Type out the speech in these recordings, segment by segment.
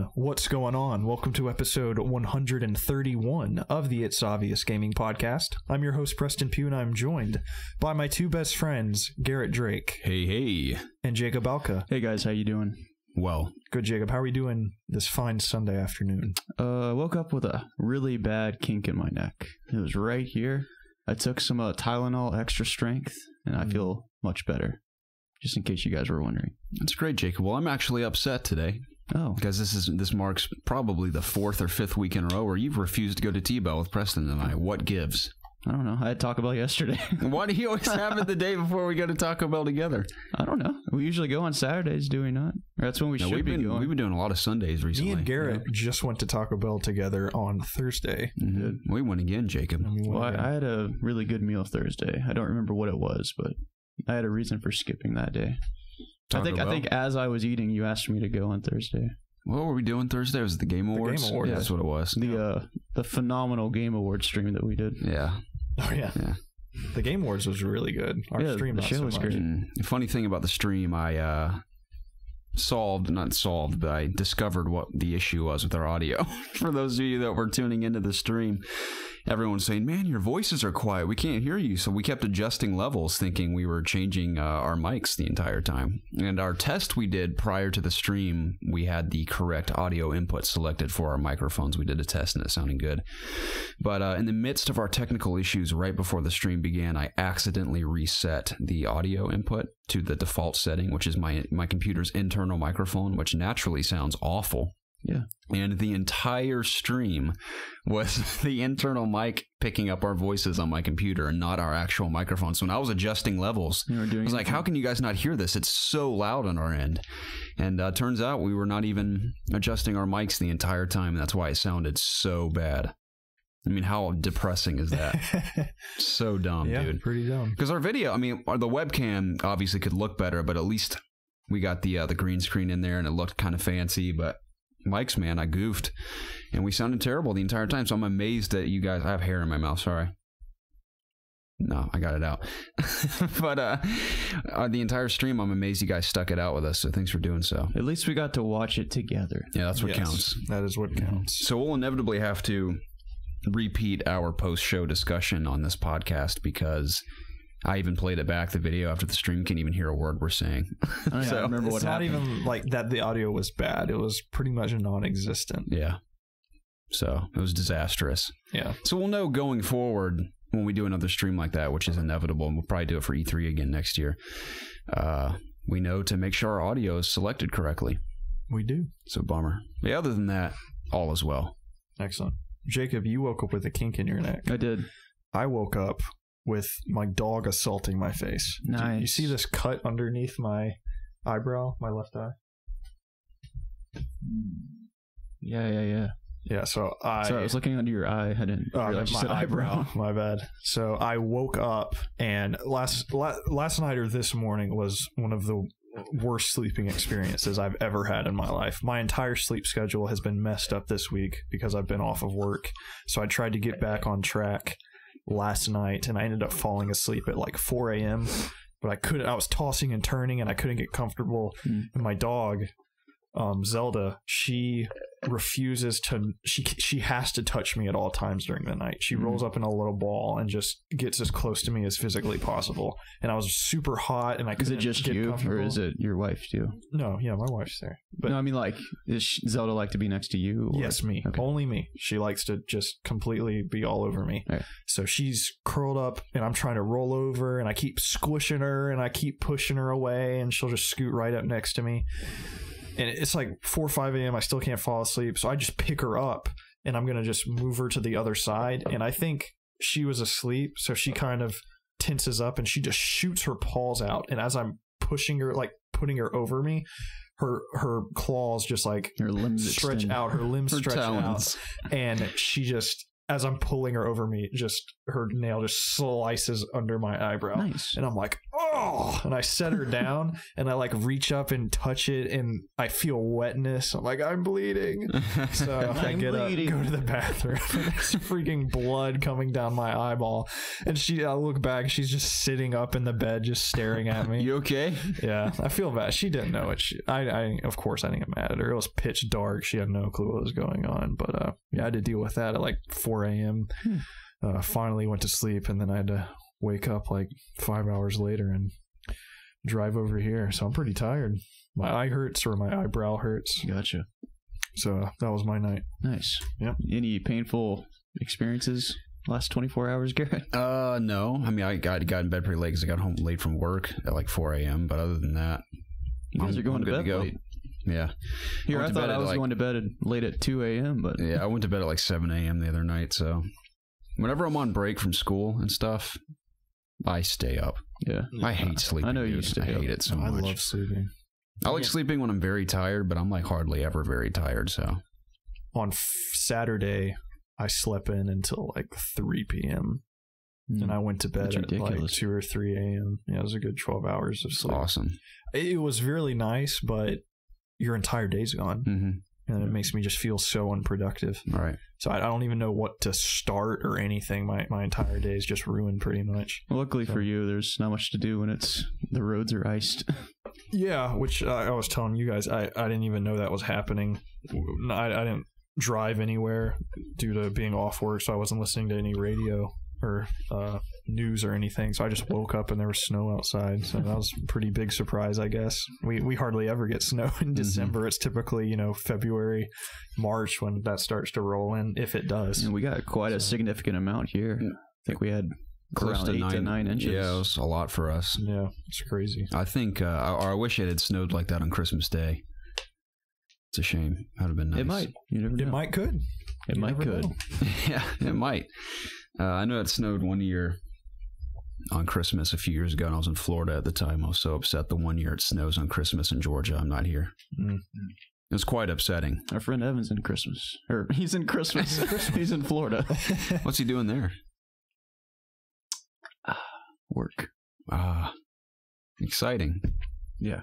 everyone, what's going on? Welcome to episode 131 of the It's Obvious Gaming podcast. I'm your host, Preston Pugh, and I'm joined by my two best friends, Garrett Drake. Hey, hey. And Jacob Alka. Hey, guys. How you doing? Well. Good, Jacob. How are we doing this fine Sunday afternoon? Woke up with a really bad kink in my neck. It was right here. I took some Tylenol extra strength, and I feel much better. Just in case you guys were wondering. That's great, Jacob. Well, I'm actually upset today. Oh. Because this marks probably the 4th or 5th week in a row where you've refused to go to T-Bell with Preston and I. What gives? I don't know. I had Taco Bell yesterday. Why do you always have it the day before we go to Taco Bell together? I don't know. We usually go on Saturdays, do we not? Or that's when we should be going. We've been doing a lot of Sundays recently. Me and Garrett just went to Taco Bell together on Thursday. Mm-hmm. We went again, Jacob. I had a really good meal Thursday. I don't remember what it was, but I had a reason for skipping that day. I think as I was eating, you asked me to go on Thursday. What were we doing Thursday? Was it the Game Awards? The Game Awards. Yeah, that's what it was. The phenomenal Game Awards stream that we did. Yeah. Oh, yeah. The Game Awards was really good. Our stream, the show was great. The funny thing about the stream, I but I discovered what the issue was with our audio. For those of you that were tuning into the stream, everyone's saying, man, your voices are quiet. We can't hear you. So we kept adjusting levels, thinking we were changing our mics the entire time. And our test we did prior to the stream, we had the correct audio input selected for our microphones. We did a test and it sounded good. But in the midst of our technical issues right before the stream began, I accidentally reset the audio input to the default setting, which is my computer's internal microphone, which naturally sounds awful. Yeah. And the entire stream was the internal mic picking up our voices on my computer and not our actual microphones. So when I was adjusting levels, I was like, how can you guys not hear this? It's so loud on our end. And turns out we were not even adjusting our mics the entire time. And that's why it sounded so bad. I mean, how depressing is that? So dumb, yeah, dude. Pretty dumb. Because our video, I mean, the webcam obviously could look better, but at least we got the green screen in there and it looked kind of fancy. But mics, man, I goofed. And we sounded terrible the entire time. So I'm amazed that you guys... I have hair in my mouth, sorry. No, I got it out. But the entire stream, I'm amazed you guys stuck it out with us. So thanks for doing so. At least we got to watch it together. Yeah, that's what counts. That is what counts. So we'll inevitably have to repeat our post-show discussion on this podcast because I even played it back, the video, after the stream. Can't even hear a word we're saying. So I remember what happened. It's not even like that the audio was bad. It was pretty much non-existent. Yeah. So it was disastrous. Yeah. So we'll know going forward when we do another stream like that, which is inevitable, and we'll probably do it for E3 again next year. We know to make sure our audio is selected correctly. We do. So bummer. But other than that, all is well. Excellent. Jacob, you woke up with a kink in your neck. I did. I woke up with my dog assaulting my face. Nice. You see this cut underneath my eyebrow, my left eye? Yeah. Yeah, so I was looking under your eye. I didn't realize you said eyebrow. My bad. So I woke up, and last night or this morning was one of the worst sleeping experiences I've ever had in my life. My entire sleep schedule has been messed up this week because I've been off of work. So I tried to get back on track last night, and I ended up falling asleep at like 4 a.m. But I couldn't. I was tossing and turning, and I couldn't get comfortable. And my dog, Zelda, she refuses to. She has to touch me at all times during the night. She rolls up in a little ball and just gets as close to me as physically possible. And I was super hot, and I couldn't. Is it just you, or is it your wife too? No, yeah, my wife's there. But no, I mean, like, does Zelda like to be next to you? Or? Yes, me. Okay. Only me. She likes to just completely be all over me. Right. So she's curled up, and I'm trying to roll over, and I keep squishing her, and I keep pushing her away, and she'll just scoot right up next to me. And it's like 4 or 5 a.m. I still can't fall asleep. So I just pick her up, and I'm going to just move her to the other side. And I think she was asleep. So she kind of tenses up, and she just shoots her paws out. And as I'm pushing her, like putting her over me, her claws just like her limbs stretch out. Her limbs stretch talons out. And she just, as I'm pulling her over me, just her nail just slices under my eyebrow. Nice. And I'm like, oh! oh, and I set her down, and I like reach up and touch it, and I feel wetness. I'm like, I'm bleeding. So I get up, go to the bathroom, and there's freaking blood coming down my eyeball. And I look back, she's just sitting up in the bed, just staring at me. You okay? Yeah, I feel bad. She didn't know it. I of course I didn't get mad at her. It was pitch dark. She had no clue what was going on. But yeah, I had to deal with that at like 4 a.m. Finally went to sleep, and then I had to wake up like 5 hours later and drive over here. So I'm pretty tired. My eye hurts, or my eyebrow hurts. Gotcha. So that was my night. Nice. Yep. Any painful experiences last 24 hours, Garrett? No. I mean, I got in bed pretty late because I got home late from work at like 4 a.m. But other than that, you guys are going to bed late. Yeah. Here, I thought I was going to bed late at 2 a.m., but... Yeah, I went to bed at like 7 a.m. the other night, so... Whenever I'm on break from school and stuff, I stay up. Yeah. I hate sleeping. I know you stay up. I hate it so much. I love sleeping. I like sleeping when I'm very tired, but I'm like hardly ever very tired, so... On Saturday, I slept in until like 3 p.m. And I went to bed at like 2 or 3 a.m. Yeah, it was a good 12 hours of sleep. Awesome. It was really nice, but your entire day's gone. Mm-hmm. And it makes me just feel so unproductive. Right. So I don't even know what to start or anything. My entire day is just ruined pretty much. Well, luckily for you, there's not much to do when the roads are iced. Yeah, which I was telling you guys, I didn't even know that was happening. I didn't drive anywhere due to being off work, so I wasn't listening to any radio or news or anything. So I just woke up and there was snow outside. So that was a pretty big surprise, I guess. We hardly ever get snow in December. It's typically, February, March when that starts to roll in, if it does. And we got quite a significant amount here. I think we had close to 8 to 9 inches. Yeah, it was a lot for us. Yeah, it's crazy. I think, I wish it had snowed like that on Christmas Day. It's a shame. That would have been nice. It might. You never know. It might could. It might could. Yeah, it might. I know it snowed one year on Christmas a few years ago, and I was in Florida at the time. I was so upset the one year it snows on Christmas in Georgia. I'm not here. Mm-hmm. It was quite upsetting. Our friend Evan's in Christmas. Or he's in Christmas. He's in Florida. What's he doing there? Work. Exciting. Yeah.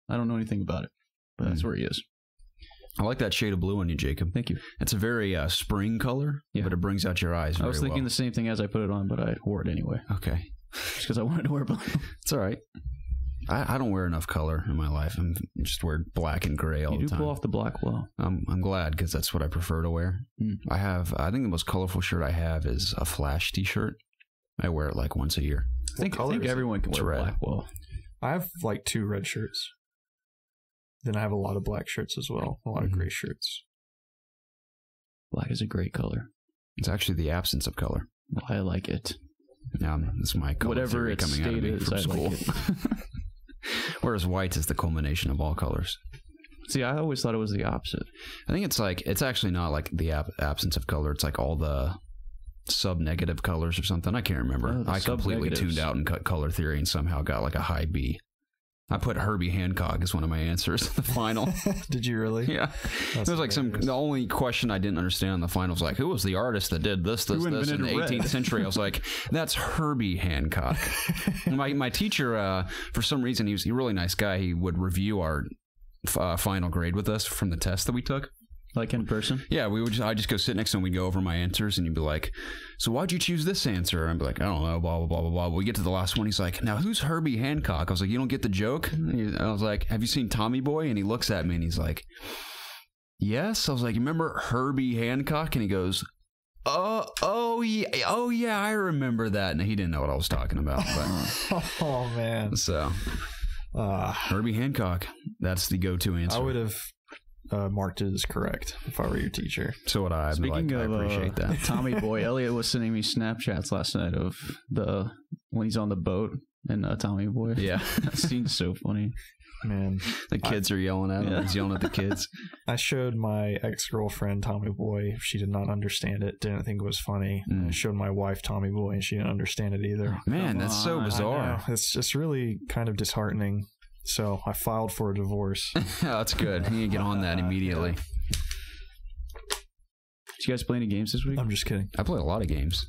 I don't know anything about it, but that's where he is. I like that shade of blue on you, Jacob. Thank you. It's a very spring color, but it brings out your eyes very well. I was thinking the same thing as I put it on, but I wore it anyway. Okay. Just because I wanted to wear blue. It's all right. I don't wear enough color in my life. I'm just wear black and gray all the time. You do pull off the black well. I'm glad, because that's what I prefer to wear. I think the most colorful shirt I have is a Flash t-shirt. I wear it like once a year. I think everyone can wear black well. I have like 2 red shirts. Then I have a lot of black shirts as well. A lot of gray shirts. Black is a great color. It's actually the absence of color. Well, I like it. Yeah, that's my color. Whatever it's coming out of me from school. Like it. Whereas white is the culmination of all colors. See, I always thought it was the opposite. I think it's actually not like the absence of color. It's like all the sub-negative colors or something. I can't remember. I completely tuned out and cut color theory and somehow got like a high B. I put Herbie Hancock as one of my answers in the final. Did you really? Yeah. It was like the only question I didn't understand in the final was like, who was the artist that did this in the 18th century? I was like, that's Herbie Hancock. my teacher, for some reason, he's a really nice guy. He would review our final grade with us from the test that we took. Like in person? Yeah, I'd just go sit next to him. We'd go over my answers, and he'd be like, so why'd you choose this answer? I'd be like, I don't know, blah, blah, blah, blah, blah. We get to the last one. He's like, now who's Herbie Hancock? I was like, you don't get the joke? I was like, have you seen Tommy Boy? And he looks at me, and he's like, yes. I was like, you remember Herbie Hancock? And he goes, oh yeah, I remember that. And he didn't know what I was talking about. But, oh, man. So, Herbie Hancock, that's the go-to answer. I would have marked it as correct if I were your teacher. So would I. Speaking of I appreciate that. Tommy Boy, Elliot was sending me Snapchats last night of when he's on the boat and Tommy Boy. Yeah. That scene's so funny. Man. The kids are yelling at him. Yeah. He's yelling at the kids. I showed my ex-girlfriend Tommy Boy. She did not understand it. Didn't think it was funny. I showed my wife Tommy Boy, and she didn't understand it either. Man, that's so bizarre. It's just really kind of disheartening. So I filed for a divorce. That's good. You need to get on that immediately. Did you guys play any games this week? I'm just kidding. I played a lot of games.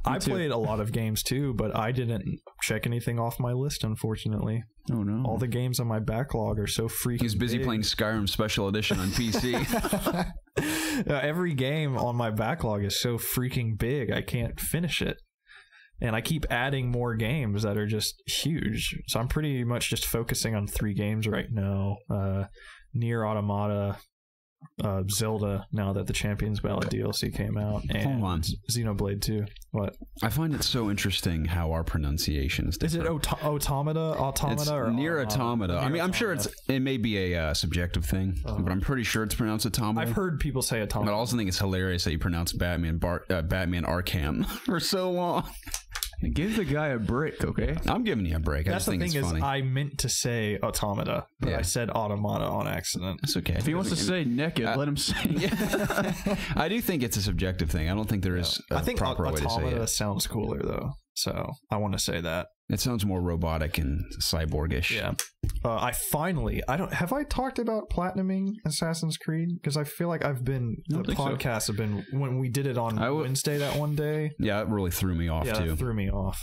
I played a lot of games too, but I didn't check anything off my list, unfortunately. Oh no! All the games on my backlog are so freaking He's busy big. playing Skyrim Special Edition on PC. Every game on my backlog is so freaking big, I can't finish it. And I keep adding more games that are just huge. So I'm pretty much just focusing on 3 games right now. Nier Automata, Zelda, now that the Champions Ballad DLC came out, and Hold on. Xenoblade 2. What? I find it so interesting how our pronunciation is different. Is it Automata? It's or Nier Automata. I mean, I'm sure it may be a subjective thing, but I'm pretty sure it's pronounced Automata. I've heard people say Automata. But I also think it's hilarious that you pronounce Batman Arkham for so long. Give the guy a break, okay? I'm giving you a break. I That's just think it's funny. I meant to say Automata, but I said Automata on accident. That's okay. If he wants to say naked, let him say it. I do think it's a subjective thing. I don't think there is a proper way to say Automata it. sounds cooler, though. So I want to say that. It sounds more robotic and cyborgish. Yeah. Have I talked about platinuming Assassin's Creed? Because I feel like the podcasts have been, when we did it on Wednesday that one day. Yeah, it really threw me off too. Yeah, it threw me off.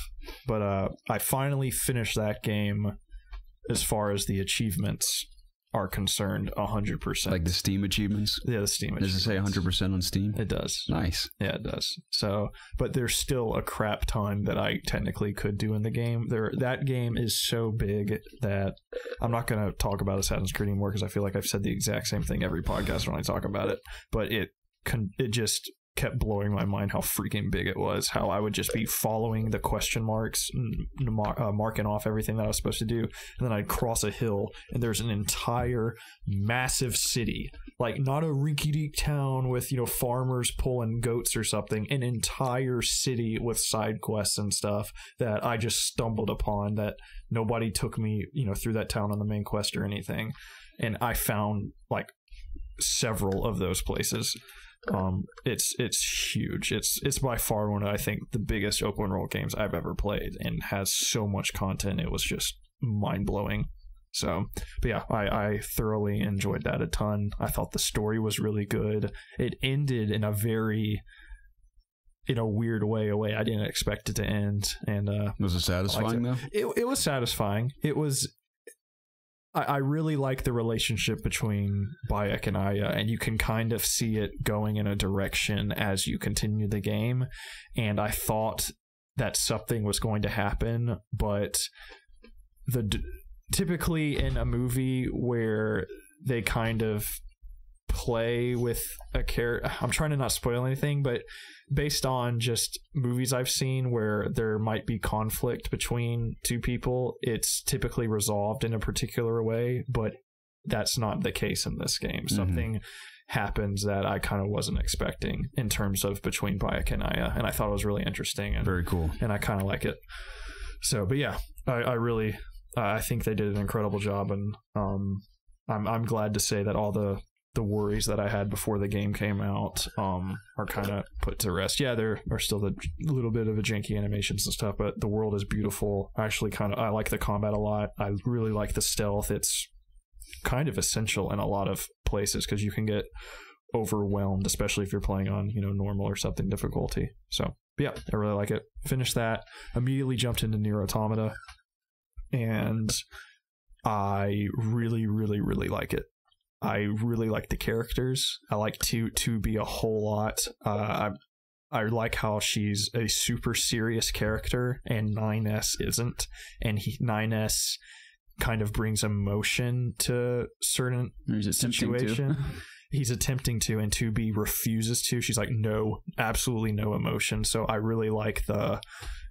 But I finally finished that game as far as the achievements are concerned, 100%. Like the Steam achievements? Yeah, the Steam achievements. Does it say 100% on Steam? It does. Nice. Yeah, it does. So, but there's still a crap ton that I technically could do in the game. That game is so big that I'm not going to talk about Assassin's Creed anymore because I feel like I've said the exact same thing every podcast when I talk about it. But it just kept blowing my mind how freaking big it was, how I would just be following the question marks, marking off everything that I was supposed to do, and then I'd cross a hill and there's an entire massive city, like not a rinky-dink town with farmers pulling goats or something, an entire city with side quests and stuff that I just stumbled upon, that nobody took me through that town on the main quest or anything, and I found like several of those places. It's huge. It's by far one of, I think, the biggest open world games I've ever played, and has so much content. It was just mind blowing. So, but yeah, I thoroughly enjoyed that a ton. I thought the story was really good. It ended in a weird way, a way I didn't expect it to end. And was it satisfying though? It was satisfying. It was. I really like the relationship between Bayek and Aya, and you can kind of see it going in a direction as you continue the game. And I thought that something was going to happen, but typically in a movie where they kind of play with a character, I'm trying to not spoil anything, but based on just movies I've seen where there might be conflict between two people, it's typically resolved in a particular way, but that's not the case in this game. Mm-hmm. Something happens that I kind of wasn't expecting in terms of between Bayek and Aya, and I thought it was really interesting and very cool, and I kind of like it. So, but yeah, I really I think they did an incredible job, and I'm glad to say that all the worries that I had before the game came out are kind of put to rest. Yeah, there are still a little bit of a janky animations and stuff, but the world is beautiful. I like the combat a lot. I really like the stealth. It's kind of essential in a lot of places because you can get overwhelmed, especially if you're playing on normal or something difficulty. So yeah, I really like it. Finished that, immediately jumped into Nier Automata, and I really, really, really like it. I really like the characters. I like to be a whole lot. I like how she's a super serious character and 9S isn't, and 9S kind of brings emotion to certain situation. He's attempting to, and 2B refuses to. She's like, no, absolutely no emotion. So I really like the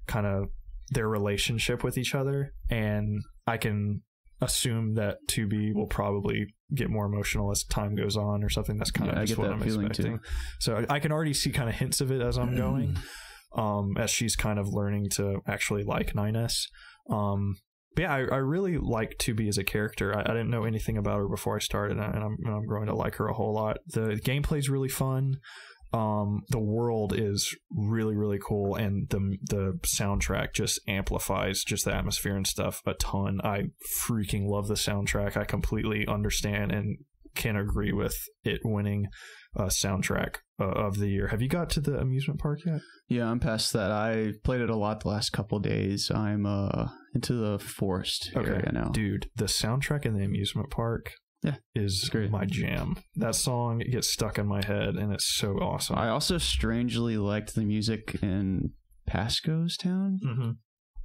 kind of their relationship with each other, and I can assume that 2B will probably get more emotional as time goes on or something. That's kind of just what I'm expecting. So I can already see kind of hints of it as I'm going, as she's kind of learning to actually like 9S. But yeah, I really like 2B as a character. I didn't know anything about her before I started, and I'm growing to like her a whole lot. The gameplay's really fun. The world is really, really cool, and the soundtrack just amplifies just the atmosphere and stuff a ton. I freaking love the soundtrack. I completely understand and can agree with it winning soundtrack of the year. Have you got to the amusement park yet? Yeah, I'm past that. I played it a lot the last couple of days. I'm into the forest area now. Dude, the soundtrack in the amusement park is great. My jam. That song gets stuck in my head, and it's so awesome. I also strangely liked the music in Pasco's Town. Mm-hmm.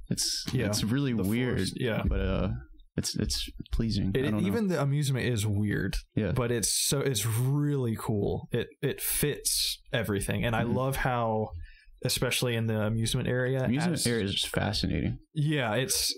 It's really weird. Forest, but it's pleasing. Even the amusement is weird. Yeah, but it's really cool. It fits everything, and I love how, especially in the amusement area, area is just fascinating. Yeah, it's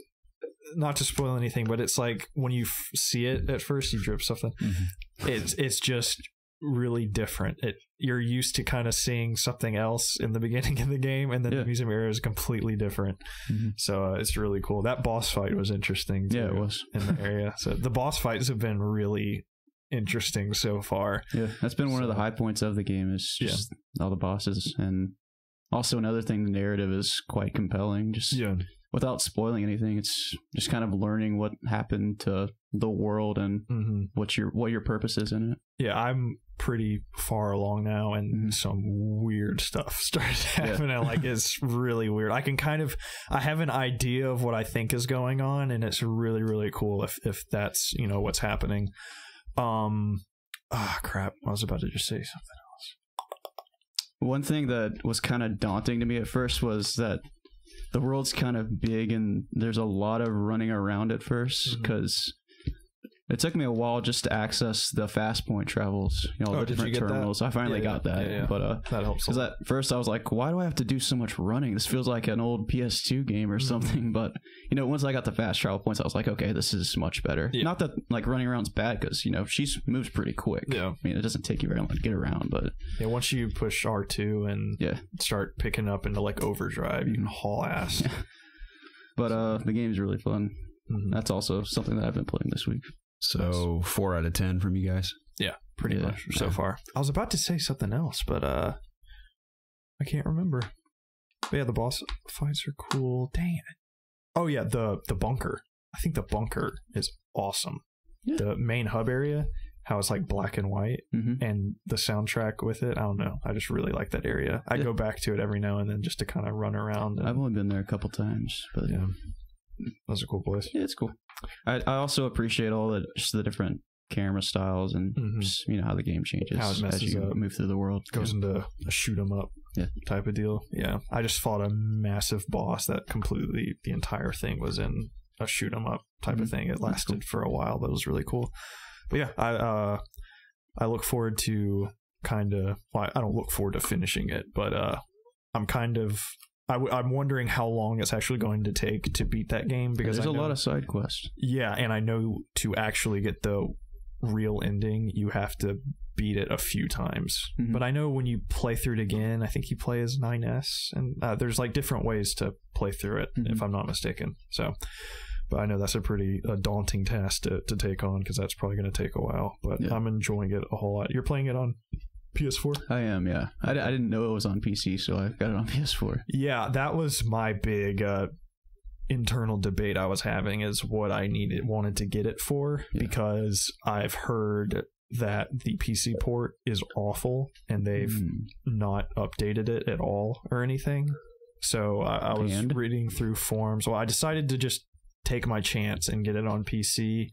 not to spoil anything, but it's like when you see it at first, you drip something. Mm-hmm. It's just really different. You're used to kind of seeing something else in the beginning of the game, and then the museum area is completely different. Mm-hmm. So it's really cool. That boss fight was interesting too, it was in the area. So the boss fights have been really interesting so far. Yeah, that's been one of the high points of the game, is just all the bosses. And also another thing, the narrative is quite compelling. Just without spoiling anything, it's just kind of learning what happened to the world and what your purpose is in it. Yeah, I'm pretty far along now, and some weird stuff started happening. Like, it's really weird. I have an idea of what I think is going on, and it's really, really cool if that's, what's happening. Crap. I was about to just say something else. One thing that was kind of daunting to me at first was that the world's kind of big, and there's a lot of running around at first, because it took me a while just to access the fast point travels, the different terminals. I finally got that. But that helps. Because at first I was like, why do I have to do so much running? This feels like an old PS2 game or something. But once I got the fast travel points, I was like, okay, this is much better. Not that like running around's bad, because she moves pretty quick. I mean, it doesn't take you very long to get around, but once you push R2 and start picking up into like overdrive, you can haul ass. But the game's really fun. That's also something that I've been playing this week. So 4 out of 10 from you guys? Yeah, pretty much so far. I was about to say something else, but I can't remember. But the boss fights are cool. Dang it. Oh yeah, the bunker. I think the bunker is awesome. Yeah. The main hub area, how it's like black and white, and the soundtrack with it. I don't know. I just really like that area. I go back to it every now and then just to kind of run around. I've only been there a couple times, but that's a cool place. Yeah, it's cool. I also appreciate all the different camera styles and just, how the game changes how it messes as you up. move through the world. Goes into a shoot 'em up type of deal. Yeah, I just fought a massive boss that completely the entire thing was in a shoot 'em up type of thing. It lasted for a while, but it was really cool. But yeah, I look forward to I don't look forward to finishing it, but I'm wondering how long it's actually going to take to beat that game, because there's a lot of side quests. Yeah, and I know to actually get the real ending, you have to beat it a few times. But I know when you play through it again, I think you play as 9S, and there's like different ways to play through it, if I'm not mistaken. So, but I know that's a pretty daunting task to take on, because that's probably going to take a while. But I'm enjoying it a whole lot. You're playing it on PS4? I am, yeah. I didn't know it was on PC, so I got it on PS4. Yeah, that was my big internal debate I was having, is what I wanted to get it for, because I've heard that the PC port is awful, and they've not updated it at all or anything. So I was reading through forums. Well, I decided to just take my chance and get it on PC.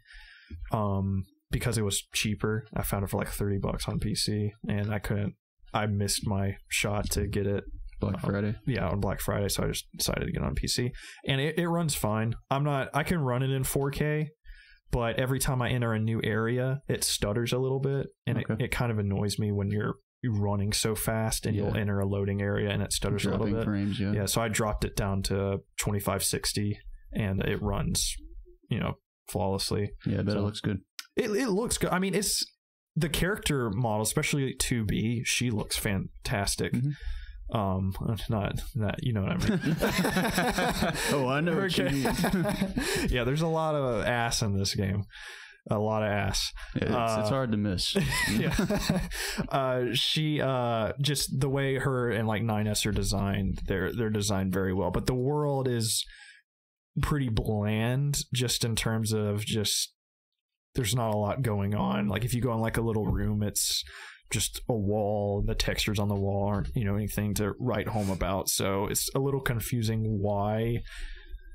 Because it was cheaper. I found it for like $30 on PC, and I missed my shot to get it Black Friday. Yeah, on Black Friday, so I just decided to get it on PC. And it runs fine. I can run it in 4K, but every time I enter a new area, it stutters a little bit, and it kind of annoys me when you're running so fast and you'll enter a loading area and it stutters a little bit. Frames, so I dropped it down to 2560, and it runs, flawlessly. Yeah, I bet it looks good. It looks good. I mean, it's the character model, especially 2B. She looks fantastic. Not you know what I mean. Oh, I know what you mean. Yeah, there's a lot of ass in this game. A lot of ass. Yeah, it's hard to miss. She just the way her and like 9S are designed, they're designed very well. But the world is pretty bland, just in terms of there's not a lot going on. Like if you go in like a little room, it's just a wall. The textures on the wall aren't, anything to write home about. So it's a little confusing why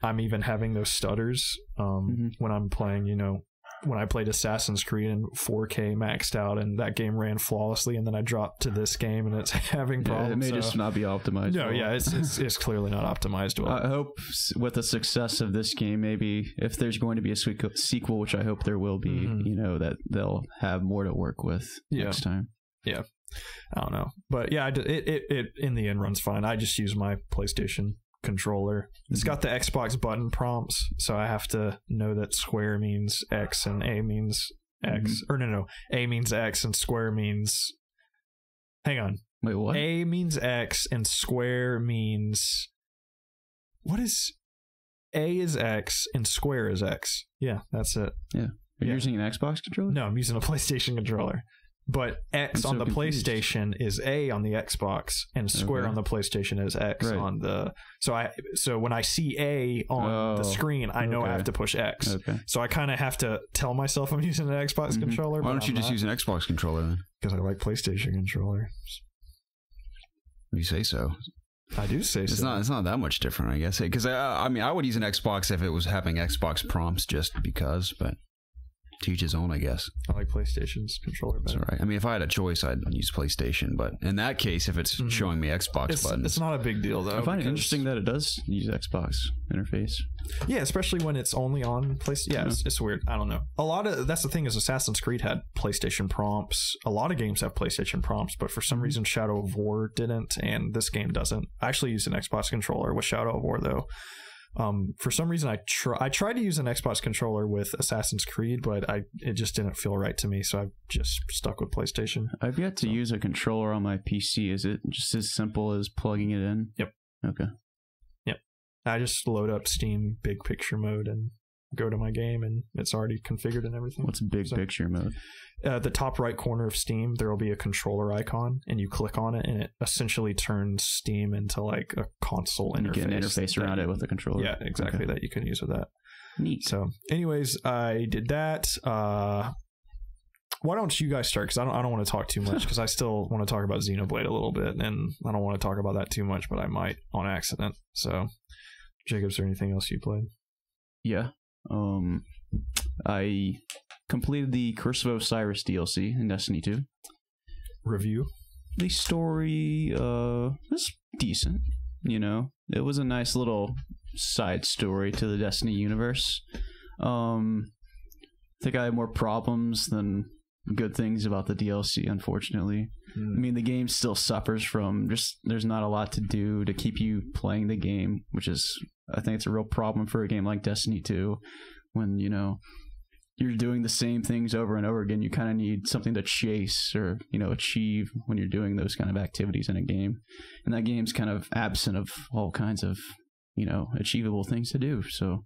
I'm even having those stutters when I'm playing, when I played Assassin's Creed in 4K maxed out and that game ran flawlessly, and then I dropped to this game and it's having problems. It may just not be optimized. No, yeah, it's clearly not optimized well. I hope with the success of this game, maybe if there's going to be a sequel, which I hope there will be, that they'll have more to work with next time. Yeah, I don't know, but yeah, it in the end runs fine. I just use my PlayStation controller. It's got the Xbox button prompts, so I have to know that square means X and A means X. Or no, A means X and square means... Hang on. Wait, what? A means X and square means... What is... A is X and square is X. Yeah, that's it. Yeah. Are you using an Xbox controller? No, I'm using a PlayStation controller. But X on the PlayStation is A on the Xbox, and square on the PlayStation is X on the... So when I see A on the screen, I know I have to push X. Okay. So I kind of have to tell myself I'm using an Xbox controller. Why don't you just use an Xbox controller then? Because I like PlayStation controllers. You say so. I do say so. It's not that much different, I guess. Because I would use an Xbox if it was having Xbox prompts just because, but... To each his own, I guess. I like PlayStation's controller better. That's right. I mean, if I had a choice, I'd use PlayStation. But in that case, if it's showing me Xbox buttons... It's not a big deal, though. I find it interesting that it does use Xbox interface. Yeah, especially when it's only on PlayStation. Yeah, it's weird. I don't know. That's the thing is Assassin's Creed had PlayStation prompts. A lot of games have PlayStation prompts, but for some reason Shadow of War didn't, and this game doesn't. I actually use an Xbox controller with Shadow of War, though. For some reason, I tried to use an Xbox controller with Assassin's Creed, but it just didn't feel right to me, so I've just stuck with PlayStation. I've yet to use a controller on my PC. Is it just as simple as plugging it in? Yep. Okay. Yep. I just load up Steam Big Picture mode and go to my game, and it's already configured and everything. What's Big Picture mode? The top right corner of Steam, there will be a controller icon, and you click on it, and it essentially turns Steam into like a console interface. You get an interface around it with the controller. Yeah, exactly. Okay. That you can use with that. Neat. So, anyways, I did that. Why don't you guys start? Because I don't want to talk too much, because I still want to talk about Xenoblade a little bit, and I don't want to talk about that too much, but I might on accident. So, Jacob, is there anything else you played? Yeah. I completed the Curse of Osiris DLC in Destiny 2. Review? The story was decent, It was a nice little side story to the Destiny universe. I think I had more problems than good things about the DLC, unfortunately. I mean, the game still suffers from there's not a lot to do to keep you playing the game, which is, I think it's a real problem for a game like Destiny 2, when, you're doing the same things over and over again. You kind of need something to chase or, achieve when you're doing those kind of activities in a game. And that game's kind of absent of all kinds of, achievable things to do. So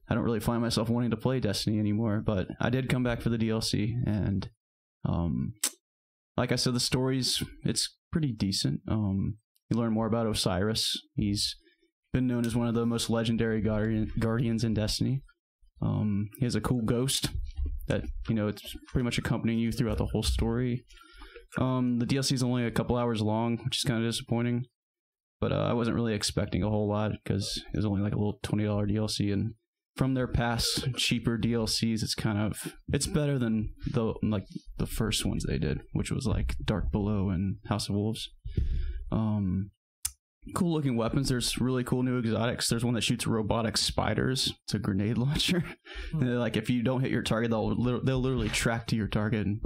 I don't really find myself wanting to play Destiny anymore, but I did come back for the DLC, and like I said, the story's it's pretty decent. You learn more about Osiris. He's been known as one of the most legendary guardians in Destiny. He has a cool ghost that, it's pretty much accompanying you throughout the whole story. The DLC is only a couple hours long, which is kind of disappointing, but I wasn't really expecting a whole lot because it was only like a little $20 DLC, and from their past cheaper DLCs, it's better than the first ones they did, which was like Dark Below and House of Wolves. Cool looking weapons. There's really cool new exotics. There's one that shoots robotic spiders. It's a grenade launcher. And like, if you don't hit your target, they'll literally track to your target and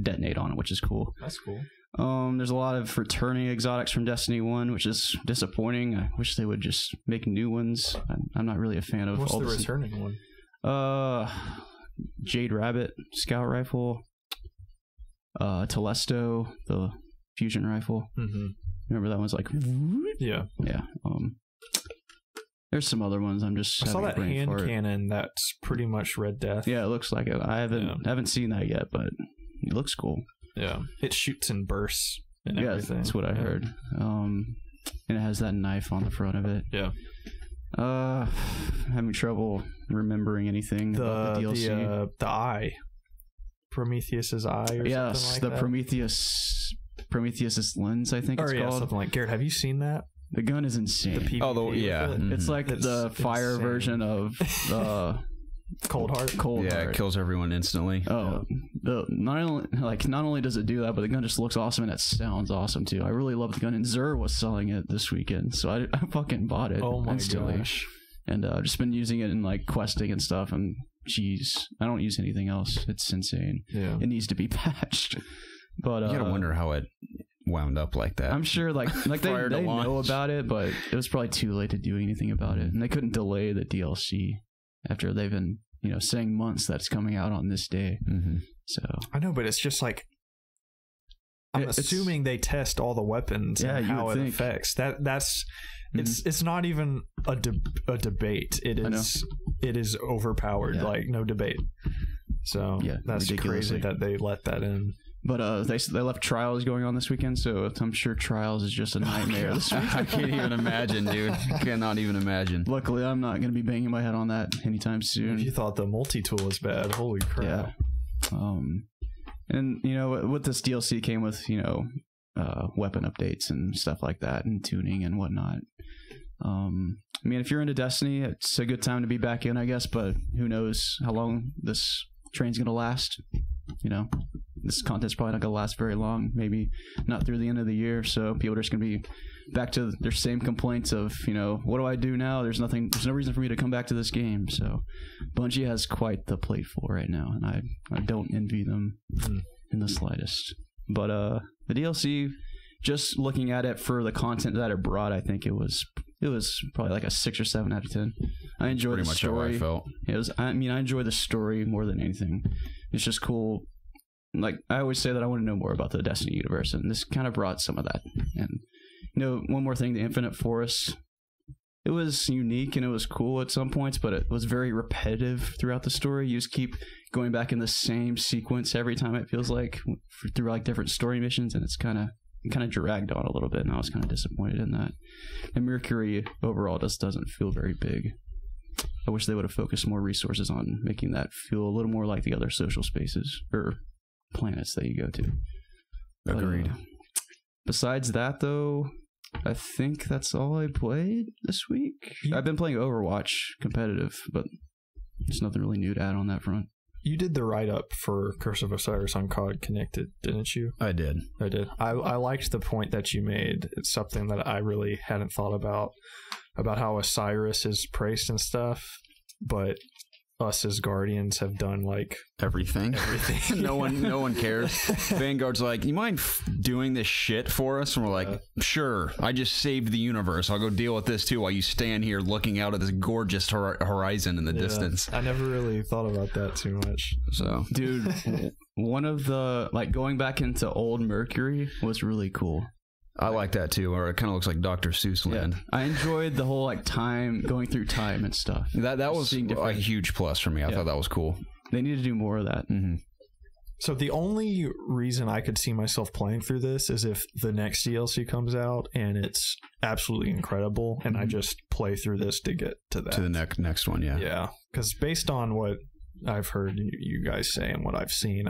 detonate on it, which is cool. That's cool. There's a lot of returning exotics from Destiny 1, which is disappointing. I wish they would just make new ones. I'm not really a fan of. What's the returning one? Jade Rabbit Scout Rifle. Telesto, the fusion rifle. Mm-hmm. Remember that one's like... Yeah. There's some other ones. I'm just... I saw that hand cannon that's pretty much Red Death. Yeah, it looks like it. I haven't seen that yet, but it looks cool. Yeah. It shoots in bursts and everything. That's what I heard. And it has that knife on the front of it. Yeah. Having trouble remembering anything about the DLC. The eye. Prometheus's eye or something like the that? Prometheus's lens, I think it's called. Something like. Garrett, have you seen that? The gun is insane. It's like the fire version of Cold Heart. It kills everyone instantly. Not only does it do that, but the gun just looks awesome and it sounds awesome too. I really love the gun, and Zur was selling it this weekend, so I fucking bought it instantly. Gosh. And I've just been using it in like questing and stuff, and geez, I don't use anything else. It's insane. Yeah. It needs to be patched. But you gotta wonder how it wound up like that. I'm sure like they know about it, but it was probably too late to do anything about it, and they couldn't delay the DLC after they've been saying months that's coming out on this day. So I know, but it's just like I'm assuming they test all the weapons and how it affects that's it's not even a debate. It is overpowered, like no debate. So that's crazy that they let that in. But they left Trials going on this weekend, so I'm sure Trials is just a nightmare this week. I can't even imagine, dude. Cannot even imagine. Luckily, I'm not going to be banging my head on that anytime soon. If you thought the multi-tool was bad, holy crap. Yeah. And, with this DLC came with, weapon updates and stuff like that and tuning and whatnot. I mean, if you're into Destiny, it's a good time to be back in, I guess, but who knows how long this train's going to last. This content's probably not going to last very long, maybe not through the end of the year, so people are just going to be back to their same complaints of, what do I do now? There's no reason for me to come back to this game. So Bungie has quite the plate full right now, and I don't envy them in the slightest. But the DLC, just looking at it for the content that it brought, I think it was probably like a 6 or 7 out of 10. I enjoyed the story. How I felt. I enjoy the story more than anything. It's just cool. Like, I always say that I want to know more about the Destiny universe, and this kind of brought some of that. And, one more thing, the Infinite Forest, it was unique and it was cool at some points, but it was very repetitive throughout the story. You just keep going back in the same sequence every time, it feels like, through like different story missions, and it's kind of dragged on a little bit, and I was kind of disappointed in that. And Mercury overall just doesn't feel very big. I wish they would have focused more resources on making that feel a little more like the other social spaces or planets that you go to. Agreed. Besides that, though, I think that's all I played this week. I've been playing Overwatch competitive, but there's nothing really new to add on that front. You did the write-up for Curse of Osiris on COD Connected, didn't you? I did. I liked the point that you made. It's something that I really hadn't thought about how Osiris is praised and stuff, but us as Guardians have done like everything. no one cares. Vanguard's like, you mind doing this shit for us? And we're like, sure. I just saved the universe. I'll go deal with this too while you stand here looking out at this gorgeous horizon in the distance. I never really thought about that too much. So, dude, one of the going back into old Mercury was really cool. I like that too, or it kind of looks like Dr. Seuss land. Yeah. I enjoyed the whole time going through time and stuff. That was a huge plus for me. I thought that was cool. They need to do more of that. Mm-hmm. So the only reason I could see myself playing through this is if the next DLC comes out and it's absolutely incredible, and I just play through this to get to that. To the next one, yeah. Yeah, because based on what I've heard you guys say and what I've seen,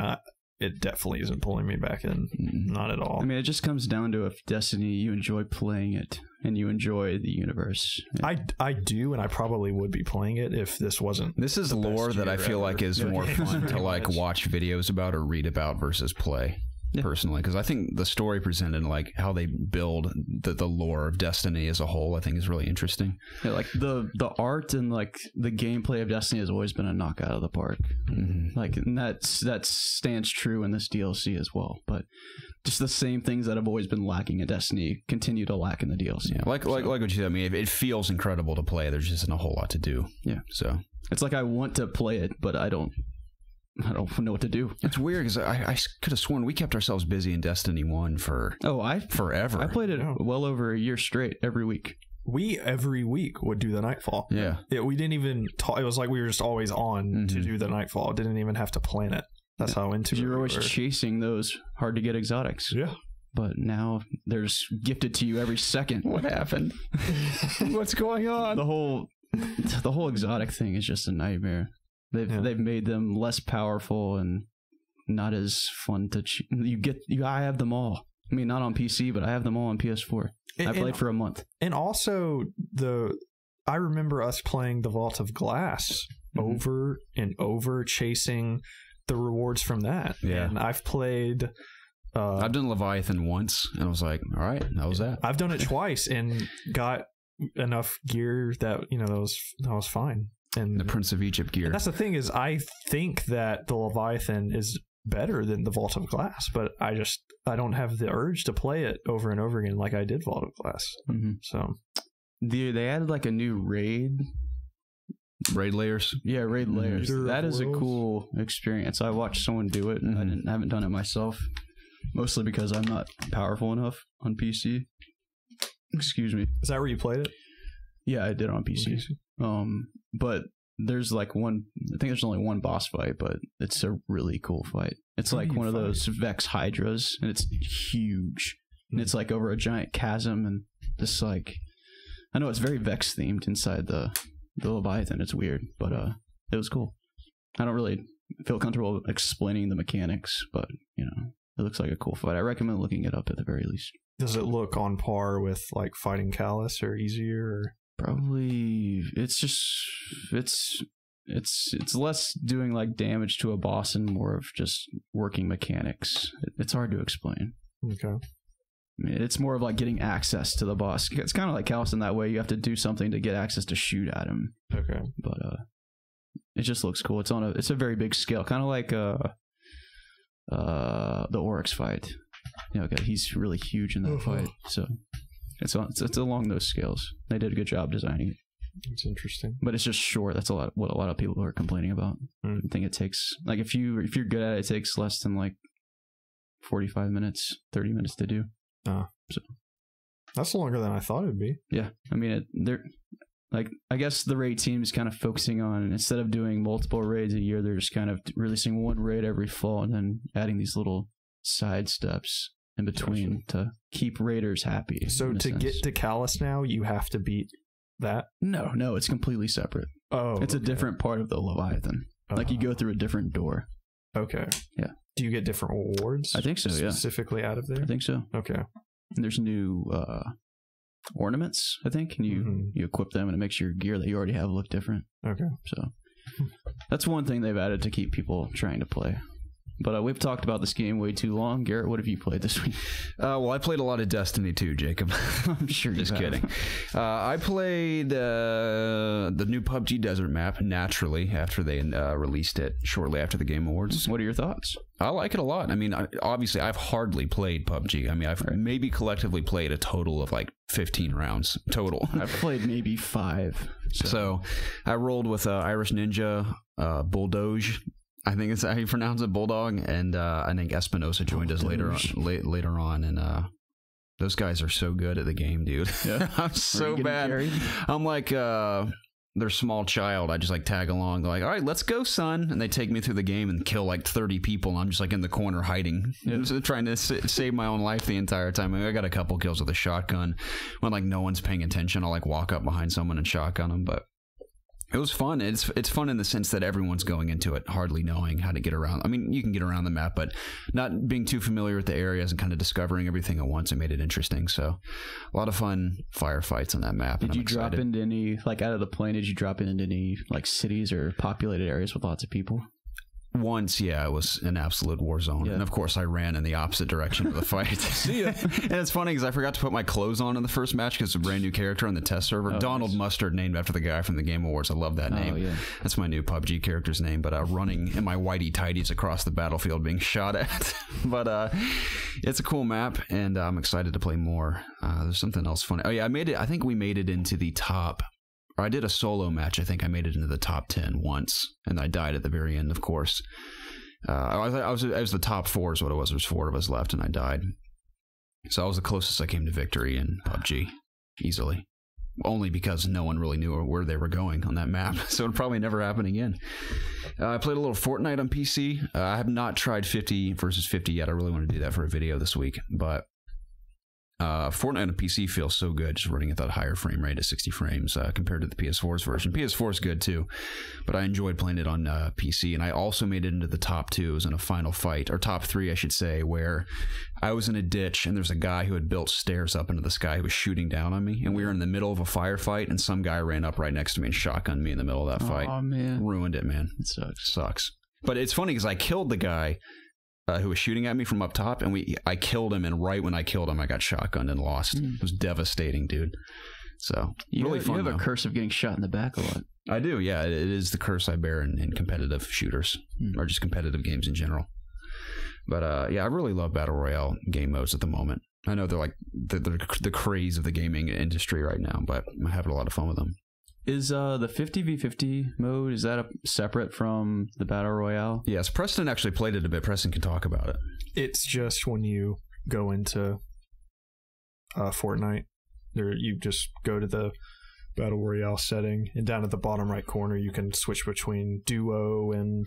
it definitely isn't pulling me back in. Not at all. I mean, it just comes down to if Destiny, you enjoy playing it and you enjoy the universe. I do, and I probably would be playing it if this wasn't. This is lore that I feel like is more fun to like watch videos about or read about versus play. Personally, because I think the story presented, like how they build the lore of Destiny as a whole, I think is really interesting. Yeah, like the art and like the gameplay of Destiny has always been a knockout of the park. Mm-hmm. Like, and that stands true in this DLC as well. But just the same things that have always been lacking in Destiny continue to lack in the DLC. Yeah, like what you said. I mean, it feels incredible to play. There's just not a whole lot to do. Yeah, so it's like I want to play it, but I don't know what to do. It's weird because I could have sworn we kept ourselves busy in Destiny 1 for forever. I played it well over a year straight every week. We every week would do the Nightfall. Yeah. We didn't even talk. It was like we were just always on to do the Nightfall. Didn't even have to plan it. That's how into it. You were always chasing those hard to get exotics. Yeah. But now there's gifted to you every second. What happened? What's going on? The whole exotic thing is just a nightmare. They've made them less powerful, and not as fun to. I have them all. I mean, not on PC, but I have them all on PS4. I played for a month. And also I remember us playing the Vault of Glass over and over, chasing the rewards from that. Yeah. And I've played. I've done Leviathan once, and I was like, all right, that was that. I've done it twice and got enough gear that that was fine. And the Prince of Egypt gear. And that's the thing is, I think that the Leviathan is better than the Vault of Glass, but I don't have the urge to play it over and over again like I did Vault of Glass. So they added like a new raid layers. Yeah, raid layers. That is a cool experience. I watched someone do it, and I haven't done it myself, mostly because I'm not powerful enough on PC. Excuse me. Is that where you played it? Yeah, I did it on PC. But there's like I think there's only one boss fight, but it's a really cool fight. It's like one of those Vex Hydras, and it's huge. And it's like over a giant chasm, and just like, I know it's very Vex themed inside the Leviathan. It's weird, but it was cool. I don't really feel comfortable explaining the mechanics, but it looks like a cool fight. I recommend looking it up at the very least. Does it look on par with like fighting Callus or easier? Or? Probably. It's just it's less doing like damage to a boss and more of just working mechanics. It's hard to explain. Okay. I mean, it's more of like getting access to the boss. It's kind of like Callus in that way. You have to do something to get access to shoot at him. Okay. But it just looks cool. It's a very big scale, kind of like the Oryx fight. He's really huge in that fight. So it's along those scales. They did a good job designing it. It's interesting, but it's just short. That's what a lot of people are complaining about. I think it takes, like, if you're good at it, it takes less than like 45 minutes, 30 minutes to do. So that's longer than I thought it would be. Yeah, I mean, I guess the raid team is kind of focusing on, instead of doing multiple raids a year, they're just kind of releasing one raid every fall and then adding these little side steps in between to keep raiders happy. So to get to Callus now, you have to beat that? No, it's completely separate. It's a different part of the Leviathan. Like, you go through a different door. Okay. Yeah. Do you get different rewards? I think so, specifically out of there? I think so. Okay. And there's new ornaments, I think, and you equip them, and it makes your gear that you already have look different. Okay. So that's one thing they've added to keep people trying to play. But we've talked about this game way too long. Garrett, what have you played this week? Well, I played a lot of Destiny 2, Jacob. I'm sure you Just have. kidding. I played the new PUBG Desert map, naturally, after they released it shortly after the Game Awards. What are your thoughts? I like it a lot. I mean, obviously, I've hardly played PUBG. I mean, I've maybe collectively played a total of like 15 rounds total. I've played maybe 5. So I rolled with Irish Ninja, Bulldoge, I think it's how you pronounce it, Bulldog, and I think Espinosa joined us later on, and those guys are so good at the game, dude. Yeah. I'm so bad. Carried? I'm like their small child. I just like tag along. They're like, all right, let's go, son, and they take me through the game and kill like 30 people, and I'm just like in the corner hiding, trying to save my own life the entire time. I mean, I got a couple kills with a shotgun when like no one's paying attention. I'll like walk up behind someone and shotgun them, but it was fun. It's fun in the sense that everyone's going into it hardly knowing how to get around. I mean, you can get around the map, but not being too familiar with the areas and kind of discovering everything at once. It made it interesting. So a lot of fun firefights on that map. Did you drop into any, like, out of the plane, did you drop into any like cities or populated areas with lots of people? Once, yeah, it was an absolute war zone. Yeah. And of course, I ran in the opposite direction of the fight. See ya. And it's funny because I forgot to put my clothes on in the first match because it's a brand new character on the test server. Donald Mustard, named after the guy from the Game Awards. I love that name. Yeah. That's my new PUBG character's name. But running in my whitey tighties across the battlefield being shot at. But it's a cool map, and I'm excited to play more. There's something else funny. Oh, yeah, I think we made it into the top. Or I did a solo match. I think I made it into the top 10 once, and I died at the very end, of course. I was the top 4 is what it was. There's 4 of us left, and I died. So I was the closest I came to victory in PUBG, easily. Only because no one really knew where they were going on that map, so it'll probably never happen again. I played a little Fortnite on PC. I have not tried 50 versus 50 yet. I really want to do that for a video this week, but Fortnite on PC feels so good, just running at that higher frame rate at 60 frames compared to the PS4's version. PS4 is good too, but I enjoyed playing it on PC, and I also made it into the top 2. It was in a final fight, or top 3, I should say, where I was in a ditch, and there's a guy who had built stairs up into the sky who was shooting down on me, and we were in the middle of a firefight, and some guy ran up right next to me and shotgunned me in the middle of that fight. Oh, man. Ruined it, man. It sucks. Sucks. But it's funny because I killed the guy who was shooting at me from up top, and I killed him, and right when I killed him, I got shotgunned and lost. It was devastating, dude. So, really fun, You have though. a curse of getting shot in the back a lot. I do, yeah. It is the curse I bear in competitive shooters, or just competitive games in general. But, yeah, I really love Battle Royale game modes at the moment. I know they're like the craze of the gaming industry right now, but I'm having a lot of fun with them. Is the 50v50 mode, is that separate from the Battle Royale? Yes, Preston actually played it a bit. Preston can talk about it. It's just when you go into Fortnite, you just go to the Battle Royale setting, and down at the bottom right corner, you can switch between duo and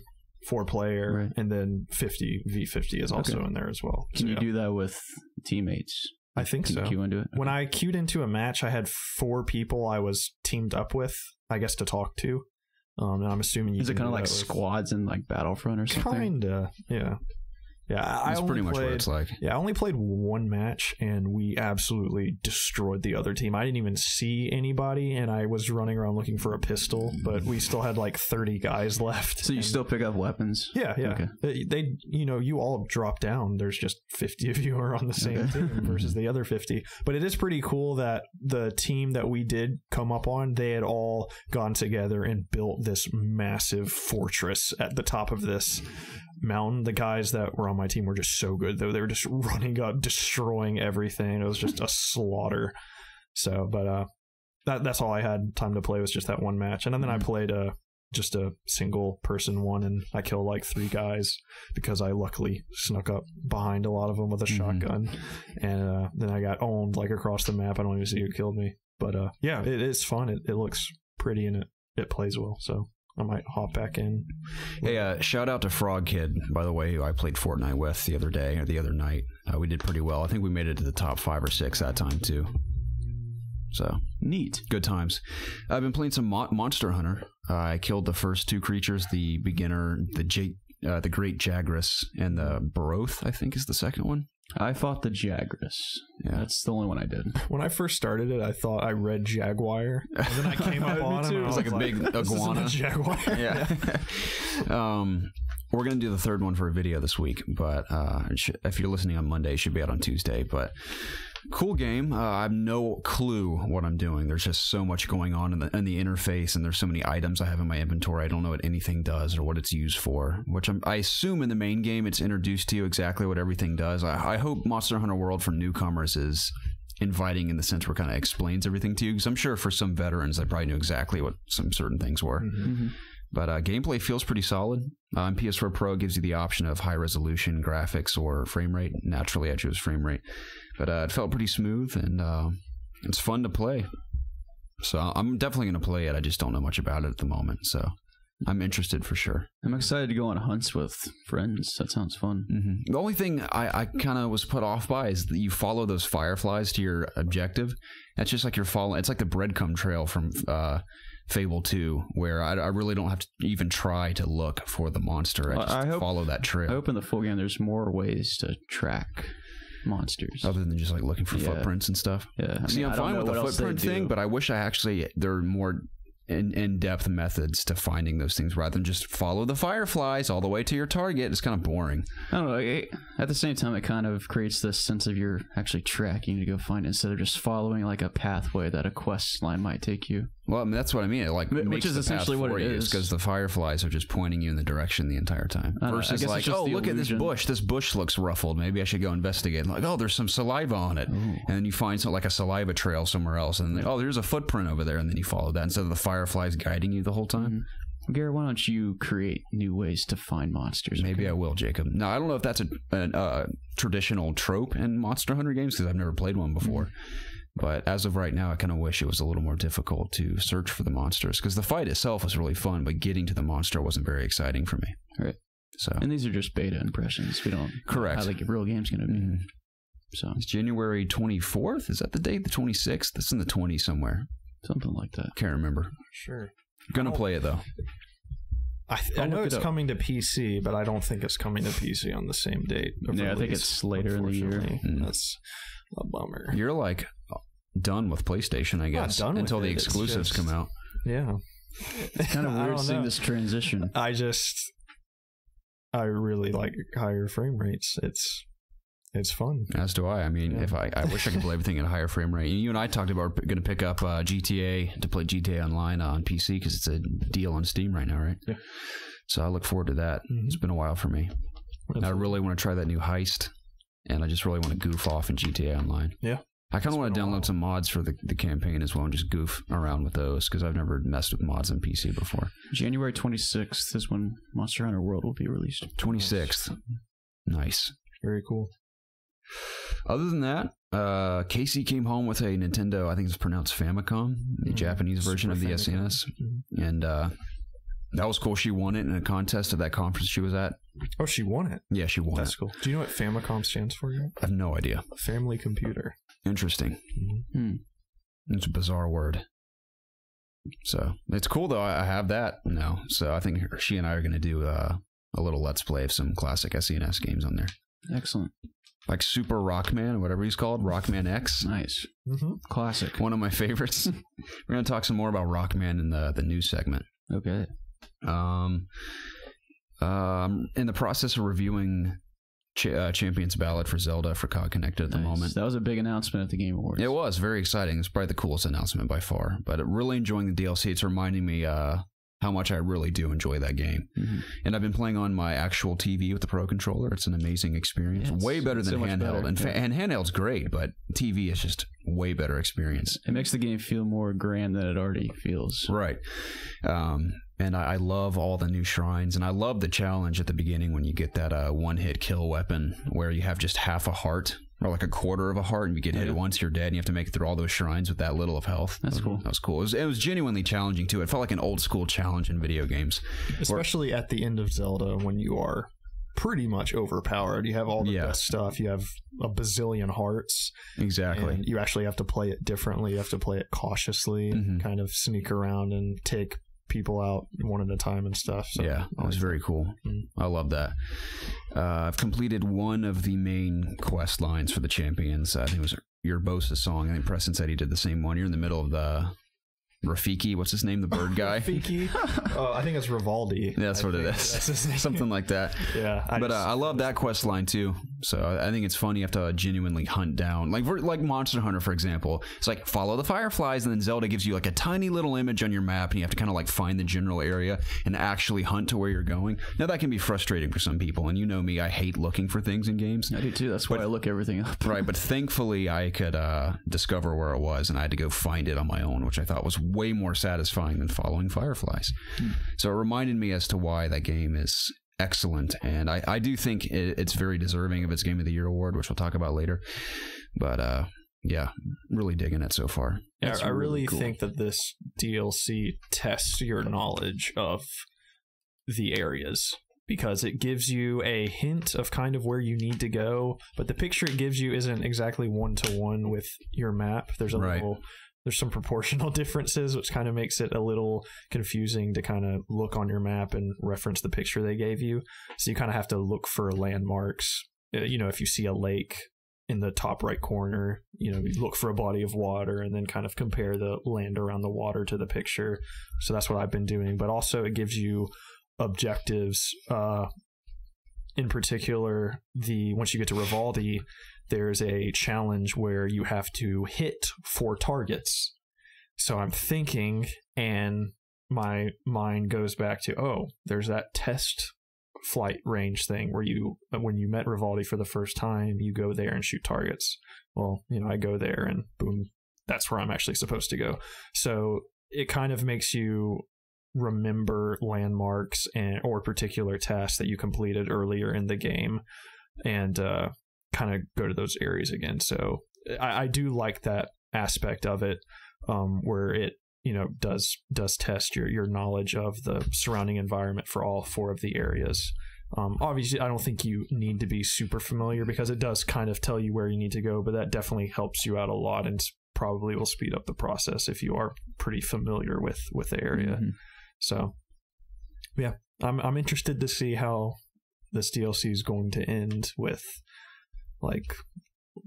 4-player, right. And then 50v50 is also in there as well. Can you do that with teammates? I think so. Queue into it? When I queued into a match, I had 4 people I was teamed up with, I guess, to talk to. And I'm assuming you Is it kind of like squads in like Battlefront or something? Kinda, yeah. Yeah, That's pretty much what it's like. Yeah, I only played 1 match, and we absolutely destroyed the other team. I didn't even see anybody, and I was running around looking for a pistol, but we still had like 30 guys left. So you still pick up weapons? Yeah. Okay. They you all drop down. There's just 50 of you are on the same team versus the other 50. But it is pretty cool that the team that we did come up on, they had all gone together and built this massive fortress at the top of this mountain. The guys that were on my team were just so good, though. They were just running up, destroying everything. It was just a slaughter. So, but that's all I had time to play, was just that 1 match. And then I played just a single person one, and I killed like 3 guys because I luckily snuck up behind a lot of them with a shotgun. And then I got owned like across the map. I don't even see who killed me. But yeah, it is fun. It looks pretty, and it plays well. So I might hop back in. Hey, shout out to Frog Kid, by the way, who I played Fortnite with the other day, or the other night. We did pretty well. I think we made it to the top 5 or 6 that time, too. So, neat. Good times. I've been playing some Monster Hunter. I killed the first 2 creatures, the beginner, the Great Jagras, and the Baroth, I think is the second one. I fought the Jagras. Yeah, that's the only one I did. When I first started it, I thought I read Jaguar, and then I came up on him. It was like a big iguana. Jaguar. Yeah. We're gonna do the 3rd one for a video this week, but if you're listening on Monday, it should be out on Tuesday. But cool game. I have no clue what I'm doing. There's just so much going on in the interface, and there's so many items I have in my inventory. I don't know what anything does or what it's used for, which I assume in the main game it's introduced to you exactly what everything does. I hope Monster Hunter World for newcomers is inviting in the sense where it kind of explains everything to you, because I'm sure for some veterans they probably knew exactly what some certain things were. But gameplay feels pretty solid. PS4 Pro gives you the option of high resolution graphics or frame rate. Naturally, I chose frame rate. But it felt pretty smooth, and it's fun to play. So I'm definitely going to play it. I just don't know much about it at the moment. So I'm interested for sure. I'm excited to go on hunts with friends. That sounds fun. The only thing I kind of was put off by is that you follow those fireflies to your objective. That's just like you're following. It's like the breadcrumb trail from Fable 2, where I really don't have to even try to look for the monster. I just follow that trail. I hope in the full game there's more ways to track monsters other than just like looking for footprints and stuff. Yeah. I'm fine with the footprint thing, but I wish there are more in-depth methods to finding those things rather than just follow the fireflies all the way to your target. It's kind of boring. I don't know. At the same time, it kind of creates this sense of you're actually tracking to go find it instead of just following like a pathway that a quest line might take you. Well, I mean, that's what I mean. It which is essentially what it is, because the fireflies are just pointing you in the direction the entire time. Versus like, oh, look at this bush. This bush looks ruffled. Maybe I should go investigate. And like, oh, there's some saliva on it. Ooh. And then you find something like a saliva trail somewhere else. And then, oh, there's a footprint over there. And then you follow that instead of the fireflies guiding you the whole time. Gary, why don't you create new ways to find monsters? Maybe I will, Jacob. Now, I don't know if that's a traditional trope in Monster Hunter games, because I've never played one before. But as of right now, I kind of wish it was a little more difficult to search for the monsters, because the fight itself was really fun, but getting to the monster wasn't very exciting for me. Right. So, and these are just beta impressions. We don't know how the real game's going to be. So it's January 24th. Is that the date? The 26th? It's in the 20s somewhere. Something like that. Can't remember. Sure. Gonna play it though. I know it's coming to PC, but I don't think it's coming to PC on the same date. Yeah, I think it's later in the year. That's a bummer. You're like done with PlayStation, I guess, until the exclusives come out. Yeah. It's kind of weird seeing this transition. I really like higher frame rates. It's fun. As do I. I mean, if I wish I could play everything at a higher frame rate. You and I talked about going to pick up GTA to play GTA Online on PC because it's a deal on Steam right now, right? Yeah. So I look forward to that. It's been a while for me. I really want to try that new heist, and I just really want to goof off in GTA Online. Yeah. I kind of want to download some mods for the campaign as well and just goof around with those because I've never messed with mods on PC before. January 26th is when Monster Hunter World will be released. 26th. Nice. Very cool. Other than that, Casey came home with a Nintendo, I think it's pronounced Famicom, the Japanese version of the SNES. And that was cool. She won it in a contest at that conference she was at. Oh, she won it? Yeah, she won That's cool. Do you know what Famicom stands for yet? I have no idea. Family computer. Interesting. It's a bizarre word. So it's cool though. I have that now. So I think she and I are going to do a little Let's Play of some classic SNES games on there. Excellent. Like Super Rockman or whatever he's called, Rockman X. Nice. Classic. One of my favorites. We're going to talk some more about Rockman in the news segment. Okay. In the process of reviewing Champion's Ballad for Zelda for COD Connected at the moment. That was a big announcement at the Game Awards. It was very exciting. It's probably the coolest announcement by far. But really enjoying the DLC. It's reminding me how much I really do enjoy that game. And I've been playing on my actual TV with the Pro Controller. It's an amazing experience. Way better than handheld. And handheld's great, but TV is just way better experience. It makes the game feel more grand than it already feels. Right. And I love all the new shrines, and I love the challenge at the beginning when you get that one-hit kill weapon where you have just half a heart or like a quarter of a heart, and you get hit once, you're dead, and you have to make it through all those shrines with that little of health. That's cool. That was cool. It was genuinely challenging, too. It felt like an old-school challenge in video games. Especially at the end of Zelda when you are pretty much overpowered. You have all the best stuff. You have a bazillion hearts. Exactly. And you actually have to play it differently. You have to play it cautiously, kind of sneak around and take people out one at a time and stuff. So yeah, it was very cool. I love that. I've completed one of the main quest lines for the champions. I think it was Urbosa's song. I think Preston said he did the same one. You're in the middle of the Rafiki, what's his name? The bird guy? Rafiki? Oh, I think it's Rivaldi. That's what it is. Something like that. Yeah. I love that quest line too. So I think it's fun. You have to genuinely hunt down, like Monster Hunter, for example. It's like follow the fireflies, and then Zelda gives you like a tiny little image on your map, and you have to kind of like find the general area and actually hunt to where you're going. Now that can be frustrating for some people, and you know me, I hate looking for things in games. I do too. That's why I look everything up. Right, but thankfully I could discover where it was, and I had to go find it on my own, which I thought was way more satisfying than following fireflies. So it reminded me as to why that game is excellent, and I do think it's very deserving of its Game of the Year award, which we'll talk about later. But yeah, really digging it so far. Yeah, I really think that this DLC tests your knowledge of the areas, because it gives you a hint of kind of where you need to go, but the picture it gives you isn't exactly one-to-one with your map. There's there's some proportional differences, which kind of makes it a little confusing to kind of look on your map and reference the picture they gave you. So you kind of have to look for landmarks. You know, if you see a lake in the top right corner, you know, you look for a body of water and then kind of compare the land around the water to the picture. So that's what I've been doing. But also it gives you objectives. In particular, once you get to Rivaldi, there's a challenge where you have to hit 4 targets. So I'm thinking, and my mind goes back to, there's that test flight range thing where when you met Rivaldi for the first time, you go there and shoot targets. Well, you know, I go there and boom, that's where I'm actually supposed to go. So it kind of makes you remember landmarks or particular tasks that you completed earlier in the game, and kind of go to those areas again. So I do like that aspect of it, where it, you know, does test your knowledge of the surrounding environment for all 4 of the areas. Obviously, I don't think you need to be super familiar because it does kind of tell you where you need to go, but that definitely helps you out a lot and probably will speed up the process if you are pretty familiar with the area. Mm-hmm. So, yeah, I'm interested to see how this DLC is going to end with, like,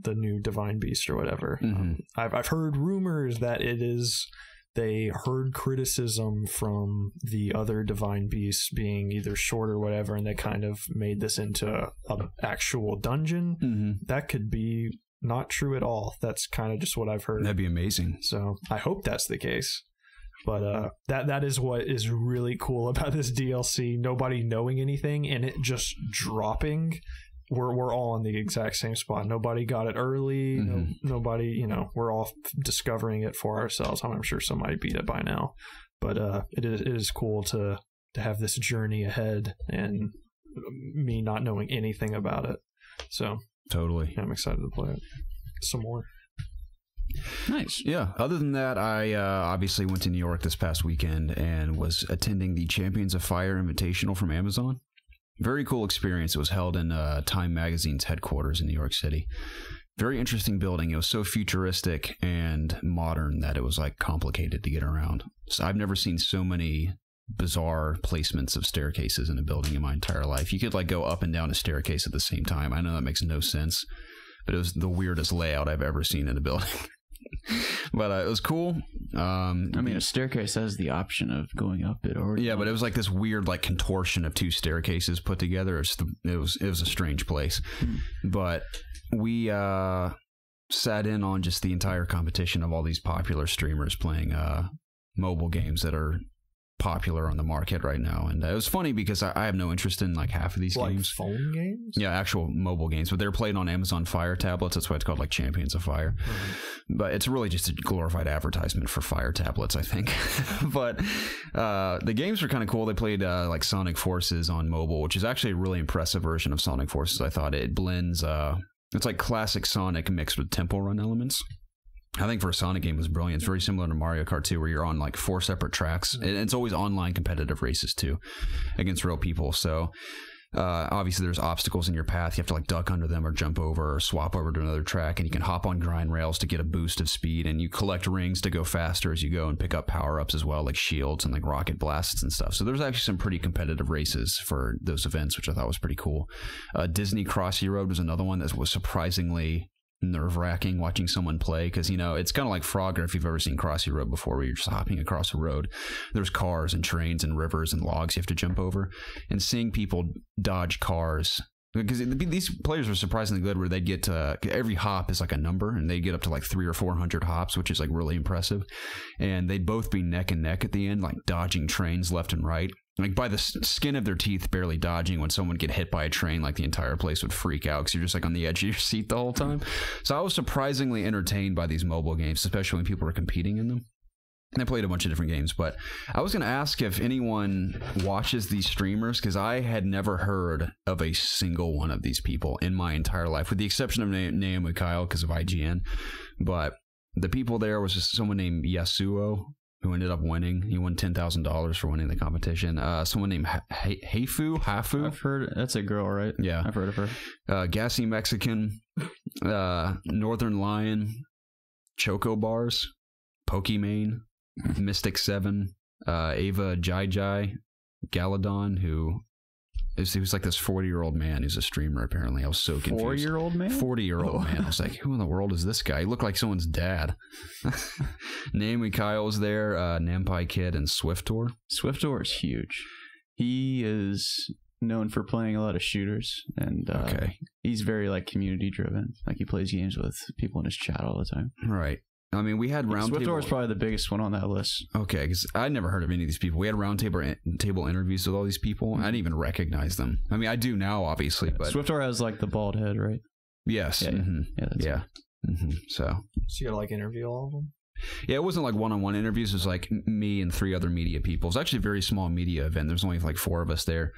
the new Divine Beast or whatever. Mm-hmm. I've heard rumors that they heard criticism from the other Divine Beasts being either short or whatever, and they kind of made this into an actual dungeon. Mm-hmm. That could be not true at all. That's kind of just what I've heard. That'd be amazing. So I hope that's the case. But that is what is really cool about this DLC. Nobody knowing anything and it just dropping. We're all in the exact same spot. Nobody got it early. Mm-hmm. Nobody, we're all discovering it for ourselves. I'm sure somebody beat it by now, but it is cool to have this journey ahead and me not knowing anything about it. So totally, I'm excited to play it some more. Nice. Yeah. Other than that, I obviously went to New York this past weekend and was attending the Champions of Fire Invitational from Amazon. Very cool experience. It was held in Time Magazine's headquarters in New York City. Very interesting building. It was so futuristic and modern that it was like complicated to get around. So I've never seen so many bizarre placements of staircases in a building in my entire life. You could like go up and down a staircase at the same time. I know that makes no sense, but it was the weirdest layout I've ever seen in a building. But it was cool. I mean, a staircase has the option of going up it or yeah, but it was like this weird like contortion of two staircases put together. It was a strange place. But we sat in on just the entire competition of all these popular streamers playing mobile games that are popular on the market right now. And it was funny because I have no interest in like half of these games. Phone games? Yeah, actual mobile games, but they're played on Amazon Fire tablets. That's why it's called like Champions of Fire. Mm-hmm. But it's really just a glorified advertisement for Fire tablets, I think. But the games were kind of cool. They played like Sonic Forces on mobile, which is actually a really impressive version of Sonic Forces. I thought it blends it's like classic Sonic mixed with Temple Run elements. I think for a Sonic game, it was brilliant. It's very similar to Mario Kart 2, where you're on like 4 separate tracks. And it's always online competitive races too, against real people. So obviously there's obstacles in your path. You have to like duck under them or jump over or swap over to another track. And you can hop on grind rails to get a boost of speed. And you collect rings to go faster as you go and pick up power-ups as well, like shields and like rocket blasts and stuff. So there's actually some pretty competitive races for those events, which I thought was pretty cool. Disney Crossy Road was another one that was surprisingly nerve-wracking watching someone play, because it's kind of like Frogger if you've ever seen Crossy Road before, where you're just hopping across a road. There's cars and trains and rivers and logs you have to jump over, and seeing people dodge cars, because these players are surprisingly good, where they get to every hop is like a number, and they get up to like 300 or 400 hops, which is like really impressive. And they'd both be neck and neck at the end, like dodging trains left and right, like by the skin of their teeth, barely dodging. When someone get hit by a train, like the entire place would freak out because you're just like on the edge of your seat the whole time. So I was surprisingly entertained by these mobile games, especially when people were competing in them. And I played a bunch of different games, but I was going to ask if anyone watches these streamers, because I had never heard of a single one of these people in my entire life, with the exception of Naomi Kyle because of IGN. But the people there was just someone named Yasuo, who ended up winning. He won $10,000 for winning the competition. Someone named Hafu. I've heard. That's a girl, right? Yeah. I've heard of her. Gassy Mexican, Northern Lion, Choco Bars, Pokimane, Mystic 7, Ava Jai, Galadon, who he was like this 40-year-old man who's a streamer, apparently. I was so confused. 40-year-old man? 40-year-old man. I was like, who in the world is this guy? He looked like someone's dad. Naomi Kyle was there, Nampai Kid, and Swiftor. Swiftor is huge. He is known for playing a lot of shooters, and he's very like community driven. Like he plays games with people in his chat all the time. Right. I mean, we had roundtable. Swiftor is probably the biggest one on that list. Okay, because I'd never heard of any of these people. We had roundtable interviews with all these people. I didn't even recognize them. I mean, I do now, obviously, but Swiftor has like the bald head, right? Yes. Yeah. Mm-hmm. Yeah. Mm-hmm. So you gotta like interview all of them. Yeah, it wasn't like one-on-one interviews. It was like me and 3 other media people. It was actually a very small media event. There's only like 4 of us there.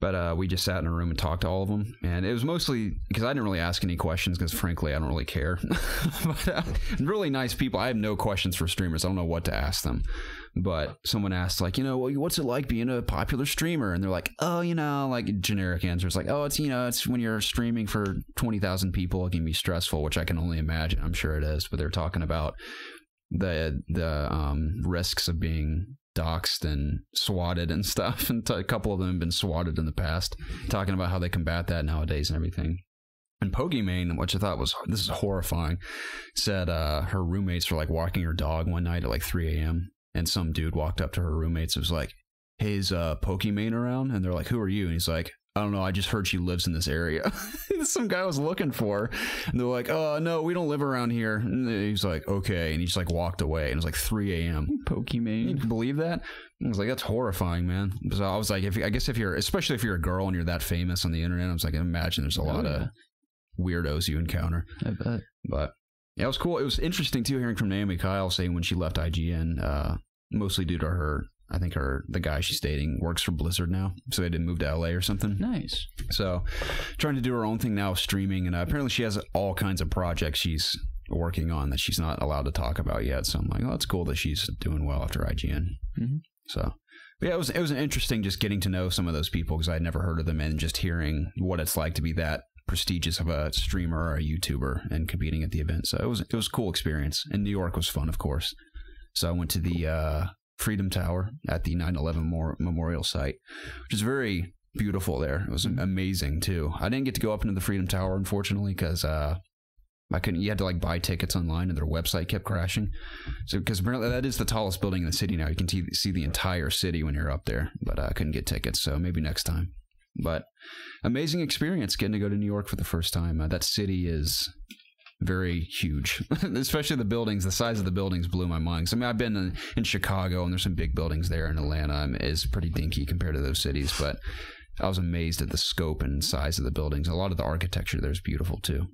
But we just sat in a room and talked to all of them. And it was mostly because I didn't really ask any questions because, frankly, I don't really care. But really nice people. I have no questions for streamers. I don't know what to ask them. But someone asked, like, well, what's it like being a popular streamer? And they're like, oh, like generic answers, like, oh, it's when you're streaming for 20,000 people, it can be stressful, which I can only imagine. I'm sure it is. But they're talking about the risks of being doxxed and swatted and stuff. And a couple of them have been swatted in the past, talking about how they combat that nowadays and everything. And Pokimane, which I thought this is horrifying, said her roommates were like walking her dog one night at like 3 a.m. and some dude walked up to her roommates and was like, hey, is Pokimane around? And they're like, who are you? And he's like, I don't know, I just heard she lives in this area. Some guy was looking for her. And they're like, oh, no, we don't live around here. And he's like, okay. And he just like walked away. And it was like 3 a.m. Pokimane. You believe that? I was like, that's horrifying, man. So I was like, especially if you're a girl and you're that famous on the internet, I was like, imagine there's a lot of weirdos you encounter. I bet. But yeah, it was cool. It was interesting too, hearing from Naomi Kyle saying when she left IGN, mostly due to her, I think the guy she's dating works for Blizzard now, so they didn't move to LA or something. Nice. So trying to do her own thing now, streaming, and apparently she has all kinds of projects she's working on that she's not allowed to talk about yet. So I'm like, oh, it's cool that she's doing well after IGN. Mm-hmm. So, but yeah, it was an interesting just getting to know some of those people, because I'd never heard of them, and just hearing what it's like to be that prestigious of a streamer or a YouTuber and competing at the event. So it was a cool experience. And New York was fun, of course. So I went to the Freedom Tower at the 9/11 memorial site, which is very beautiful there. It was amazing too. I didn't get to go up into the Freedom Tower, unfortunately, because I couldn't. You had to like buy tickets online, and their website kept crashing. So because apparently that is the tallest building in the city now, you can see the entire city when you're up there. But I couldn't get tickets, so maybe next time. But amazing experience getting to go to New York for the first time. That city is very huge, especially the buildings. The size of the buildings blew my mind. So, I mean, I've been in Chicago, and there's some big buildings there. In Atlanta is pretty dinky compared to those cities, but I was amazed at the scope and size of the buildings. A lot of the architecture there is beautiful too.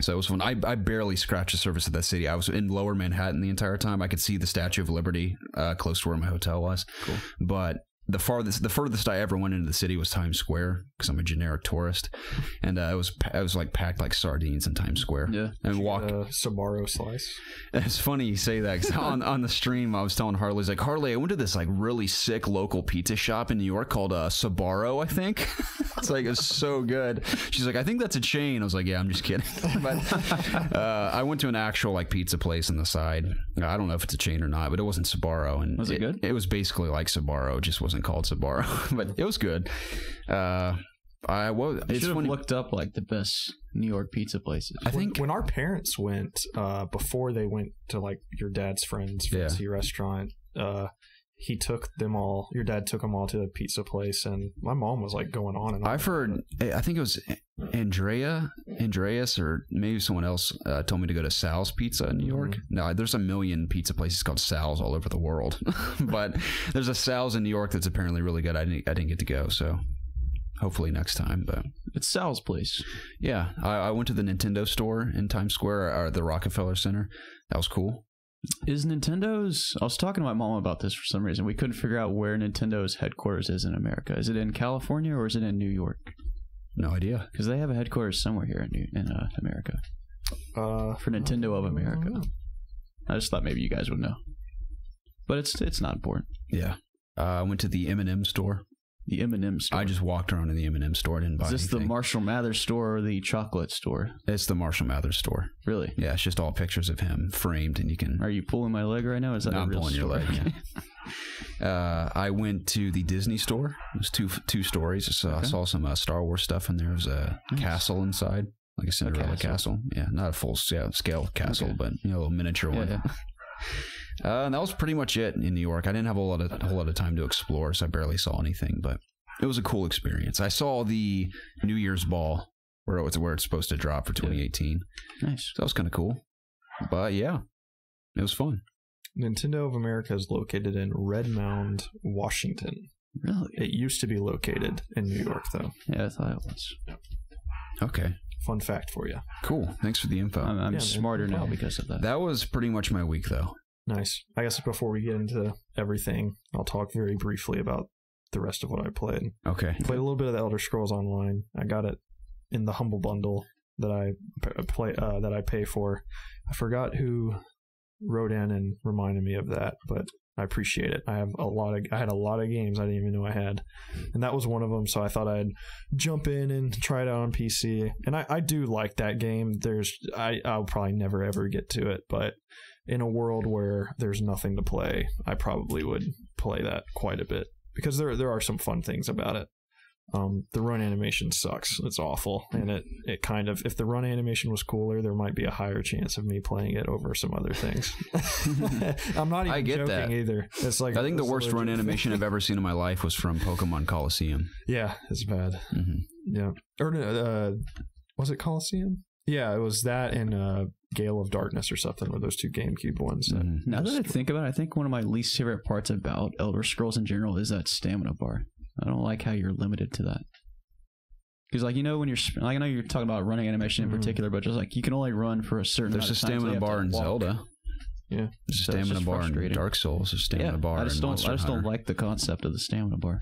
So it was fun. I barely scratched the surface of that city. I was in Lower Manhattan the entire time. I could see the Statue of Liberty close to where my hotel was. Cool. But the furthest I ever went into the city was Times Square, because I'm a generic tourist, and I was like packed like sardines in Times Square. Yeah, and walked Sbarro slice. It's funny you say that, because on the stream I was telling Harley's like, Harley, I went to this like really sick local pizza shop in New York called Sbarro, I think. It's like, it's so good. She's like, I think that's a chain. I was like, yeah, I'm just kidding. But I went to an actual like pizza place on the side. I don't know if it's a chain or not, but it wasn't Sbarro. And was it good? It was basically like Sbarro, it just wasn't called Sbarro, but it was good. I should have looked up like the best New York pizza places. I think when our parents went, before they went to like your dad's friend's fancy restaurant, he took them all. Your dad took them all to a pizza place, and my mom was like going on and on. I've heard. I think it was Andreas, or maybe someone else told me to go to Sal's Pizza in New York. Mm-hmm. No, there's a million pizza places called Sal's all over the world, but there's a Sal's in New York that's apparently really good. I didn't get to go, so hopefully next time. But it's Sal's place. Yeah, I went to the Nintendo store in Times Square, or the Rockefeller Center. That was cool. Is Nintendo's... I was talking to my mom about this for some reason. We couldn't figure out where Nintendo's headquarters is in America. Is it in California or is it in New York? No idea. Because they have a headquarters somewhere here in America. For Nintendo of America. I just thought maybe you guys would know. But it's not important. Yeah. I went to the M&M store. The M&M store. I just walked around in the M&M store. I didn't buy anything. Is this the Marshall Mathers store or the chocolate store? It's the Marshall Mathers store. Really? Yeah, it's just all pictures of him framed, and you can... Are you pulling my leg right now? Is that no, a real I'm pulling store? Your leg. Yeah. I went to the Disney store. It was two stories. So I saw some Star Wars stuff in there. There was a castle inside, like a Cinderella castle. Yeah, not a full scale castle, but a little miniature one. Yeah. And that was pretty much it in New York. I didn't have a whole lot of time to explore, so I barely saw anything, but it was a cool experience. I saw the New Year's Ball where it's supposed to drop for 2018. Nice. So that was kind of cool. But yeah, it was fun. Nintendo of America is located in Red Mound, Washington. Really? It used to be located in New York, though. Yeah, I thought it was. Okay. Fun fact for you. Cool. Thanks for the info. I'm smarter now because of that. That was pretty much my week, though. Nice. I guess before we get into everything, I'll talk very briefly about the rest of what I played. Okay. Played a little bit of the Elder Scrolls Online. I got it in the Humble Bundle that I pay for. I forgot who wrote in and reminded me of that, but I appreciate it. I had a lot of games I didn't even know I had, and that was one of them. So I thought I'd jump in and try it out on PC, and I do like that game. I'll probably never ever get to it, but in a world where there's nothing to play, I probably would play that quite a bit because there are some fun things about it. The run animation sucks. It's awful, and it kind of, if the run animation was cooler, there might be a higher chance of me playing it over some other things. I'm not even joking that. Either. It's like, I think the worst run animation I've ever seen in my life was from Pokemon Coliseum. Yeah, it's bad. Yeah, or was it Coliseum? Yeah, it was that and Gale of Darkness or something, were those two GameCube ones. Now that I think about it, I think one of my least favorite parts about Elder Scrolls in general is that stamina bar. I don't like how you're limited to that. Because, like, you know, when you're, like, I know you're talking about running animation in particular, but just like you can only run for a certain amount of time. There's a stamina bar in Zelda. Yeah. There's a stamina bar in Dark Souls. There's a stamina bar in Monster Hunter. I just don't like the concept of the stamina bar.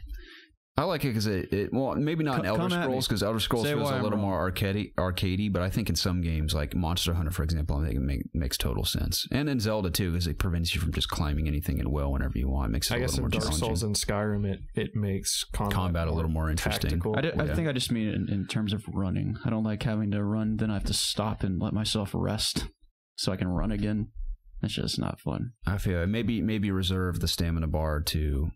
I like it because well, maybe not in Elder Scrolls, because Elder Scrolls feels a little more arcadey, but I think in some games, like Monster Hunter, for example, I think it makes total sense. And in Zelda, too, because it prevents you from just climbing anything at will whenever you want. It makes it a little more challenging. I guess in Dark Souls and Skyrim, it makes combat a little more interesting. I think I just mean it in terms of running. I don't like having to run, then I have to stop and let myself rest so I can run again. It's just not fun. I feel maybe reserve the stamina bar to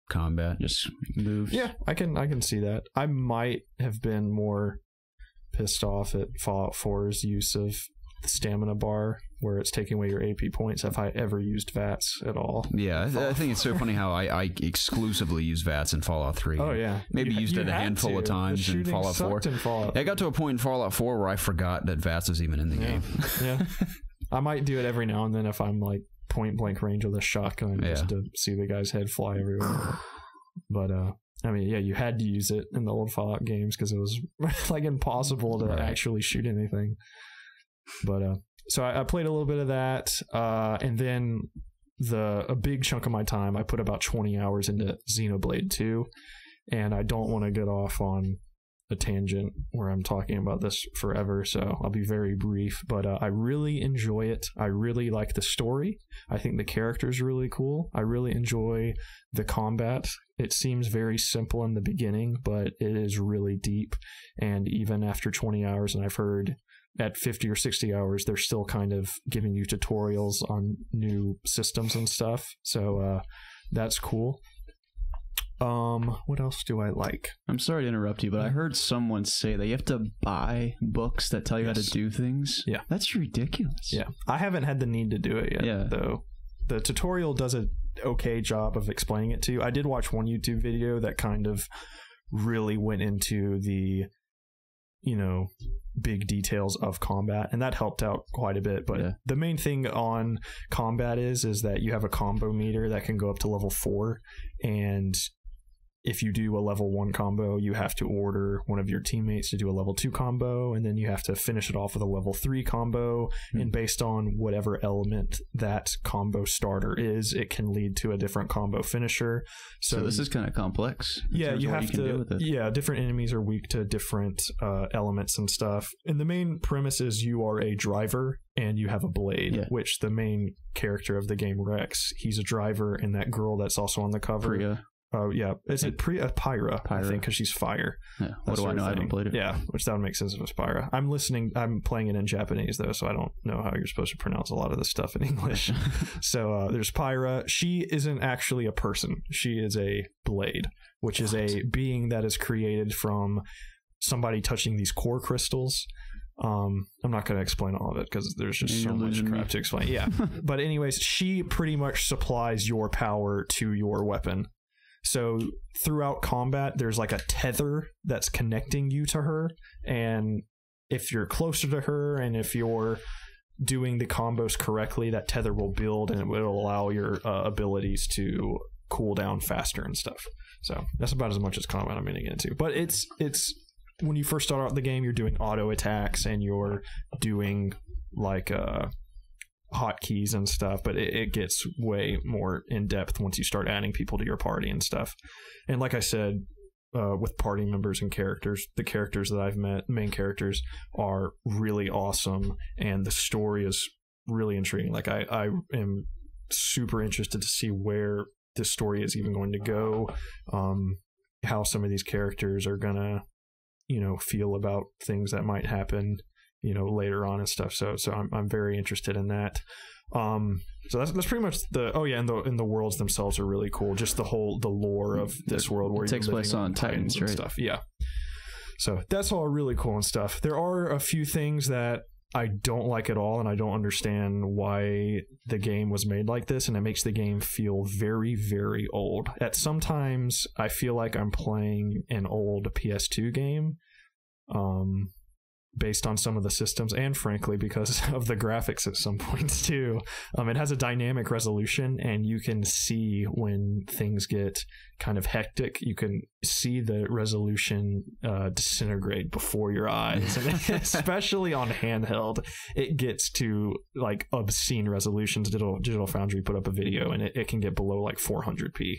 combat, just moves. Yeah, I can see that. I might have been more pissed off at Fallout 4's use of the stamina bar, where it's taking away your AP points, if I ever used VATS at all. Yeah, I think it's so funny how I exclusively use VATS in Fallout 3. Oh yeah, maybe used it a handful of times in Fallout 4. I got to a point in Fallout 4 where I forgot that VATS was even in the game. Yeah, I might do it every now and then if I'm like point blank range with a shotgun just to see the guy's head fly everywhere. But I mean, yeah, you had to use it in the old Fallout games because it was like impossible to actually shoot anything. But so I played a little bit of that, and then a big chunk of my time I put about 20 hours into Xenoblade 2, and I don't want to get off on a tangent where I'm talking about this forever, so I'll be very brief, but I really enjoy it. I really like the story. I think the character's really cool. I really enjoy the combat. It seems very simple in the beginning, but it is really deep, and even after 20 hours, and I've heard at 50 or 60 hours, they're still kind of giving you tutorials on new systems and stuff, so that's cool. What else do I like? I'm sorry to interrupt you, but I heard someone say that you have to buy books that tell you how to do things. Yeah. That's ridiculous. Yeah. I haven't had the need to do it yet, though. The tutorial does an okay job of explaining it to you. I did watch one YouTube video that kind of really went into the, big details of combat, and that helped out quite a bit. But the main thing on combat is that you have a combo meter that can go up to level 4, and if you do a level 1 combo, you have to order one of your teammates to do a level 2 combo, and then you have to finish it off with a level 3 combo. And based on whatever element that combo starter is, it can lead to a different combo finisher. So this is kind of complex. Yeah, you have to. Yeah, different enemies are weak to different elements and stuff. And the main premise is you are a driver and you have a blade, which the main character of the game, Rex, he's a driver, and that girl that's also on the cover. Priya. Oh, yeah. Is it Pyra, I think, because she's fire. Yeah. What do I know? I haven't played it. Yeah, which that would make sense if it's Pyra. I'm playing it in Japanese, though, so I don't know how you're supposed to pronounce a lot of this stuff in English. So there's Pyra. She isn't actually a person. She is a blade, which is a being that is created from somebody touching these core crystals. I'm not going to explain all of it because there's just so much crap to explain. Yeah. But anyways, she pretty much supplies your power to your weapon. So throughout combat, there's like a tether that's connecting you to her, and if you're closer to her and if you're doing the combos correctly, that tether will build and it will allow your abilities to cool down faster and stuff. So that's about as much as combat I'm going to get into. But it's when you first start out the game, you're doing auto attacks and you're doing like hotkeys and stuff, but it gets way more in depth once you start adding people to your party and stuff. And like I said, with party members and characters, the characters that I've met, main characters, are really awesome, and the story is really intriguing. Like I am super interested to see where this story is even going to go, how some of these characters are gonna, feel about things that might happen, later on and stuff. So I'm very interested in that. So that's pretty much and the worlds themselves are really cool. Just the lore of this world where it takes place on Titans, right? Stuff. Yeah. So that's all really cool and stuff. There are a few things that I don't like at all, and I don't understand why the game was made like this, and it makes the game feel very, very old. At sometimes I feel like I'm playing an old PS2 game, based on some of the systems, and frankly because of the graphics at some points too. It has a dynamic resolution, and you can see when things get kind of hectic. You can see the resolution disintegrate before your eyes, and especially on handheld, it gets to like obscene resolutions. Digital Foundry put up a video, and it can get below like 400p.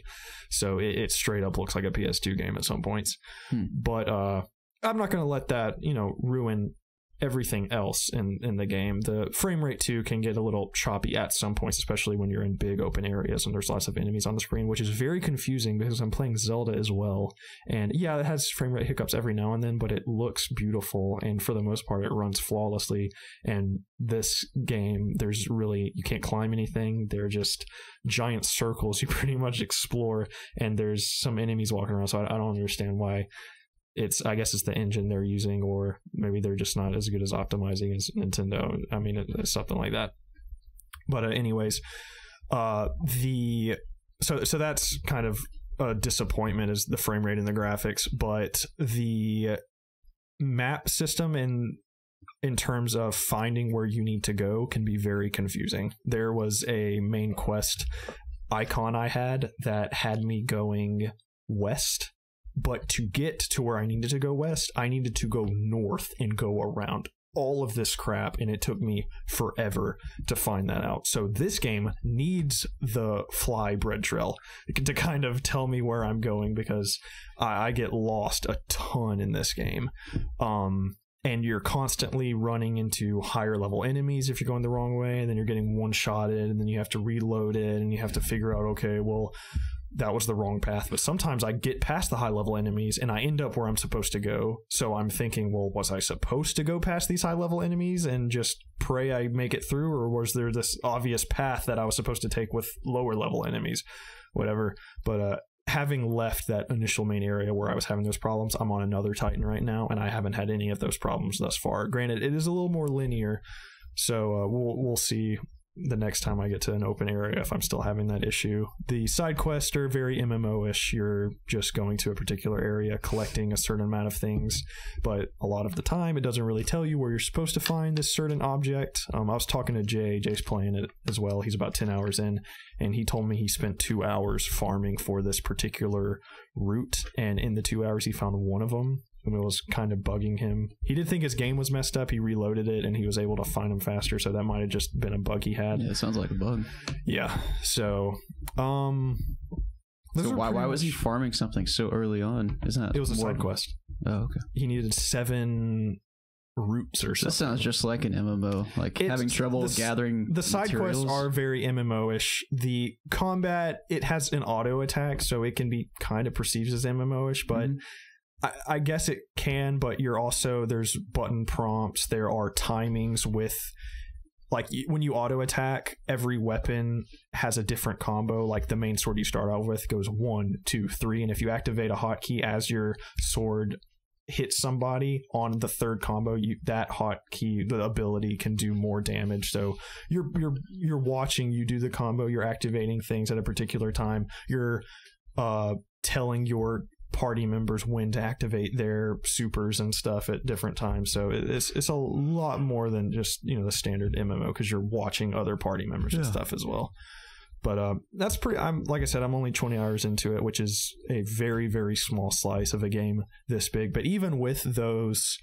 So it straight up looks like a PS2 game at some points. But I'm not going to let that, ruin everything else in the game. The frame rate too can get a little choppy at some points, especially when you're in big open areas and there's lots of enemies on the screen, which is very confusing because I'm playing Zelda as well. And yeah, it has frame rate hiccups every now and then, but it looks beautiful, and for the most part it runs flawlessly. And this game, you can't climb anything. They're just giant circles you pretty much explore, and there's some enemies walking around, so I don't understand why. I guess it's the engine they're using, or maybe they're just not as good as optimizing as Nintendo. I mean, it's something like that. But anyways, so that's kind of a disappointment, is the frame rate and the graphics. But the map system in terms of finding where you need to go can be very confusing. There was a main quest icon I had that had me going west, but to get to where I needed to go west, I needed to go north and go around all of this crap, and it took me forever to find that out. So this game needs the fly bread trail to kind of tell me where I'm going, because I get lost a ton in this game. And you're constantly running into higher level enemies if you're going the wrong way, and then you're getting one-shotted, and then you have to reload it, and you have to figure out, okay, well, that was the wrong path. But sometimes I get past the high level enemies and I end up where I'm supposed to go. So I'm thinking, well, was I supposed to go past these high level enemies and just pray I make it through, or was there this obvious path that I was supposed to take with lower level enemies? Whatever. But having left that initial main area where I was having those problems, I'm on another Titan right now, and I haven't had any of those problems thus far. Granted, it is a little more linear, so we'll see the next time I get to an open area if I'm still having that issue. The side quests are very MMO-ish. You're just going to a particular area, collecting a certain amount of things, but a lot of the time it doesn't really tell you where you're supposed to find this certain object. I was talking to Jay's playing it as well. He's about 10 hours in, and he told me he spent 2 hours farming for this particular route, and in the 2 hours he found one of them. It was kind of bugging him. He did think his game was messed up. He reloaded it, and he was able to find them faster, so that might have just been a bug he had. Yeah, it sounds like a bug. Yeah, so why was he farming something so early on? Isn't that it was a side quest? Oh, okay. He needed 7 roots or something. That sounds just like an MMO, like having trouble gathering the side materials. Quests are very MMO-ish. The combat, it has an auto attack, so it can be kind of perceived as MMO-ish, but I guess it can, but there's button prompts. There are timings with, like, when you auto attack, every weapon has a different combo. Like the main sword you start out with goes 1, 2, 3, and if you activate a hotkey as your sword hits somebody on the third combo, that hotkey, the ability, can do more damage. So you're watching you do the combo. You're activating things at a particular time. You're telling your party members when to activate their supers and stuff at different times. So it's a lot more than just the standard MMO, because you're watching other party members and stuff as well. But that's pretty. Like I said, I'm only 20 hours into it, which is a very, very small slice of a game this big. But even with those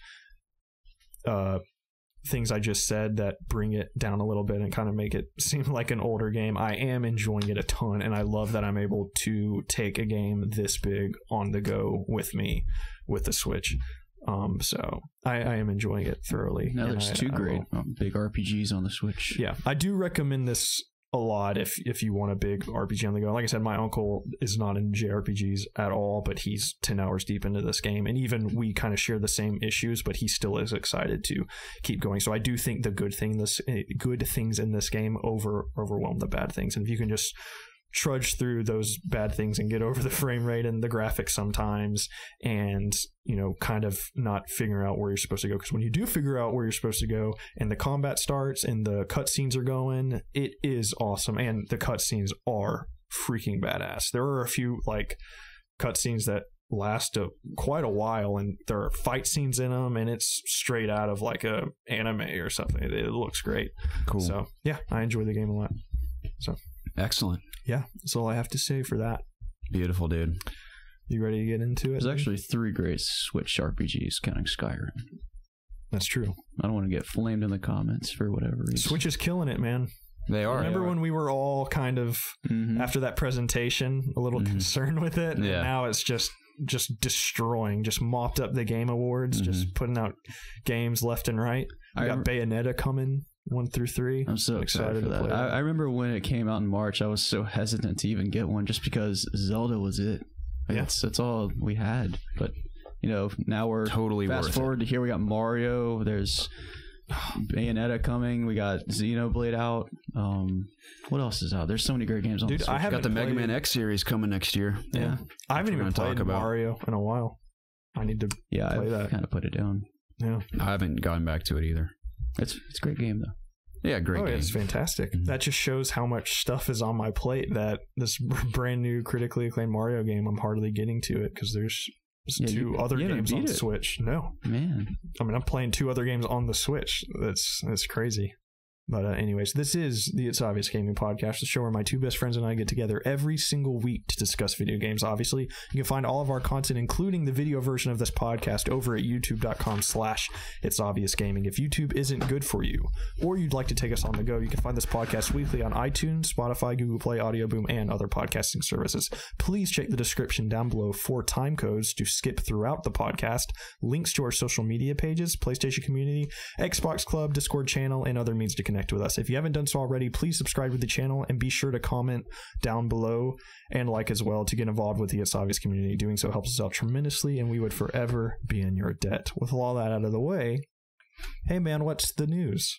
things I just said that bring it down a little bit and kind of make it seem like an older game, I am enjoying it a ton, and I love that I'm able to take a game this big on the go with me with the Switch. So I am enjoying it thoroughly. Now there's two great big RPGs on the Switch. Yeah, I do recommend this a lot if you want a big RPG on the go. Like I said, my uncle is not in JRPGs at all, but he's 10 hours deep into this game, and even we kind of share the same issues, but he still is excited to keep going. So I do think the good things in this game overwhelm the bad things, and if you can just trudge through those bad things and get over the frame rate and the graphics sometimes, and kind of not figure out where you're supposed to go, because when you do figure out where you're supposed to go and the combat starts and the cutscenes are going, it is awesome. And the cutscenes are freaking badass. There are a few like cutscenes that last quite a while, and there are fight scenes in them, and it's straight out of like a anime or something. It looks great. Cool. So yeah, I enjoy the game a lot. So excellent. Yeah, that's all I have to say for that. Beautiful, dude. You ready to get into it? There's actually 3 great Switch RPGs, counting Skyrim. That's true. I don't want to get flamed in the comments for whatever reason. Switch is killing it, man. They are. Remember when we were all kind of, after that presentation, a little concerned with it? Yeah. And now it's just destroying, just mopped up the Game Awards, just putting out games left and right. We got Bayonetta coming 1 through 3. I'm so excited for that. I remember when it came out in March, I was so hesitant to even get one just because Zelda was it. That's all we had. But now we're totally fast forward to here. We got Mario. There's Bayonetta coming. We got Xenoblade out. What else is out? There's so many great games on the Switch. I have got the Mega Man X series coming next year. Yeah, I haven't even played Mario in a while. I need to play that. Kind of put it down. Yeah, I haven't gone back to it either. It's a great game though. Yeah, great game. It's fantastic. That just shows how much stuff is on my plate, that this brand new critically acclaimed Mario game, I'm hardly getting to it because there's 2 other games on the Switch. No. Man. I mean, I'm playing 2 other games on the Switch. That's crazy. But anyways, this is the It's Obvious Gaming Podcast, the show where my 2 best friends and I get together every single week to discuss video games. Obviously, you can find all of our content, including the video version of this podcast, over at youtube.com/ItsObviousGaming. If YouTube isn't good for you, or you'd like to take us on the go, you can find this podcast weekly on iTunes, Spotify, Google Play, Audio Boom, and other podcasting services. Please check the description down below for time codes to skip throughout the podcast, links to our social media pages, PlayStation community, Xbox Club, Discord channel, and other means to connect with us. If you haven't done so already, please subscribe to the channel and be sure to comment down below and like as well to get involved with the It's Obvious community. Doing so helps us out tremendously, and we would forever be in your debt. With all that out of the way, hey man, what's the news?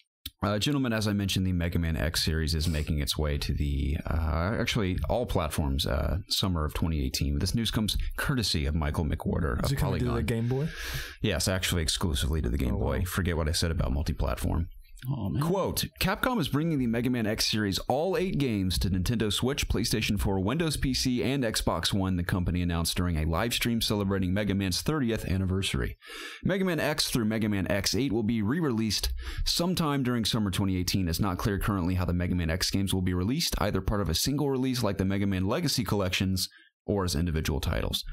Gentlemen, as I mentioned, the Mega Man X series is making its way to the actually all platforms summer of 2018. This news comes courtesy of Michael McWhorter of Polygon. To the Game Boy? Yes, actually exclusively to the Game Boy. Wow. Forget what I said about multi-platform. Oh, man. Quote, Capcom is bringing the Mega Man X series, all 8 games, to Nintendo Switch, PlayStation 4, Windows PC, and Xbox One, the company announced during a live stream celebrating Mega Man's 30th anniversary. Mega Man X through Mega Man X8 will be re-released sometime during summer 2018. It's not clear currently how the Mega Man X games will be released, either part of a single release like the Mega Man Legacy collections, or as individual titles.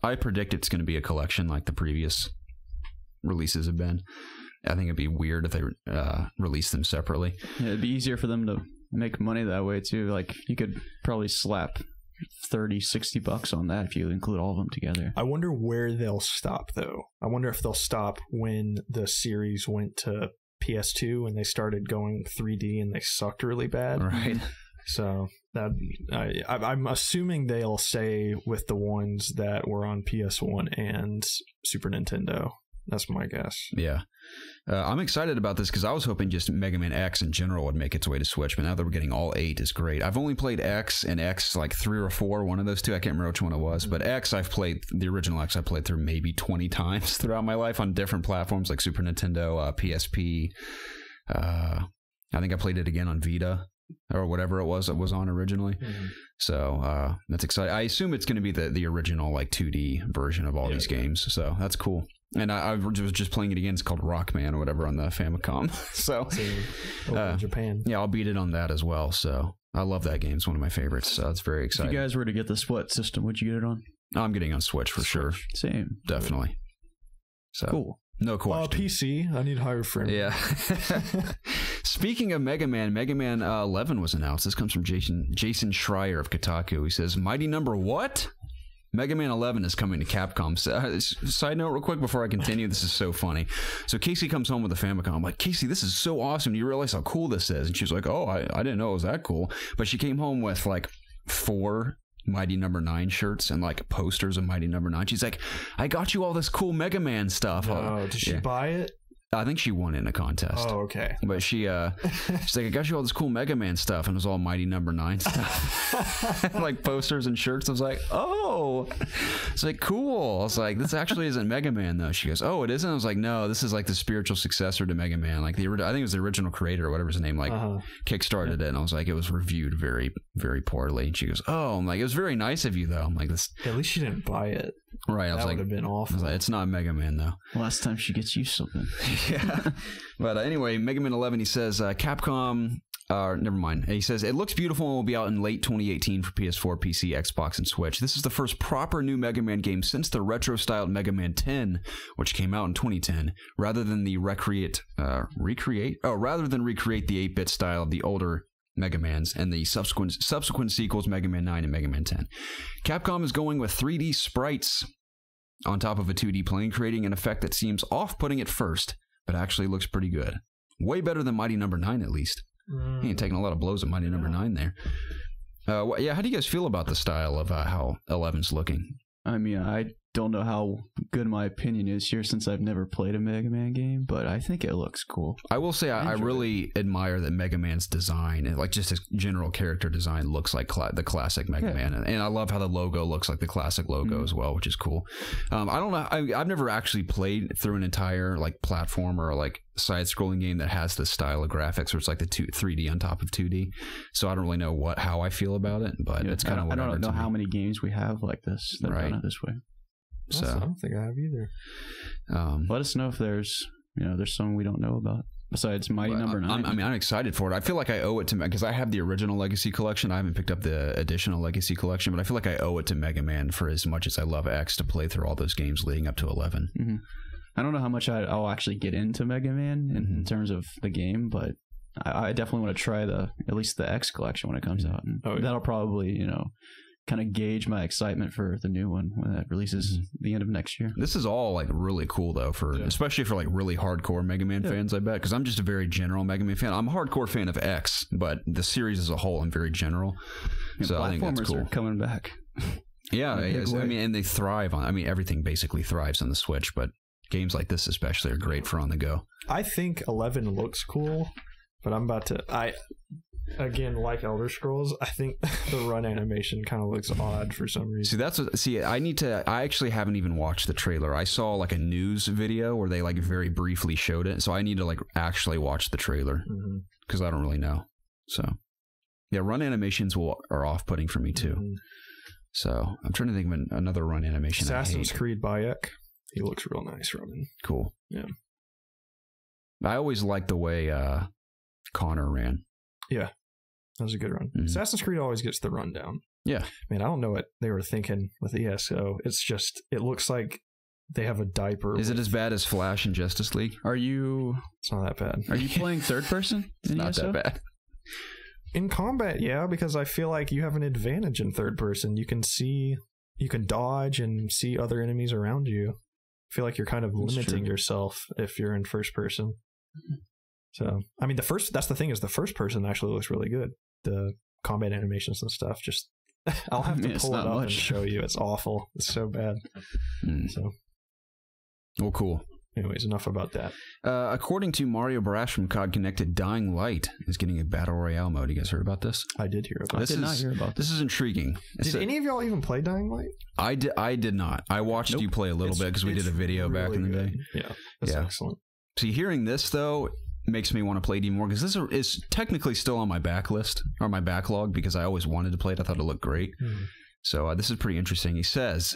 I predict it's going to be a collection like the previous releases have been. I think it'd be weird if they released them separately. Yeah, it'd be easier for them to make money that way too. Like you could probably slap $30-$60 on that if you include all of them together. I wonder where they'll stop though. I wonder if they'll stop when the series went to PS2 and they started going 3D and they sucked really bad. Right. So that I'm assuming they'll stay with the ones that were on PS1 and Super Nintendo. That's my guess. Yeah. I'm excited about this because I was hoping just Mega Man X in general would make its way to Switch, but now that we're getting all 8 is great. I've only played X and X like 3 or 4, one of those 2. I can't remember which one it was, but X I've played, the original X I played through maybe 20 times throughout my life on different platforms like Super Nintendo, PSP. I think I played it again on Vita or whatever it was on originally. Mm-hmm. So that's exciting. I assume it's going to be the original like 2D version of all these games. So that's cool. And I was just playing it again. It's called Rockman or whatever on the Famicom. So Japan. Yeah, I'll beat it on that as well. So I love that game. It's one of my favorites. So it's very exciting. If you guys were to get this, what system would you get it on? I'm getting on Switch for sure. Same. Definitely. So cool. No question. PC. I need higher frame rate. Yeah. Speaking of Mega Man 11 was announced. This comes from Jason Schreier of Kotaku. He says, Mighty Number what? Mega Man 11 is coming to Capcom. Side note real quick before I continue, this is so funny. So Casey comes home with a Famicom. I'm like, Casey, this is so awesome. Do you realize how cool this is? And she's like, oh, I didn't know it was that cool. But she came home with like 4 Mighty Number 9 shirts and like posters of Mighty Number 9. She's like, I got you all this cool Mega Man stuff. Oh, did she buy it? I think she won in a contest. Oh, okay. But she's like, I got you all this cool Mega Man stuff, and it was all Mighty Number 9 stuff. Like posters and shirts. I was like, oh. It's like, cool. I was like, this actually isn't Mega Man, though. She goes, oh, it isn't? I was like, no, this is like the spiritual successor to Mega Man. Like, I think it was the original creator or whatever his name, like, kickstarted it. And I was like, it was reviewed very, very poorly. And she goes, oh, I'm like, it was very nice of you, though. I'm like, this. At least she didn't buy it. Right. I was that like, would have been awful. I was like, it's not Mega Man, though. Last time she gets you something. Yeah. But anyway, Mega Man 11, he says, Capcom, never mind. He says, it looks beautiful and will be out in late 2018 for PS4, PC, Xbox, and Switch. This is the first proper new Mega Man game since the retro-styled Mega Man 10, which came out in 2010, rather than recreate the 8-bit style of the older Mega Mans and the subsequent sequels, Mega Man 9 and Mega Man 10. Capcom is going with 3D sprites on top of a 2D plane, creating an effect that seems off-putting at first, but actually looks pretty good. Way better than Mighty Number 9, at least. He ain't taking a lot of blows at Mighty Number 9 there. How do you guys feel about the style of how 11's looking? I mean, I don't know how good my opinion is here since I've never played a Mega Man game, but I think it looks cool. I will say I really admire that Mega Man's design, and like just his general character design, looks like the classic Mega Man, and I love how the logo looks like the classic logo as well, which is cool. I don't know. I've never actually played through an entire like platform or like side-scrolling game that has this style of graphics, where it's like the 3D on top of 2D. So I don't really know how I feel about it, but it's kind of whatever. I don't know how many games we have like this that are done it this way. So I don't think I have either. Let us know if there's something we don't know about besides Mighty Number 9. I'm excited for it. I feel like I owe it to, because I have the original Legacy Collection. I haven't picked up the additional Legacy Collection, but I feel like I owe it to Mega Man for as much as I love X to play through all those games leading up to 11. Mm-hmm. I don't know how much I'll actually get into Mega Man in terms of the game, but I definitely want to try at least the X collection when it comes out. And that'll probably, kind of gauge my excitement for the new one when that releases the end of next year. This is all like really cool though, especially for like really hardcore Mega Man fans, I bet, because I'm just a very general Mega Man fan. I'm a hardcore fan of X, but the series as a whole, I'm very general. So I think that's cool. Platformers are coming back. Yeah, I mean, and they thrive on. I mean, everything basically thrives on the Switch, but games like this especially are great for on the go. I think 11 looks cool, but I'm about to. Again, like Elder Scrolls, I think the run animation kind of looks odd for some reason. I actually haven't even watched the trailer. I saw like a news video where they like very briefly showed it, so I need to like actually watch the trailer because I don't really know. So yeah, run animations are off-putting for me too. So I'm trying to think of another run animation. Assassin's Creed Bayek. He looks real nice running. Cool. Yeah. I always liked the way Connor ran. Yeah. That was a good run. Assassin's Creed always gets the rundown. Yeah. Man, I don't know what they were thinking with ESO. It looks like they have a diaper. Is it as bad as Flash and Justice League? It's not that bad. Are you playing third person? It's not that bad. In combat, yeah, because I feel like you have an advantage in third person. You can dodge and see other enemies around you. I feel like you're kind of limiting yourself if you're in first person. So, I mean, that's the thing is the first person actually looks really good. The combat animations and stuff, I'll have to pull it up and show you. It's awful. It's so bad. So, well, cool. Anyways, enough about that. According to Mario Barash from COD Connected, Dying Light is getting a Battle Royale mode. You guys heard about this? I did hear about this. I did not hear about this. This is intriguing. Did any of y'all even play Dying Light? I did not. I watched you play a little bit because we did a video back in the day. Yeah, that's excellent. See, hearing this, though, makes me want to play it even more because this is technically still on my backlist or my backlog because I always wanted to play it. I thought it looked great. So this is pretty interesting. He says,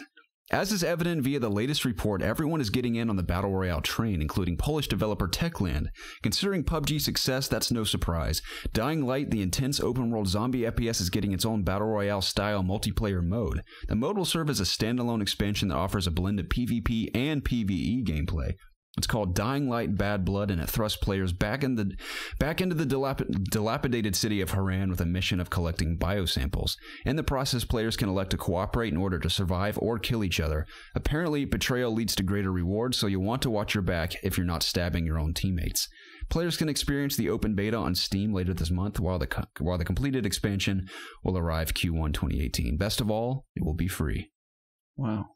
as is evident via the latest report, everyone is getting in on the Battle Royale train, including Polish developer Techland. Considering PUBG's success, that's no surprise. Dying Light, the intense open-world zombie FPS, is getting its own Battle Royale-style multiplayer mode. The mode will serve as a standalone expansion that offers a blend of PvP and PvE gameplay. It's called Dying Light Bad Blood, and it thrusts players back into the dilapidated city of Haran with a mission of collecting biosamples. In the process, players can elect to cooperate in order to survive or kill each other. Apparently, betrayal leads to greater rewards, so you'll want to watch your back if you're not stabbing your own teammates. Players can experience the open beta on Steam later this month, while the completed expansion will arrive Q1 2018. Best of all, it will be free. Wow.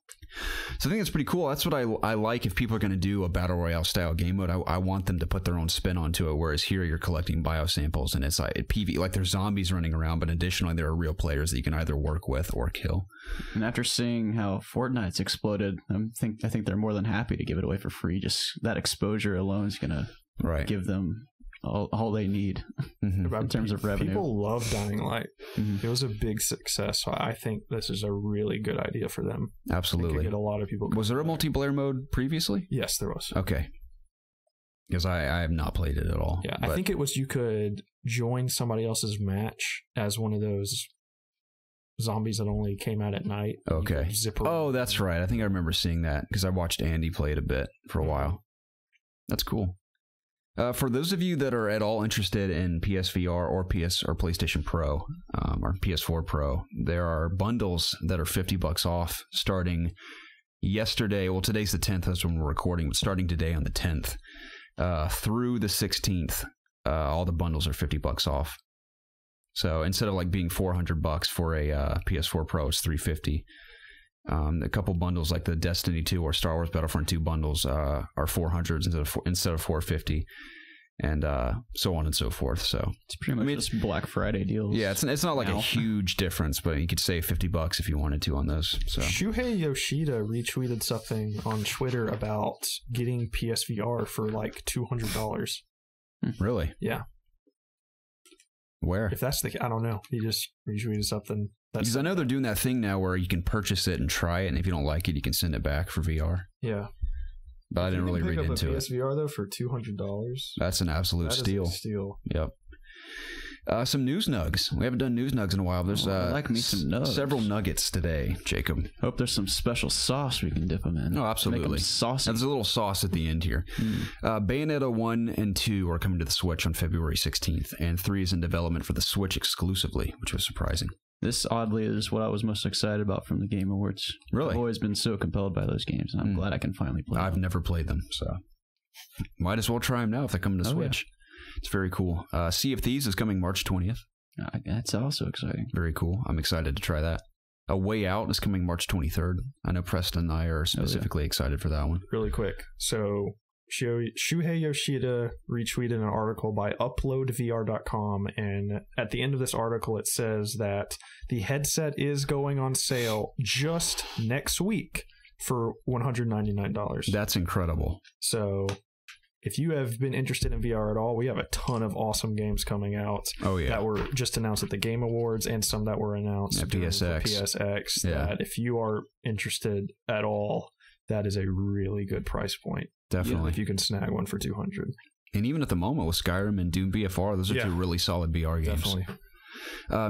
So I think that's pretty cool. That's what I like. If people are going to do a battle royale style game mode, I want them to put their own spin onto it. Whereas here you're collecting biosamples, and it's like PV, like there's zombies running around, but additionally there are real players that you can either work with or kill. And after seeing how Fortnite's exploded, I think they're more than happy to give it away for free. Just that exposure alone is going to give them all they need in terms of revenue. People love Dying Light. It was a big success, so I think this is a really good idea for them. Absolutely. Get a lot of people. Was there a multiplayer mode previously? Yes, there was. Okay. Because I have not played it at all. Yeah, I think it was you could join somebody else's match as one of those zombies that only came out at night. Okay. Oh, that's right. I think I remember seeing that because I watched Andy play it a bit for a while. That's cool. For those of you that are at all interested in PSVR or PlayStation Pro or PS4 Pro, there are bundles that are $50 off starting yesterday. Well, today's the 10th. That's when we're recording. But starting today on the 10th through the 16th, all the bundles are $50 off. So instead of like being $400 for a PS4 Pro, it's $350. A couple bundles like the Destiny 2 or Star Wars Battlefront 2 bundles are $400 instead of $450, and so on and so forth. So it's pretty much just Black Friday deals. Yeah, it's not like a huge difference, but you could save $50 if you wanted to on those. So Shuhei Yoshida retweeted something on Twitter about getting PSVR for like $200. Really? Yeah. Where? If that's I don't know. He just retweeted something. Because I know they're doing that thing now where you can purchase it and try it, and if you don't like it, you can send it back for VR. Yeah. But I didn't really read into it. PSVR though for $200. That's an absolute steal. Is a steal. Yep. Some news nugs. We haven't done news nugs in a while. There's I like me some nugs. Several nuggets today, Jacob. Hope there's some special sauce we can dip them in. Oh, absolutely. Make them saucy. There's a little sauce at the end here. Bayonetta 1 and 2 are coming to the Switch on February 16th, and 3 is in development for the Switch exclusively, which was surprising. This, oddly, is what I was most excited about from the Game Awards. Really? I've always been so compelled by those games, and I'm glad I can finally play them. I've never played them, so might as well try them now if they come to the Switch. Yeah. It's very cool. Sea of Thieves is coming March 20th. That's also exciting. Very cool. I'm excited to try that. A Way Out is coming March 23rd. I know Preston and I are specifically excited for that one. Really quick. So Shuhei Yoshida retweeted an article by uploadvr.com, and at the end of this article it says that the headset is going on sale just next week for $199. That's incredible. So if you have been interested in VR at all, we have a ton of awesome games coming out that were just announced at the Game Awards and some that were announced at PSX. That if you are interested at all, that is a really good price point. Definitely. If you can snag one for $200. And even at the moment with Skyrim and Doom BFR, those are two really solid VR games. Definitely.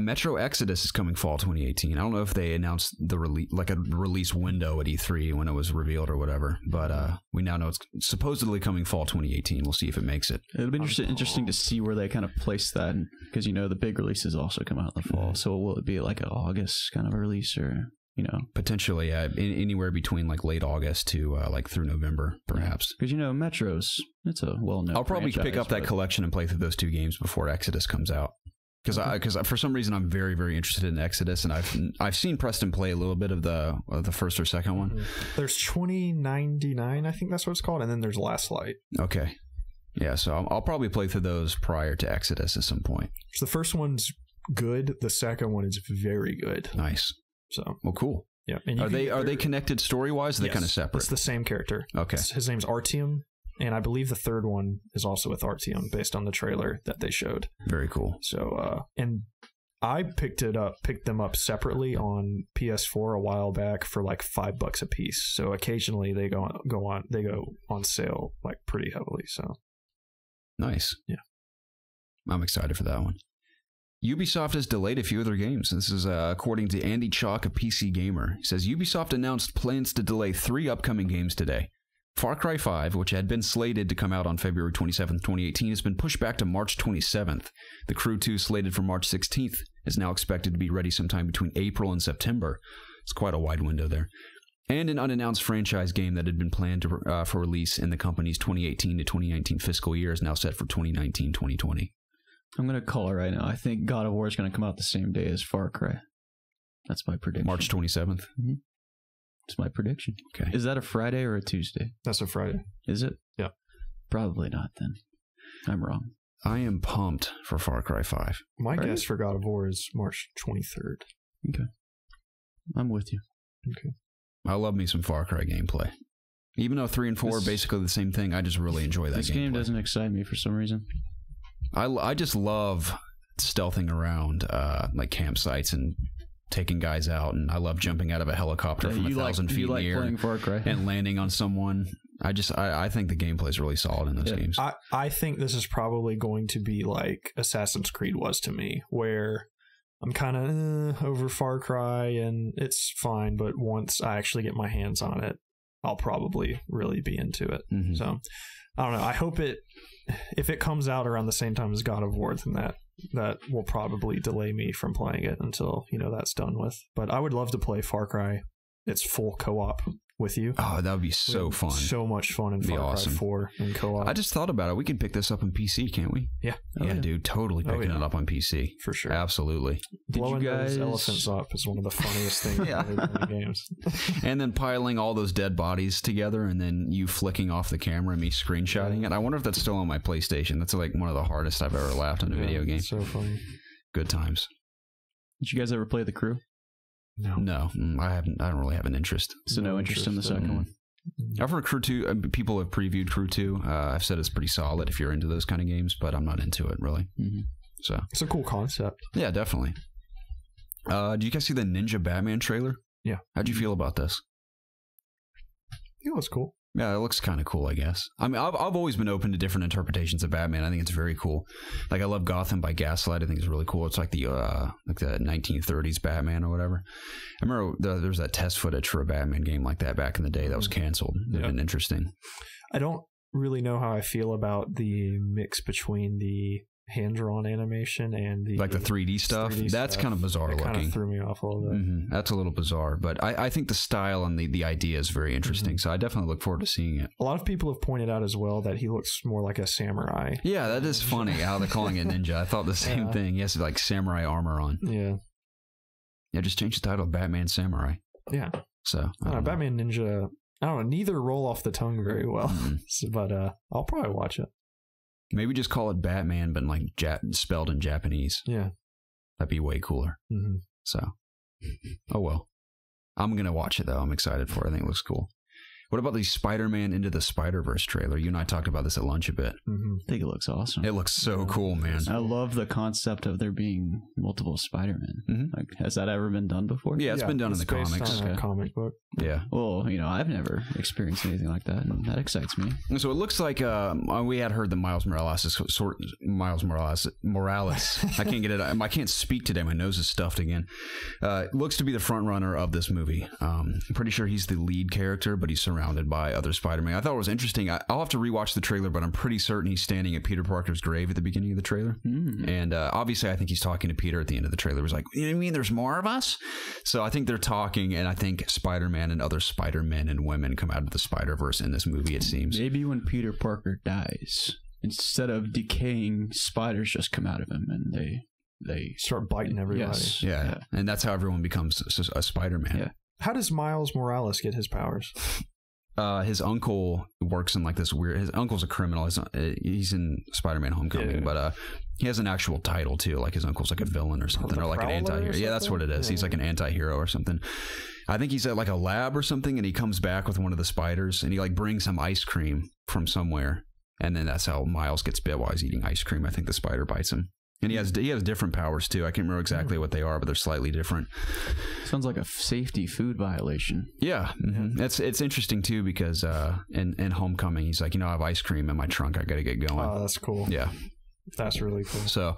Metro Exodus is coming fall 2018. I don't know if they announced the release window at E3 when it was revealed or whatever, but we now know it's supposedly coming fall 2018. We'll see if it makes it. It'll be interesting to see where they kind of place that, because the big releases also come out in the fall. So will it be like an August kind of a release, or potentially anywhere between like late August to like through November, perhaps? Because Metro's, it's a well-known. I'll probably pick up that collection and play through those two games before Exodus comes out. Because for some reason I'm very, very interested in Exodus, and I've seen Preston play a little bit of the first or second one. There's 2099, I think that's what it's called, and then there's Last Light. Okay, yeah, so I'll probably play through those prior to Exodus at some point. So the first one's good, the second one is very good. Nice. So cool. Yeah, and are they connected story wise? Are they kind of separate? It's the same character. Okay, his name's Artyom. And I believe the third one is also with Artyom, based on the trailer that they showed. Very cool. So, and I picked them up separately on PS4 a while back for like $5 a piece. So occasionally they go on sale like pretty heavily. So nice. Yeah, I'm excited for that one. Ubisoft has delayed a few of their games. This is according to Andy Chalk of PC Gamer. He says Ubisoft announced plans to delay 3 upcoming games today. Far Cry 5, which had been slated to come out on February 27th, 2018, has been pushed back to March 27th. The Crew 2, slated for March 16th, is now expected to be ready sometime between April and September. It's quite a wide window there. And an unannounced franchise game that had been planned for release in the company's 2018 to 2019 fiscal year is now set for 2019-2020. I'm going to call it right now. I think God of War is going to come out the same day as Far Cry. That's my prediction. March 27th? Mm-hmm. It's my prediction. Okay. Is that a Friday or a Tuesday? That's a Friday. Is it? Yeah. Probably not then. I'm wrong. I am pumped for Far Cry 5. My guess for God of War is March 23rd. Okay. I'm with you. Okay. I love me some Far Cry gameplay. Even though 3 and 4 are basically the same thing, I just really enjoy that This game doesn't excite me for some reason. I just love stealthing around like campsites and taking guys out, and I love jumping out of a helicopter from 1,000 feet in the air playing Far Cry. and landing on someone. I think the gameplay is really solid in those games. I think this is probably going to be like Assassin's Creed was to me, where I'm kind of over Far Cry and it's fine, but once I actually get my hands on it, I'll probably really be into it. Mm-hmm. So I don't know. I hope if it comes out around the same time as God of War, then that will probably delay me from playing it until that's done with. But I would love to play Far Cry. It's full co-op with you. Oh, that would be so fun. So much fun in Far Cry 4 in co-op. I just thought about it. We can pick this up on PC, can't we? Yeah. Yeah, dude. Totally picking it up on PC. For sure. Absolutely. Blowing those elephants up is one of the funniest things in the games. And then piling all those dead bodies together and then you flicking off the camera and me screenshotting it. I wonder if that's still on my PlayStation. That's like one of the hardest I've ever laughed in a video game. So funny. Good times. Did you guys ever play The Crew? No, I haven't. I don't really have an interest. So no interest in the second one. I've heard Crew 2. People have previewed Crew 2. I've said it's pretty solid if you're into those kind of games, but I'm not into it really. Mm-hmm. So it's a cool concept. Yeah, definitely. Did you guys see the Ninja Batman trailer? Yeah. How'd you feel about this? It was cool. Yeah, it looks kind of cool, I guess. I mean, I've always been open to different interpretations of Batman. I think it's very cool. Like, I love Gotham by Gaslight. I think it's really cool. It's like the 1930s Batman or whatever. I remember there was that test footage for a Batman game like that back in the day that was canceled. It'd been interesting. I don't really know how I feel about the mix between the hand-drawn animation and the 3D stuff. That's kind of bizarre looking. Kind of threw me off a little bit. Mm-hmm. That's a little bizarre, but I think the style and the idea is very interesting. Mm-hmm. So I definitely look forward to seeing it. A lot of people have pointed out as well that he looks more like a samurai. Yeah, that is funny how they're calling it ninja. I thought the same thing. He has like samurai armor on. Yeah, just change the title to Batman Samurai. Yeah. So Batman Ninja. I don't know. Neither roll off the tongue very well, but I'll probably watch it. Maybe just call it Batman, but like spelled in Japanese. Yeah. That'd be way cooler. Mm-hmm. So, oh well. I'm going to watch it, though. I'm excited for it. I think it looks cool. What about the Spider-Man Into the Spider-Verse trailer? You and I talked about this at lunch a bit. Mm-hmm. I think it looks awesome. It looks so cool, man. I love the concept of there being multiple Spider-Men. Mm-hmm. Like, has that ever been done before? Yeah, it's been done in the comics. On a comic book. Yeah. Well, I've never experienced anything like that, and that excites me. So it looks like we had heard that Miles Morales. I can't get it. I can't speak today. My nose is stuffed again. Looks to be the front runner of this movie. I'm pretty sure he's the lead character, but he's surrounded by other Spider-Man. I thought it was interesting. I'll have to rewatch the trailer, but I'm pretty certain he's standing at Peter Parker's grave at the beginning of the trailer. Mm. And obviously, I think he's talking to Peter at the end of the trailer. He's like, you mean there's more of us? So I think they're talking, and I think Spider-Man and other Spider-Men and women come out of the Spider-Verse in this movie, it seems. Maybe when Peter Parker dies, instead of decaying, spiders just come out of him, and they start biting everybody. Yes. Yeah. And that's how everyone becomes a Spider-Man. Yeah. How does Miles Morales get his powers? His uncle works in like this weird. His uncle's a criminal. He's in Spider-Man: Homecoming, but he has an actual title too. Like his uncle's like a villain or something, or like an anti-hero. Yeah, that's what it is. Yeah. He's like an anti-hero or something. I think he's at like a lab or something, and he comes back with one of the spiders, and he like brings some ice cream from somewhere, and then that's how Miles gets bit while he's eating ice cream. I think the spider bites him. And he has different powers too. I can't remember exactly what they are, but they're slightly different. Sounds like a safety food violation. Yeah, mm-hmm. It's interesting too because in Homecoming he's like, I have ice cream in my trunk. I got to get going. Oh, that's cool. Yeah, That's really cool. So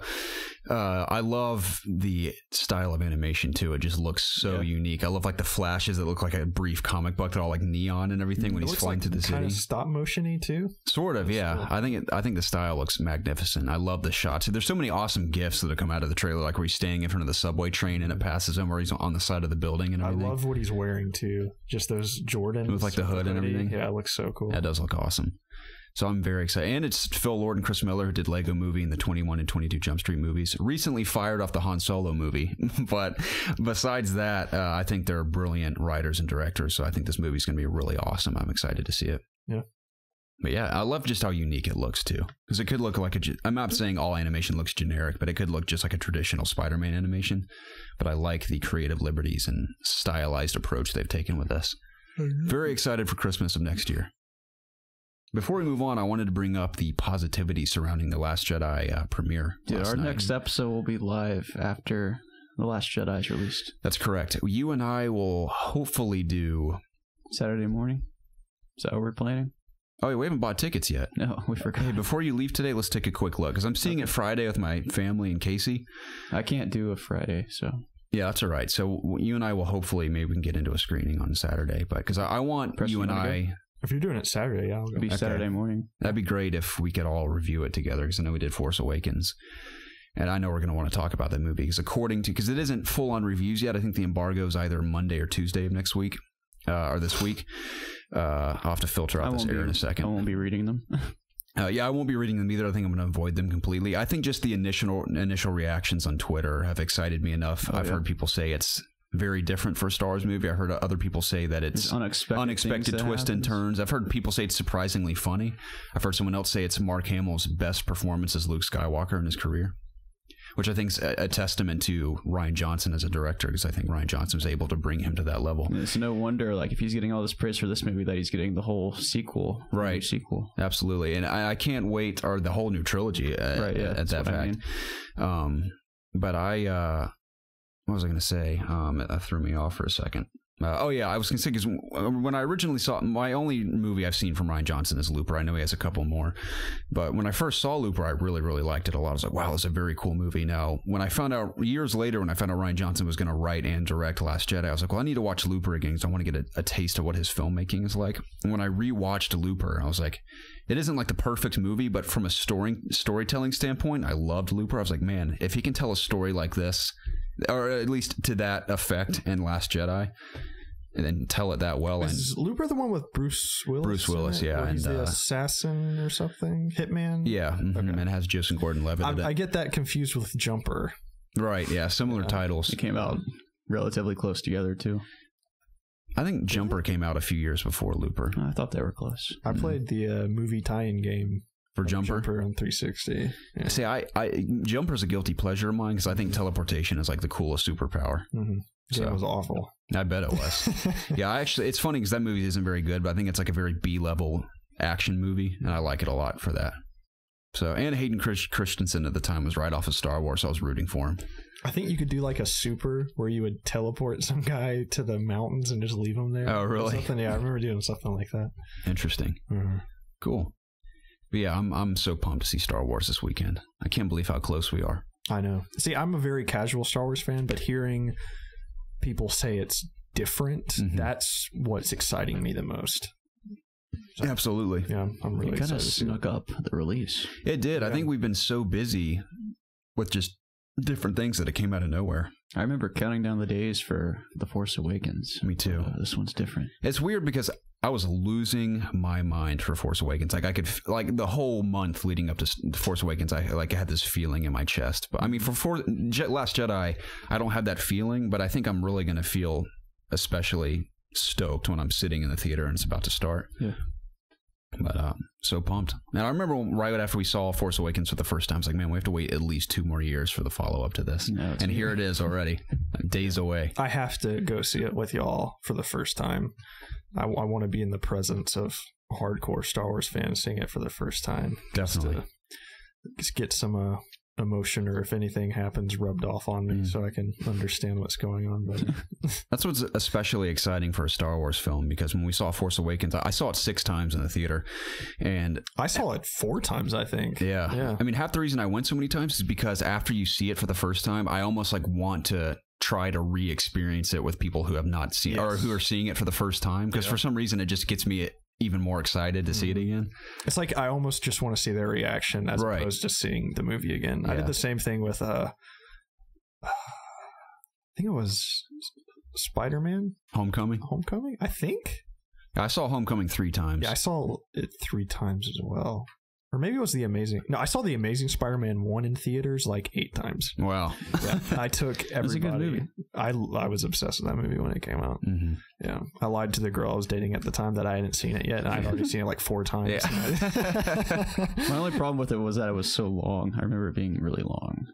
I love the style of animation too. It just looks so unique. I love like the flashes that look like a brief comic book. They're all like neon and everything when he's flying through the city. Kind of stop motion-y too. Sort of, yeah. Cool. I think the style looks magnificent. I love the shots. There's so many awesome gifs that have come out of the trailer, like where he's standing in front of the subway train and it passes him, or he's on the side of the building and everything. I love what he's wearing too. Just those Jordans with like the hood and everything. Yeah, it looks so cool. That does look awesome. So I'm very excited. And it's Phil Lord and Chris Miller, who did Lego Movie and the 21 and 22 Jump Street movies. Recently fired off the Han Solo movie. But besides that, I think they're brilliant writers and directors. So I think this movie's going to be really awesome. I'm excited to see it. Yeah. But yeah, I love just how unique it looks too. Because it could look like I'm not saying all animation looks generic, but it could look just like a traditional Spider-Man animation. But I like the creative liberties and stylized approach they've taken with this. Very excited for Christmas of next year. Before we move on, I wanted to bring up the positivity surrounding The Last Jedi premiere. Dude, our next episode will be live after The Last Jedi is released. That's correct. You and I will hopefully do... Saturday morning? Is that what we're planning? Oh, yeah, we haven't bought tickets yet. No, we forgot. Hey, before you leave today, let's take a quick look. Because I'm seeing it Friday with my family and Casey. I can't do a Friday, so... Yeah, that's all right. So you and I will hopefully, maybe we can get into a screening on Saturday. But because I want you and I... If you're doing it Saturday, yeah, I'll go. It'll be Saturday morning. That'd be great if we could all review it together, because I know we did Force Awakens. And I know we're going to want to talk about that movie, because it isn't full on reviews yet. I think the embargo is either Monday or Tuesday of next week, or this week. I'll have to filter out this air in a second. I won't be reading them. Yeah, I won't be reading them either. I think I'm going to avoid them completely. I think just the initial reactions on Twitter have excited me enough. I've heard people say it's very different for a Star Wars movie. I heard other people say that it's unexpected twists and turns. I've heard people say it's surprisingly funny. I've heard someone else say it's Mark Hamill's best performance as Luke Skywalker in his career, which I think is a testament to Rian Johnson as a director, because I think Rian Johnson was able to bring him to that level. It's no wonder, like, if he's getting all this praise for this movie, that he's getting the whole sequel. Right. Sequel. Absolutely. And I can't wait, or the whole new trilogy at that fact. But what was I going to say? That threw me off for a second. I was going to say, because when I originally saw, my only movie I've seen from Rian Johnson is Looper. I know he has a couple more, but when I first saw Looper, I really, really liked it a lot. I was like, wow, it's a very cool movie. Now, when I found out years later, when I found out Rian Johnson was going to write and direct Last Jedi, I was like, well, I need to watch Looper again, because I want to get a taste of what his filmmaking is like. And when I rewatched Looper, I was like, it isn't like the perfect movie, but from a storytelling standpoint, I loved Looper. I was like, man, if he can tell a story like this, or at least to that effect in Last Jedi, and then tell it that well. Is Looper the one with Bruce Willis? Bruce Willis, yeah. And he's the assassin or something? Hitman? Yeah, and it has Joseph Gordon-Levitt in it. I get that confused with Jumper. Right, yeah, similar titles. It came out relatively close together, too. I think Jumper came out a few years before Looper. I thought they were close. I played the movie tie-in game. For Jumper on 360. Yeah. See, I Jumper's a guilty pleasure of mine, because I think teleportation is like the coolest superpower. Mm-hmm. So it was awful. I bet it was. Yeah, actually, it's funny because that movie isn't very good, but I think it's like a very B-level action movie, and I like it a lot for that. So, and Hayden Christensen at the time was right off of Star Wars, so I was rooting for him. I think you could do like a super where you would teleport some guy to the mountains and just leave him there. Oh, really? Yeah, I remember doing something like that. Interesting. Mm-hmm. Cool. But yeah, I'm so pumped to see Star Wars this weekend. I can't believe how close we are. I know. See, I'm a very casual Star Wars fan, but hearing people say it's different, that's what's exciting me the most. So, absolutely. Yeah, I'm really excited. It kind of snuck up the release. It did. Yeah. I think we've been so busy with just different things that it came out of nowhere. I remember counting down the days for The Force Awakens. Me too. This one's different. It's weird because I was losing my mind for Force Awakens. Like I could, like the whole month leading up to Force Awakens, I had this feeling in my chest. But I mean, for Last Jedi, I don't have that feeling, but I think I'm really going to feel especially stoked when I'm sitting in the theater and it's about to start. Yeah. But so pumped. And I remember right after we saw Force Awakens for the first time, I was like, man, we have to wait at least 2 more years for the follow-up to this. No, and here it is already, days away. I have to go see it with y'all for the first time. I want to be in the presence of hardcore Star Wars fans seeing it for the first time. Definitely. Just get some emotion or if anything happens rubbed off on me so I can understand what's going on. But that's what's especially exciting for a Star Wars film, because when we saw Force Awakens, I saw it 6 times in the theater, and I saw it 4 times, I think. Yeah. I mean, half the reason I went so many times is because after you see it for the first time, I almost like want to try to re-experience it with people who have not seen or who are seeing it for the first time, because for some reason it just gets me even more excited to see it again. It's like I almost just want to see their reaction as opposed to seeing the movie again. I did the same thing with I think it was Spider-Man Homecoming, I think. I saw Homecoming 3 times. Yeah, I saw it 3 times as well. Or maybe it was I saw the Amazing Spider-Man 1 in theaters like 8 times. Wow. Yeah, I took everybody. It's a good movie. I was obsessed with that movie when it came out. Mm-hmm. Yeah, I lied to the girl I was dating at the time that I hadn't seen it yet, and I'd already seen it like 4 times. Yeah. My only problem with it was that it was so long. I remember it being really long.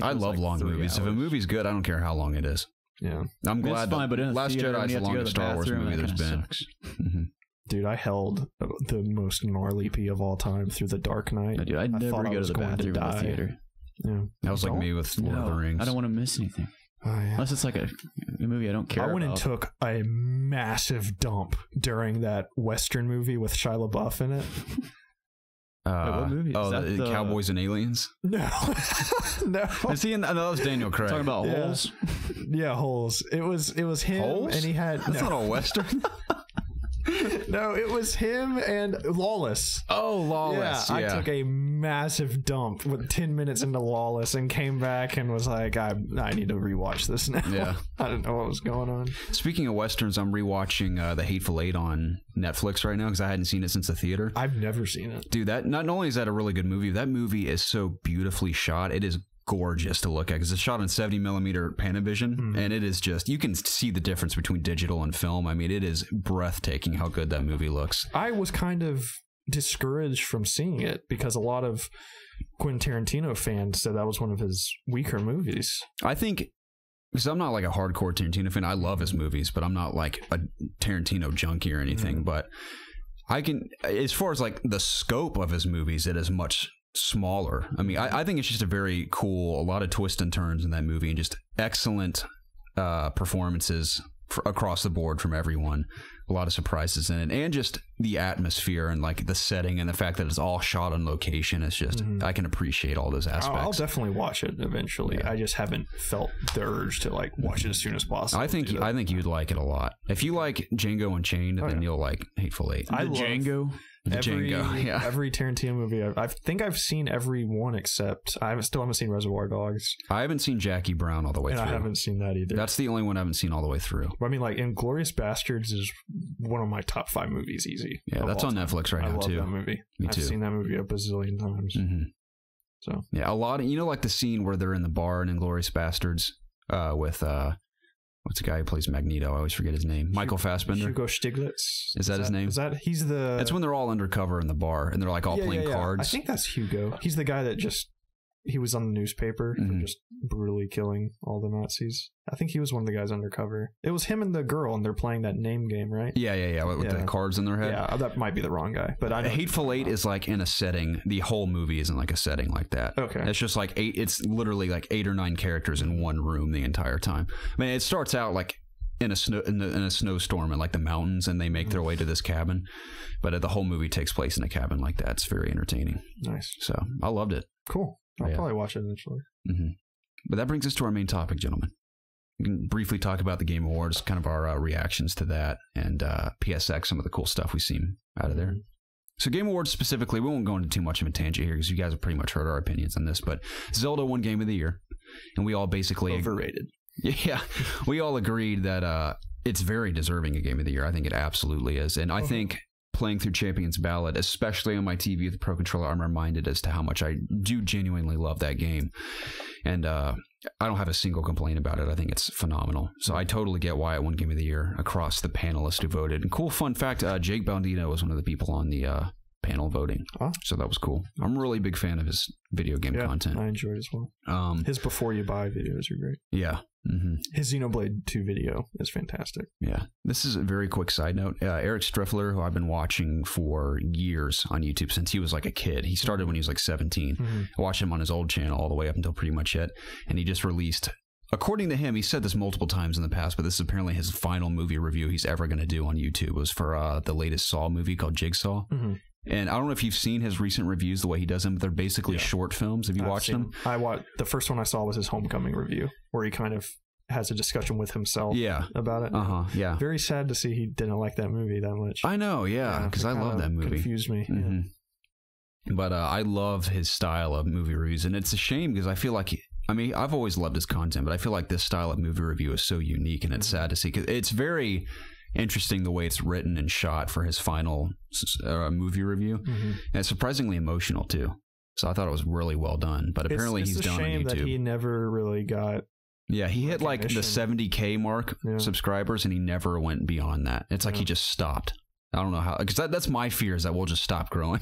I love long movies. Hours. If a movie's good, I don't care how long it is. Yeah, I'm glad. Fine, but Last Jedi is the longest Star Wars movie there's been. Dude, I held the most gnarly pee of all time through The Dark Knight. Dude, I'd never go to the bathroom in the theater. Yeah, that was like me with Lord of the Rings. I don't want to miss anything. Oh, yeah. Unless it's like a movie I don't care about. I went and took a massive dump during that Western movie with Shia LaBeouf in it. Wait, what movie? Oh, the Cowboys and Aliens? No. No. Is he in? No, that was Daniel Craig. Talking about Holes? Yeah, Holes. It was him. Holes? And he had... That's not a Western. No, it was him and Lawless. Oh, Lawless. Yeah, I took a massive dump with 10 minutes into Lawless and came back and was like, I need to rewatch this now. Yeah. I didn't know what was going on. Speaking of Westerns, I'm rewatching The Hateful Eight on Netflix right now because I hadn't seen it since the theater. I've never seen it. Dude, that not only is that a really good movie, that movie is so beautifully shot. It is gorgeous to look at because it's shot on 70mm Panavision, and it is just, you can see the difference between digital and film. I mean, it is breathtaking how good that movie looks. I was kind of discouraged from seeing it because a lot of Quentin Tarantino fans said that was one of his weaker movies. I think, because I'm not like a hardcore Tarantino fan, I love his movies, but I'm not like a Tarantino junkie or anything, but I can, as far as like the scope of his movies, it is much smaller. I mean, I think it's just a very cool, a lot of twists and turns in that movie, and just excellent performances across the board from everyone. A lot of surprises in it, and just the atmosphere and like the setting and the fact that it's all shot on location is just, I can appreciate all those aspects. I'll definitely watch it eventually. I just haven't felt the urge to like watch it as soon as possible. I think you'd like it a lot. If you like Django Unchained, then you'll like Hateful Eight. I love Django. Every Tarantino movie. I think I've seen every one except I still haven't seen Reservoir Dogs. I haven't seen Jackie Brown all the way through. I haven't seen that either. That's the only one I haven't seen all the way through. I mean, like, Inglourious Bastards is one of my top 5 movies, easy. Yeah, that's on Netflix right now, too. I love that movie. Me too. I've seen that movie a bazillion times. So yeah, a lot of, like the scene where they're in the bar in Inglourious Bastards with what's the guy who plays Magneto? I always forget his name. Michael Fassbender. Hugo Stiglitz. Is that his name? He's the... That's when they're all undercover in the bar and they're like all playing cards. I think that's Hugo. He's the guy that he was on the newspaper for just brutally killing all the Nazis. I think he was one of the guys undercover. It was him and the girl, and they're playing that name game, right? Yeah. With the cards in their head. Yeah, that might be the wrong guy. But Hateful Eight is like in a setting. The whole movie isn't like a setting like that. Okay. It's just like it's literally like 8 or 9 characters in one room the entire time. I mean, it starts out like in a snowstorm in like the mountains, and they make their way to this cabin, but the whole movie takes place in a cabin like that. It's very entertaining. Nice. So I loved it. Cool. I'll probably watch it eventually. But that brings us to our main topic, gentlemen. We can briefly talk about the Game Awards, kind of our reactions to that, and PSX, some of the cool stuff we've seen out of there. So Game Awards specifically, we won't go into too much of a tangent here because you guys have pretty much heard our opinions on this, but Zelda won Game of the Year, and we all basically... Overrated. Yeah, we all agreed that it's very deserving a Game of the Year. I think it absolutely is. And I think playing through Champion's Ballad, especially on my TV with the Pro Controller, I'm reminded as to how much I do genuinely love that game. And I don't have a single complaint about it. I think it's phenomenal. So I totally get why it won Game of the Year across the panelists who voted. And cool fun fact, Jake Baldino was one of the people on the panel voting. So that was cool. I'm a really big fan of his video game content. I enjoyed it as well. His Before You Buy videos are great. Yeah. Mm-hmm. His Xenoblade 2 video is fantastic. Yeah. This is a very quick side note. Eric Striffler, who I've been watching for years on YouTube since he was like a kid. He started when he was like 17. I watched him on his old channel all the way up until pretty much it. And he just released, according to him, he said this multiple times in the past, but this is apparently his final movie review he's ever going to do on YouTube. It was for the latest Saw movie called Jigsaw. And I don't know if you've seen his recent reviews, the way he does them, but they're basically short films. Have you watched them? The first one I saw was his Homecoming review, where he kind of has a discussion with himself about it. Yeah. Very sad to see he didn't like that movie that much. I know, because I love that movie. Confused me. But I love his style of movie reviews, and it's a shame because I feel like, I mean, I've always loved his content, but I feel like this style of movie review is so unique, and it's sad to see, because it's very interesting the way it's written and shot for his final movie review. And it's surprisingly emotional too. So I thought it was really well done. But apparently he's done on YouTube. It's a shame that he never really got. Yeah, he hit like the 70K mark subscribers, and he never went beyond that. It's like he just stopped. I don't know how, because that's my fear, is that we'll just stop growing,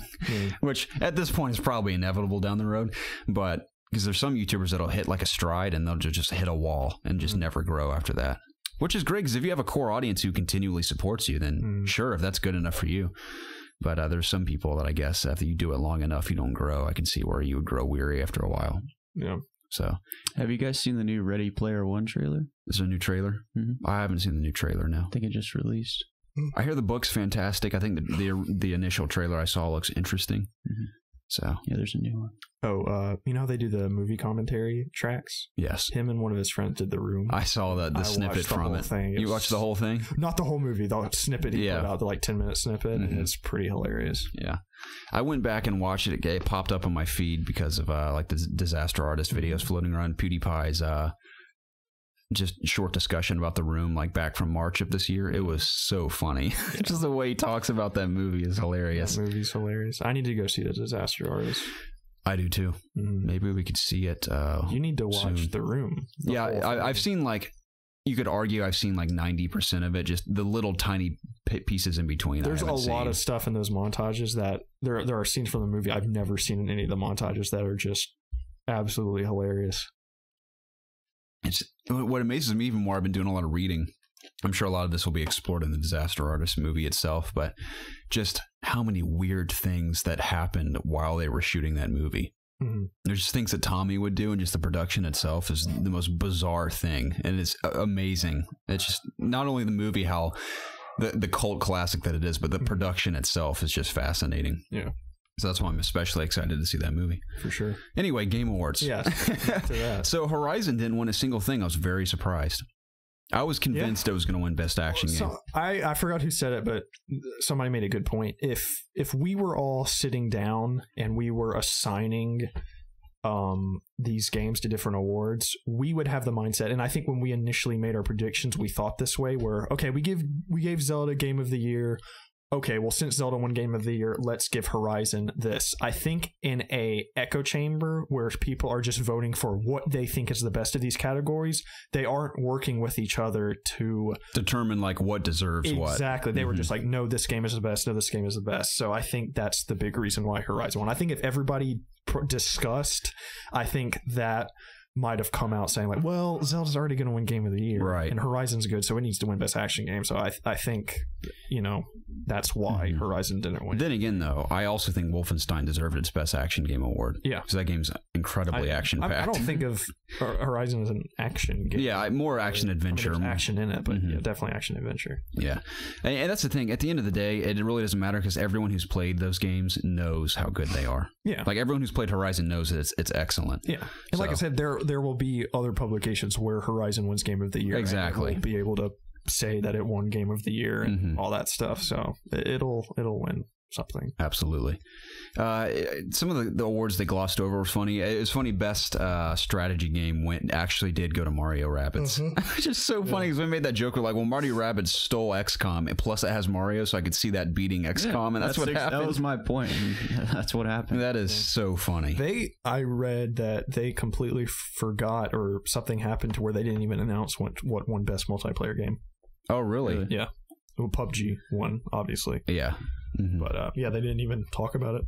which at this point is probably inevitable down the road. But because there's some YouTubers that'll hit like a stride and they'll just hit a wall and just never grow after that. Which is great, because if you have a core audience who continually supports you, then sure, if that's good enough for you. But there's some people that I guess after you do it long enough, you don't grow. I can see where you would grow weary after a while. Yeah. So, have you guys seen the new Ready Player One trailer? Is there a new trailer? I haven't seen the new trailer, no. I think it just released. I hear the book's fantastic. I think the initial trailer I saw looks interesting. So yeah, there's a new one. Oh, you know how they do the movie commentary tracks? Yes. Him and one of his friends did The Room. I saw the snippet from it. You watched the whole thing? Not the whole movie. The snippet he put out, the like 10-minute snippet, and it's pretty hilarious. Yeah. I went back and watched it. It popped up on my feed because of like the disaster artist videos floating around. PewDiePie's just short discussion about The Room, like back from March of this year. It was so funny. Just the way he talks about that movie is hilarious. That movie's hilarious. I need to go see the disaster artist. I do too. Maybe we could see it. You need to watch soon. The Room. I've seen like, you could argue I've seen like 90% of it, just the little tiny pieces in between. There's a lot of stuff in those montages that there are scenes from the movie I've never seen in any of the montages that are just absolutely hilarious. It's what amazes me even more. I've been doing a lot of reading. I'm sure a lot of this will be explored in the Disaster Artist movie itself, but just how many weird things that happened while they were shooting that movie. There's just things that Tommy would do, and just the production itself is the most bizarre thing, and it's amazing. It's just not only the movie, how the cult classic that it is, but the production itself is just fascinating. Yeah. So that's why I'm especially excited to see that movie. For sure. Anyway, Game Awards. Yes. So Horizon didn't win a single thing. I was very surprised. I was convinced it was going to win Best Action Game. I forgot who said it, but somebody made a good point. If we were all sitting down and we were assigning these games to different awards, we would have the mindset. And I think when we initially made our predictions, we thought this way, where, okay, we gave Zelda Game of the Year. Okay, well, since Zelda won Game of the Year, let's give Horizon this. I think in a echo chamber where people are just voting for what they think is the best of these categories, they aren't working with each other to determine like what deserves what. Exactly. They were just like, no, this game is the best. No, this game is the best. So I think that's the big reason why Horizon won. I think if everybody discussed, I think that might have come out saying like, well, Zelda's already going to win Game of the Year, right? And Horizon's good, so it needs to win Best Action Game. So I think, that's why Horizon didn't win. Then again, though, I also think Wolfenstein deserved its Best Action Game award. Yeah, because that game's incredibly action packed. I don't think of Horizon as an action game. Yeah, more action adventure. There's action in it, but definitely action adventure. Yeah, and that's the thing. At the end of the day, it really doesn't matter because everyone who's played those games knows how good they are. Yeah, like everyone who's played Horizon knows that it's excellent. Yeah, and like I said, there will be other publications where Horizon wins Game of the Year. Exactly, we'll be able to say that it won Game of the Year and all that stuff. So it'll win something. Absolutely. Some of the awards they glossed over was funny. It was funny. Best strategy game actually did go to Mario Rabbids. It's just so funny because we made that joke. We're like, well, Mario Rabbids stole XCOM, and plus it has Mario, so I could see that beating XCOM, and that's what happened. That was my point. That's what happened. That is so funny. I read that they completely forgot, or something happened to where they didn't even announce what won Best Multiplayer Game. Oh, really? Yeah. Well, PUBG won, obviously. Yeah. But yeah, they didn't even talk about it.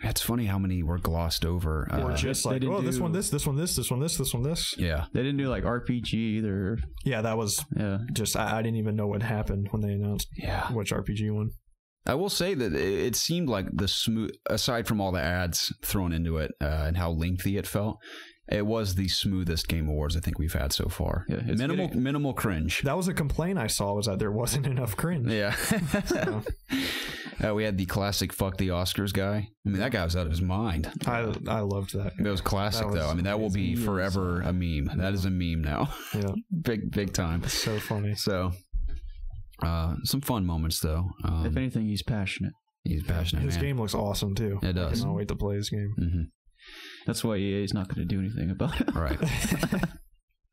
It's funny how many were glossed over. Or just like, oh, this one, this one, this one, this one, this. Yeah. They didn't do like RPG either. Yeah, that was just, I didn't even know what happened when they announced which RPG one. I will say that it seemed like the smooth, aside from all the ads thrown into it and how lengthy it felt, it was the smoothest Game Awards I think we've had so far. Yeah, minimal cringe. That was a complaint I saw, was that there wasn't enough cringe. Yeah. We had the classic "fuck the Oscars" guy. I mean, that guy was out of his mind. I loved that. It was classic, though. I mean, that will be forever a meme. That is a meme now. Yeah, big time. It's so funny. So, some fun moments though. If anything, he's passionate. He's passionate. His game looks awesome too. It does. I cannot wait to play his game. Mm-hmm. That's why EA is not going to do anything about it. Right.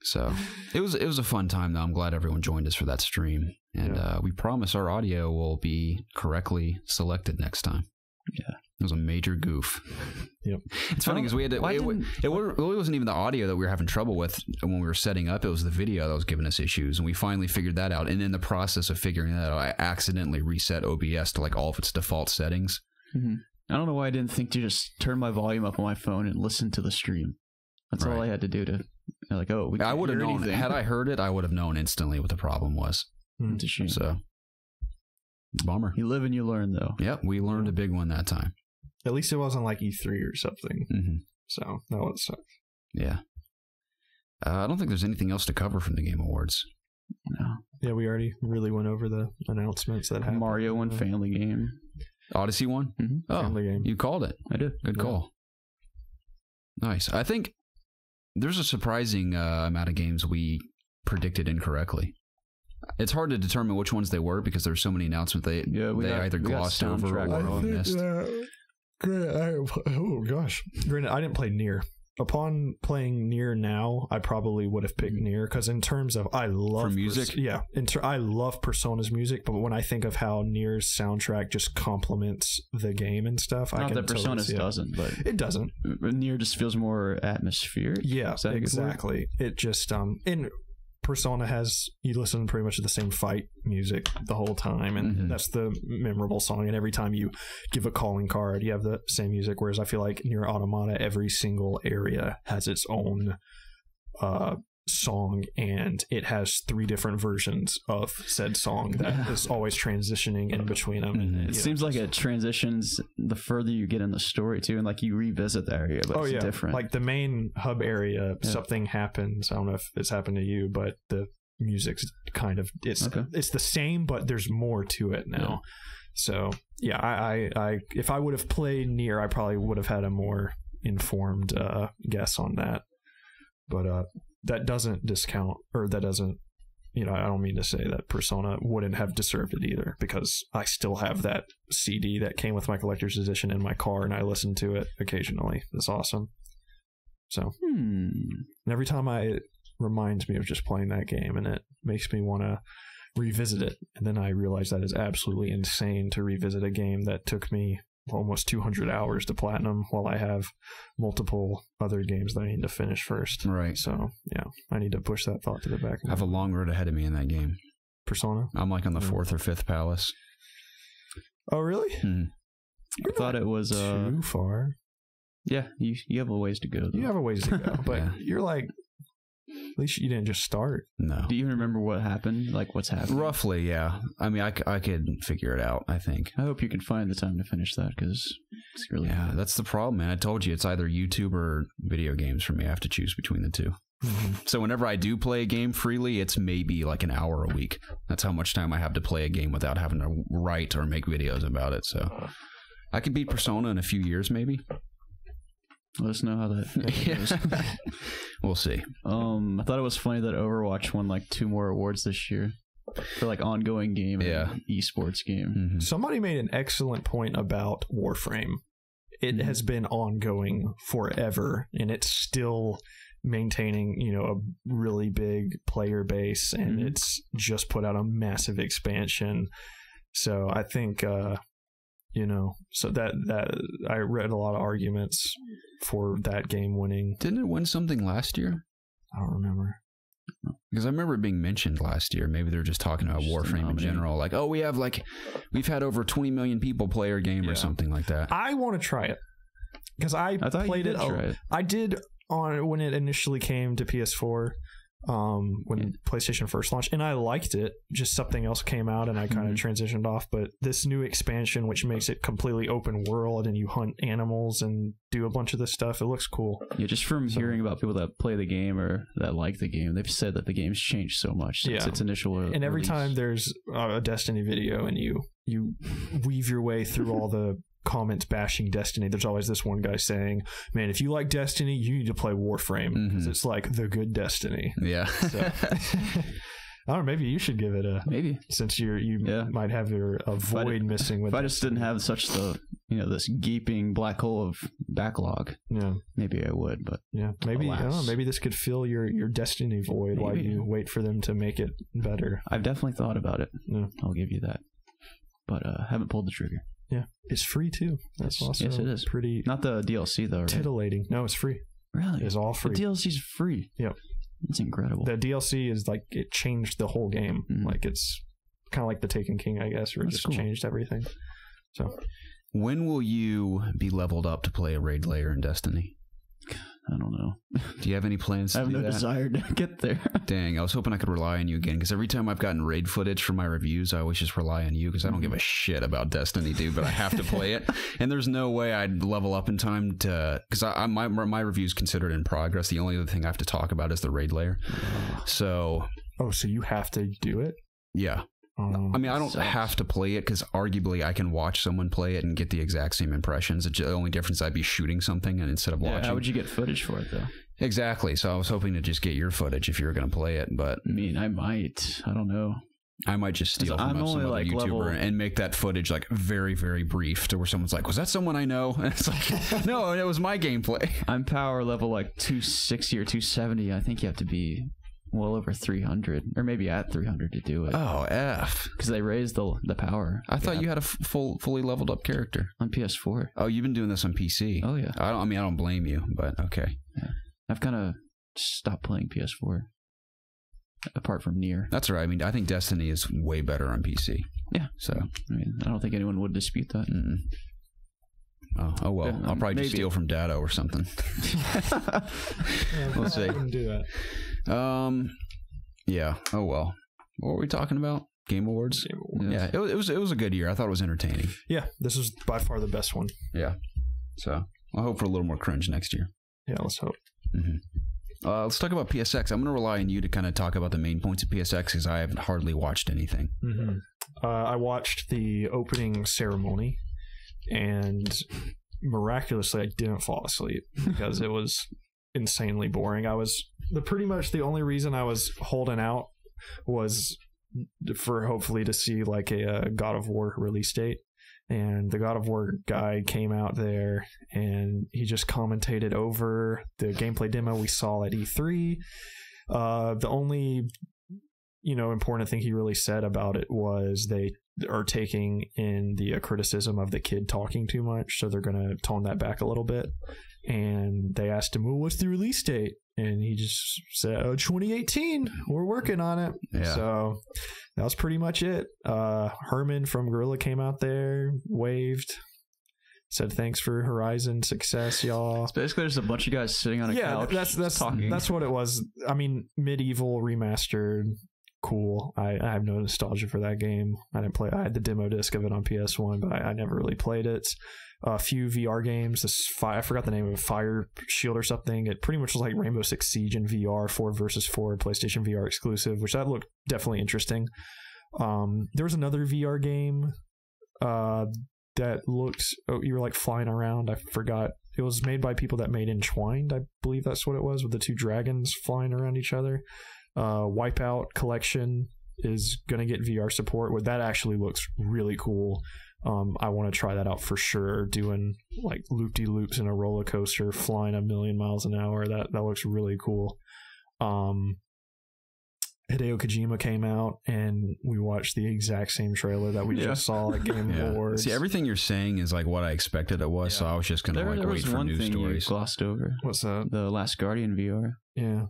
So it was a fun time though. I'm glad everyone joined us for that stream, and we promise our audio will be correctly selected next time. Yeah, it was a major goof. Yep. It's funny because we had to. It really wasn't even the audio that we were having trouble with when we were setting up. It was the video that was giving us issues, and we finally figured that out. And in the process of figuring that out, I accidentally reset OBS to like all of its default settings. Mm-hmm. I don't know why I didn't think to just turn my volume up on my phone and listen to the stream. That's all I had to do to, like, oh, I would have known. Had I heard it, I would have known instantly what the problem was. It's a shame. So, bummer. You live and you learn, though. Yep, we learned a big one that time. At least it wasn't like E3 or something. Mm-hmm. So, that was sucks. Yeah. I don't think there's anything else to cover from the Game Awards. No. Yeah, we already really went over the announcements that happened. Mario won Family Game. Odyssey won? Mm-hmm. Oh, Family Game. You called it. I did. Good call. Nice. I think there's a surprising amount of games we predicted incorrectly. It's hard to determine which ones they were because there's so many announcements they either glossed over or missed. Oh gosh. Granted, I didn't play Nier. Upon playing Nier now, I probably would have picked Nier because in terms of I love music. I love Persona's music, but when I think of how Nier's soundtrack just complements the game and stuff, not that Persona's doesn't, but it doesn't. Nier just feels more atmospheric. Yeah, exactly. It just in Persona has, you listen pretty much to the same fight music the whole time, and that's the memorable song, and every time you give a calling card you have the same music, whereas I feel like Nier Automata, every single area has its own song, and it has 3 different versions of said song that is always transitioning in between them. And, it seems like it transitions the further you get in the story too, and like you revisit the area, but it's different. Like the main hub area, something happens. I don't know if it's happened to you, but the music's kind of it's the same, but there's more to it now. So yeah, I if I would have played Nier, I probably would have had a more informed guess on that. But that doesn't discount, or that doesn't, I don't mean to say that Persona wouldn't have deserved it either, because I still have that CD that came with my collector's edition in my car, and I listen to it occasionally. It's awesome. So, and every time it reminds me of just playing that game, and it makes me want to revisit it. And then I realize that is absolutely insane to revisit a game that took me almost 200 hours to platinum, while I have multiple other games that I need to finish first. Right. So yeah, I need to push that thought to the back. I have a long road ahead of me in that game. Persona? I'm like on the 4th or 5th palace. Oh really? I thought it was too far. Yeah, you have a ways to go though. You have a ways to go, but you're like, at least you didn't just start. No. Do you remember what happened? Like what's happening? Roughly, yeah. I mean, I could figure it out, I think. I hope you can find the time to finish that, because it's really hard. That's the problem, man. I told you, it's either YouTube or video games for me. I have to choose between the two. So whenever I do play a game freely, it's maybe like an hour a week. That's how much time I have to play a game without having to write or make videos about it. So I could beat Persona in a few years, maybe. Let us know how that goes. We'll see. I thought it was funny that Overwatch won like 2 more awards this year for like ongoing game and esports game. Somebody made an excellent point about Warframe. It has been ongoing forever, and it's still maintaining, a really big player base, and it's just put out a massive expansion. So I think so that I read a lot of arguments for that game winning. Didn't it win something last year? I don't remember. Because I remember it being mentioned last year. Maybe they're just talking about Warframe in general. Like, oh, we've had over 20 million people play our game or something like that. I want to try it because I played it. I did when it initially came to PS4. When PlayStation first launched, and I liked it. Just something else came out and I kind of transitioned off. But this new expansion, which makes it completely open world and you hunt animals and do a bunch of this stuff, it looks cool. Yeah, just from hearing about people that play the game or that like the game, they've said that the game's changed so much since its initial and every time there's a Destiny video and you weave your way through all the comments bashing Destiny, there's always this one guy saying, man, if you like Destiny, you need to play Warframe because it's like the good Destiny. Yeah. So, I don't know, maybe you should give it a since you might have a void missing with if I just didn't have such this gaping black hole of backlog. Yeah. Maybe I would, but maybe I don't know, maybe this could fill your Destiny void while you wait for them to make it better. I've definitely thought about it. Yeah. I'll give you that. But haven't pulled the trigger. Yeah, it's free too. That's also it is pretty. Not the DLC though, right? Titillating. No, it's free. Really? It's all free. The DLC's free. Yep. It's incredible. The DLC is like it changed the whole game. Like it's kind of like the Taken King, I guess, where it just changed everything. So, when will you be leveled up to play a raid layer in Destiny? I don't know. Do you have any plans to do that? I have no desire to get there. Dang, I was hoping I could rely on you again, because every time I've gotten raid footage for my reviews, I always just rely on you, because I don't give a shit about Destiny, dude, but I have to play it. And there's no way I'd level up in time to... Because my review's considered in progress. The only other thing I have to talk about is the raid layer. So... Oh, so you have to do it? Yeah. I mean, I don't have to play it because arguably I can watch someone play it and get the exact same impressions. The only difference I'd be shooting something and instead of watching. How would you get footage for it though? Exactly. So I was hoping to just get your footage if you were going to play it, but I mean, I might. I don't know. I might just steal from some other YouTuber and make that footage like very, very brief to where someone's like, was that someone I know? And it's like, no, it was my gameplay. I'm power level like 260 or 270. I think you have to be well over 300 or maybe at 300 to do it. Oh, F. Because they raised the power. I thought you had a fully leveled up character. On PS4. Oh, you've been doing this on PC. Oh, yeah. I don't blame you, but okay. Yeah. I've kind of stopped playing PS4. Apart from Nier. That's right. I mean, I think Destiny is way better on PC. Yeah. So, I mean, I don't think anyone would dispute that. Oh well, yeah, I'll probably just steal from Dado or something. We'll see. I wouldn't do that. Yeah. Oh well. What were we talking about? Game Awards. Yeah. It was a good year. I thought it was entertaining. Yeah. This is by far the best one. Yeah. So I hope for a little more cringe next year. Yeah. Let's hope. Let's talk about PSX. I'm going to rely on you to kind of talk about the main points of PSX because I haven't hardly watched anything. I watched the opening ceremony. And miraculously, I didn't fall asleep because it was insanely boring. Pretty much the only reason I was holding out was for hopefully to see like a God of War release date. And the God of War guy came out there and he just commentated over the gameplay demo we saw at E3. The only important thing he really said about it was they are taking in the criticism of the kid talking too much, so they're going to tone that back a little bit. And they asked him, well, what's the release date? And he just said, 2018, we're working on it. Yeah. So that was pretty much it. Herman from Gorilla came out there, waved, said thanks for Horizon success, y'all. It's basically just a bunch of guys sitting on a couch. That's what it was. I mean, Medieval remastered. Cool. I have no nostalgia for that game. I had the demo disc of it on PS1, but I never really played it. A few VR games. I forgot the name of it, Fire Shield or something. It pretty much was like Rainbow Six Siege in VR, 4 versus 4, PlayStation VR exclusive, which that looked definitely interesting. There was another VR game that looks. Oh, you were like flying around. I forgot. It was made by people that made Entwined. I believe that's what it was, with the two dragons flying around each other. Wipeout Collection is going to get VR support. Where that actually looks really cool. I want to try that out for sure. Doing like loop-de-loops in a roller coaster, flying 1,000,000 miles an hour. That looks really cool. Hideo Kojima came out and we watched the exact same trailer that we just saw at Game Awards. See, everything you're saying is like what I expected it was, so I was just going to wait for news stories. You glossed over. What's that? The Last Guardian VR. Yeah.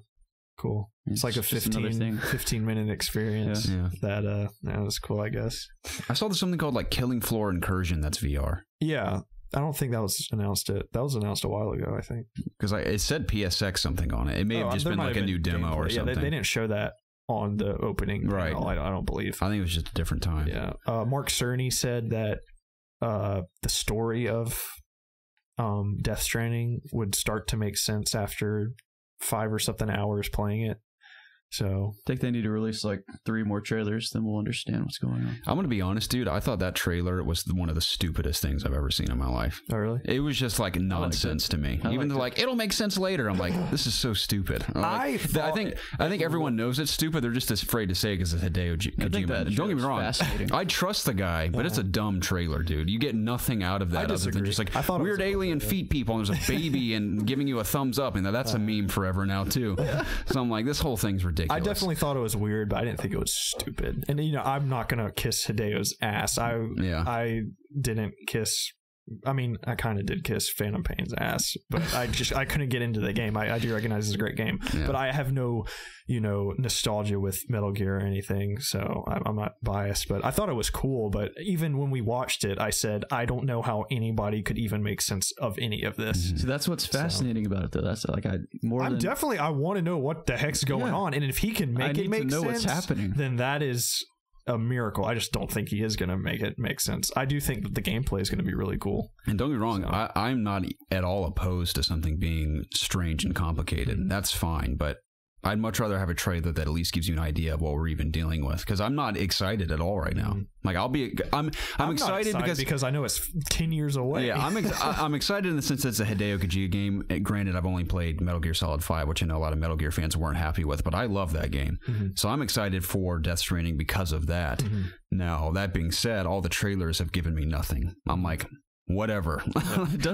Cool. It's like a 15-minute experience. That was cool, I guess. I saw there's something called like Killing Floor Incursion. That's VR. Yeah. I don't think that was announced. That was announced a while ago, I think. Because it said PSX something on it. It may have just been like a new demo or something. They didn't show that on the opening panel, I don't believe. I think it was just a different time. Yeah. Mark Cerny said that the story of Death Stranding would start to make sense after 5 or something hours playing it. So I think they need to release like 3 more trailers, then we'll understand what's going on. I'm gonna be honest, dude. I thought that trailer was one of the stupidest things I've ever seen in my life. Oh, really? It was just like nonsense to me. Even though like it'll make sense later, I'm like, this is so stupid. I think everyone knows it's stupid. They're just afraid to say it because it's Hideo Kojima. Don't get me wrong. I trust the guy, but it's a dumb trailer, dude. You get nothing out of that other than just like weird alien feet people and there's a baby and giving you a thumbs up, and that's a meme forever now too. So I'm like, this whole thing's ridiculous. I definitely thought it was weird, but I didn't think it was stupid. And I'm not gonna kiss Hideo's ass. I didn't kiss. I mean, I kind of did kiss Phantom Pain's ass, but I couldn't get into the game. I do recognize it's a great game, but I have no, nostalgia with Metal Gear or anything, so I'm not biased. But I thought it was cool. But even when we watched it, I said I don't know how anybody could even make sense of any of this. So that's what's fascinating about it, though. That's like I want to know what the heck's going on, and if he can make it make sense, what's happening, then that is a miracle. I just don't think he is going to make it make sense. I do think that the gameplay is going to be really cool. And don't get me wrong, I'm not at all opposed to something being strange and complicated. That's fine, but I'd much rather have a trailer that at least gives you an idea of what we're even dealing with, because I'm not excited at all right now. Like I'm excited because I know it's 10 years away. Yeah, I'm excited in the sense that it's a Hideo Kojima game. Granted, I've only played Metal Gear Solid 5, which I know a lot of Metal Gear fans weren't happy with, but I love that game. So I'm excited for Death Stranding because of that. Now, that being said, all the trailers have given me nothing. I'm like, whatever.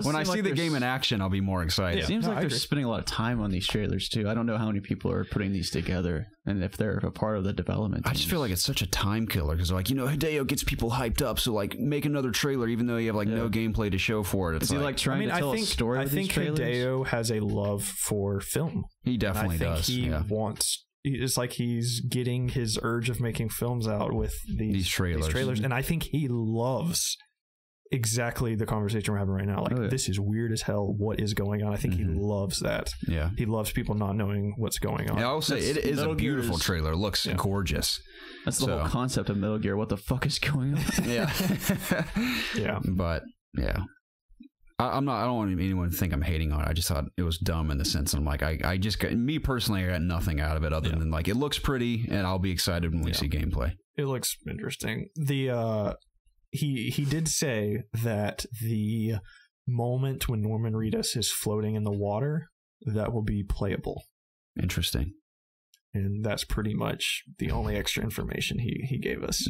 When I see the game in action, I'll be more excited. It seems like they're spending a lot of time on these trailers too. I don't know how many people are putting these together and if they're a part of the development teams. I just feel like it's such a time killer because they're like, Hideo gets people hyped up, so like make another trailer even though you have like no gameplay to show for it. Is he like trying to tell a story with these trailers? I think Hideo has a love for film. He definitely does. I think he wants... It's like he's getting his urge of making films out with these trailers. And I think he loves exactly the conversation we're having right now. Like, this is weird as hell. What is going on? I think he loves that. Yeah. He loves people not knowing what's going on. Yeah, I'll say it is a beautiful trailer. It looks gorgeous. That's the whole concept of Metal Gear. What the fuck is going on? Yeah. Yeah. But, yeah. I don't want anyone to think I'm hating on it. I just thought it was dumb in the sense I'm like, I just got, me personally, I got nothing out of it other than like, it looks pretty and I'll be excited when we see gameplay. It looks interesting. He did say that the moment when Norman Reedus is floating in the water, that will be playable. Interesting. And that's pretty much the only extra information he gave us.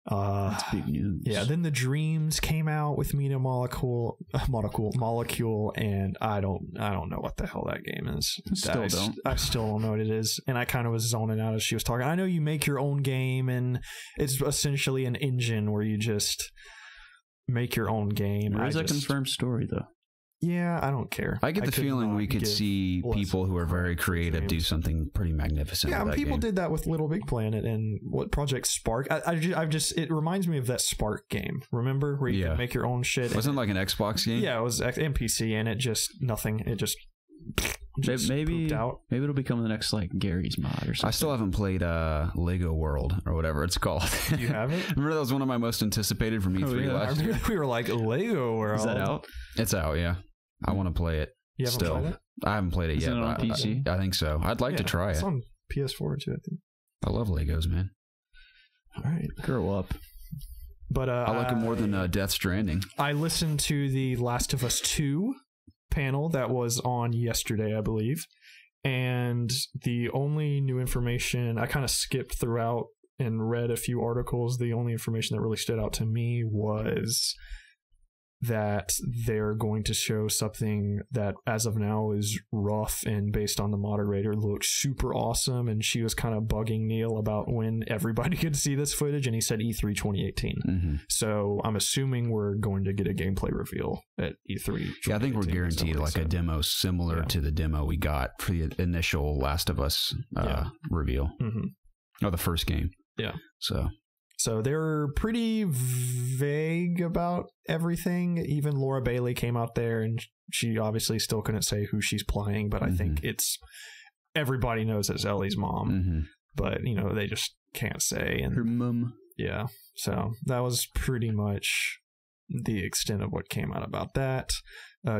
That's big news. Yeah, then the Dreams came out with Media Molecule, and I don't know what the hell that game is. I still don't know what it is, and I kind of was zoning out as she was talking. I know you make your own game, and it's essentially an engine where you just make your own game. There's a confirmed story though. Yeah, I don't care. I get the feeling we could see people who are very creative do something pretty magnificent. Yeah, with that people game. did that with Little Big Planet and what Project Spark. It reminds me of that Spark game. Remember where you could make your own shit? Wasn't it like an Xbox game? Yeah, it was NPC, and it just nothing. It just maybe out. Maybe it'll become the next like Gary's mod or something. I still haven't played Lego World or whatever it's called. You haven't? Remember that was one of my most anticipated from E3 last year. We were like, Lego World. Is that out? It's out, yeah. I want to play it. You haven't played it? I haven't played it yet. Is it on PC? I think so. I'd like to try it. It's on PS4 too, I think. I love Legos, man. All right. Grow up. But I like it more than Death Stranding. I listened to the Last of Us 2 panel that was on yesterday, I believe. And the only new information, I kind of skipped throughout and read a few articles. The only information that really stood out to me was that they're going to show something that as of now is rough and based on the moderator looks super awesome, and she was kind of bugging Neil about when everybody could see this footage, and he said E3 2018. So I'm assuming we're going to get a gameplay reveal at E3. Yeah, I think we're guaranteed like a demo similar to the demo we got for the initial Last of Us reveal. Or the first game. So they're pretty vague about everything. Even Laura Bailey came out there, and she obviously still couldn't say who she's playing, but I think it's everybody knows it's Ellie's mom, but you know, they just can't say. And her mum. Yeah. So that was pretty much the extent of what came out about that.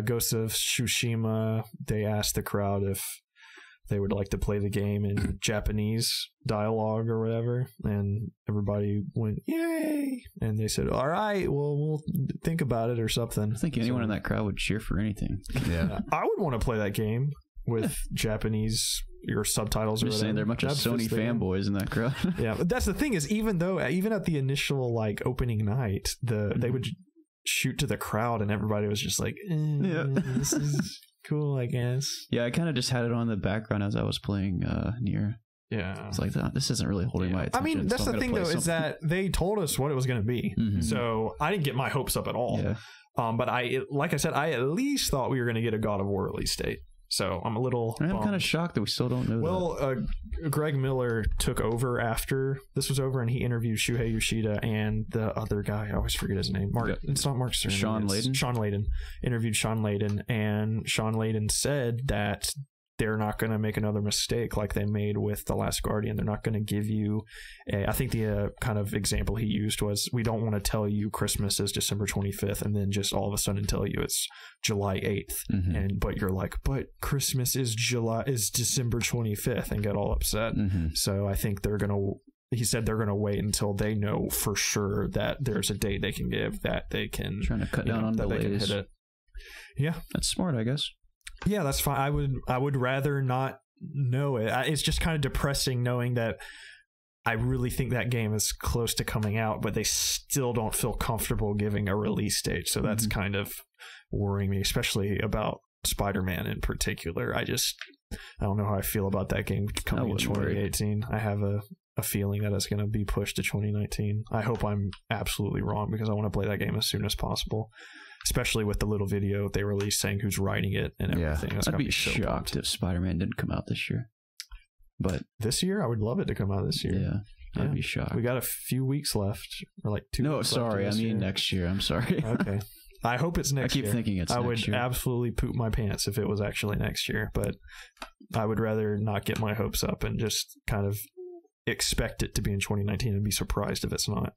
Ghost of Tsushima, they asked the crowd if they would like to play the game in Japanese dialogue or whatever, and everybody went yay, and they said, all right, well, we'll think about it or something. I think anyone in that crowd would cheer for anything. I would want to play that game with Japanese or subtitles. I'm just saying, there are a bunch of Sony fanboys in that crowd. Yeah, but that's the thing, is even at the initial like opening night, they would shoot to the crowd, and everybody was just like, this is cool, I guess. Yeah, I kind of just had it on the background as I was playing Nier. Yeah, it's like this isn't really holding my attention. I mean, that's the thing though, is that they told us what it was going to be, so I didn't get my hopes up at all. But like I said, I at least thought we were going to get a God of War release date. So I'm a little kind of shocked that we still don't know that. Greg Miller took over after this was over, and he interviewed Shuhei Yoshida and the other guy. I always forget his name. It's not Mark Cerny. Sean Layden? Sean Layden. Interviewed Sean Layden, and Sean Layden said that they're not going to make another mistake like they made with The Last Guardian. They're not going to give you I think the kind of example he used was, we don't want to tell you Christmas is December 25th and then just all of a sudden tell you it's July 8th. But you're like, but Christmas is December 25th, and get all upset. So I think he said they're going to wait until they know for sure that there's a date they can give, that they can trying to cut down on delays. Yeah, that's smart, I guess. Yeah, that's fine. I would rather not know it. It's just kind of depressing knowing that I really think that game is close to coming out, but they still don't feel comfortable giving a release date. So that's kind of worrying me, especially about Spider-Man in particular. I don't know how I feel about that game coming in 2018. I have a feeling that it's going to be pushed to 2019. I hope I'm absolutely wrong, because I want to play that game as soon as possible. Especially with the little video they released saying who's writing it and everything. I'd be shocked if Spider-Man didn't come out this year. But this year, I would love it to come out this year. Yeah, I'd be shocked. We got a few weeks left, or like 2 weeks left. No, sorry, I mean next year. I'm sorry. Okay. I hope it's next year. I keep thinking it's next year. I would absolutely poop my pants if it was actually next year, but I would rather not get my hopes up and just kind of expect it to be in 2019 and be surprised if it's not.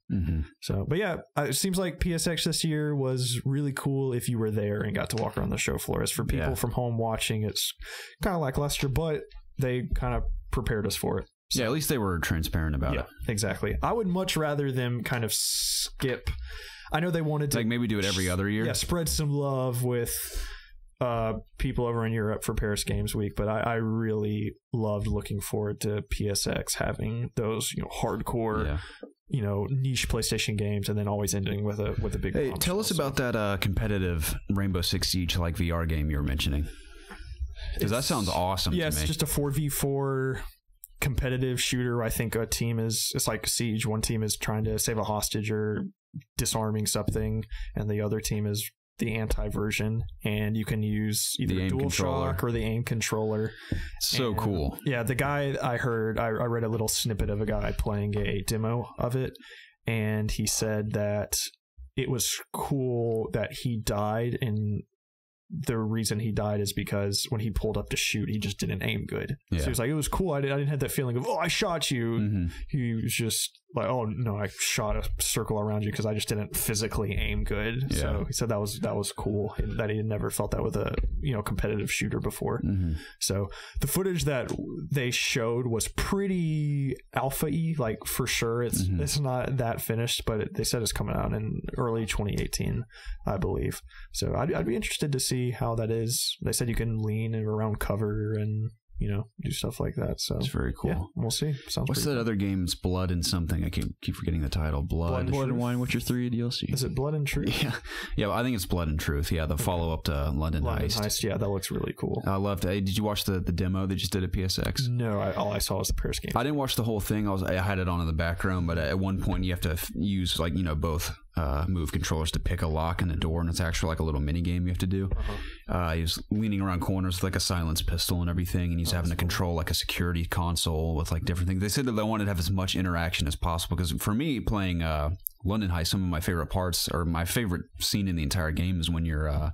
So, but yeah, it seems like PSX this year was really cool if you were there and got to walk around the show floor. As for people from home watching, it's kind of lackluster, but they kind of prepared us for it. So, at least they were transparent about it. Exactly. I would much rather them kind of skip. I know they wanted to maybe do it every other year. Yeah, spread some love with people over in Europe for Paris Games Week, but I really loved looking forward to PSX having those hardcore niche PlayStation games, and then always ending with a big. Hey, tell us about that competitive Rainbow Six Siege like VR game you were mentioning, because that sounds awesome. Yeah, to me. It's just a 4v4 competitive shooter. I think it's like Siege. One team is trying to save a hostage or disarming something, and the other team is the anti-version, and you can use either the DualShock or the aim controller. So cool. Yeah, the guy I read a little snippet of a guy playing a demo of it, and he said that it was cool that he died, and the reason he died is because when he pulled up to shoot, he just didn't aim good. So he was like, it was cool. I didn't have that feeling of, I shot you. He was just like, oh no, I shot a circle around you because I just didn't physically aim good. So he said that was cool, and that he had never felt that with a competitive shooter before. So the footage that they showed was pretty alpha-y, like for sure. It's not that finished, but they said it's coming out in early 2018, I believe. So I'd be interested to see how that is. They said you can lean around cover and do stuff like that. So it's very cool. Yeah, we'll see. Sounds What's that cool. other game? It's Blood and something. I keep forgetting the title. Blood and Wine Witcher 3 DLC. Is it Blood and Truth? Yeah. I think it's Blood and Truth. Yeah, the follow up to London Heist. Yeah, that looks really cool. I loved it. Hey, did you watch the demo they just did at PSX? No, all I saw was the Paris game. I didn't watch the whole thing. I had it on in the background, but at one point you have to use both move controllers to pick a lock in the door, and it's actually like a little mini game you have to do. He was leaning around corners with like a silenced pistol and everything, and he's having to control like a security console with like different things. They said that they wanted to have as much interaction as possible, because for me, playing London Heist, some of my favorite parts, or my favorite scene in the entire game, is when you're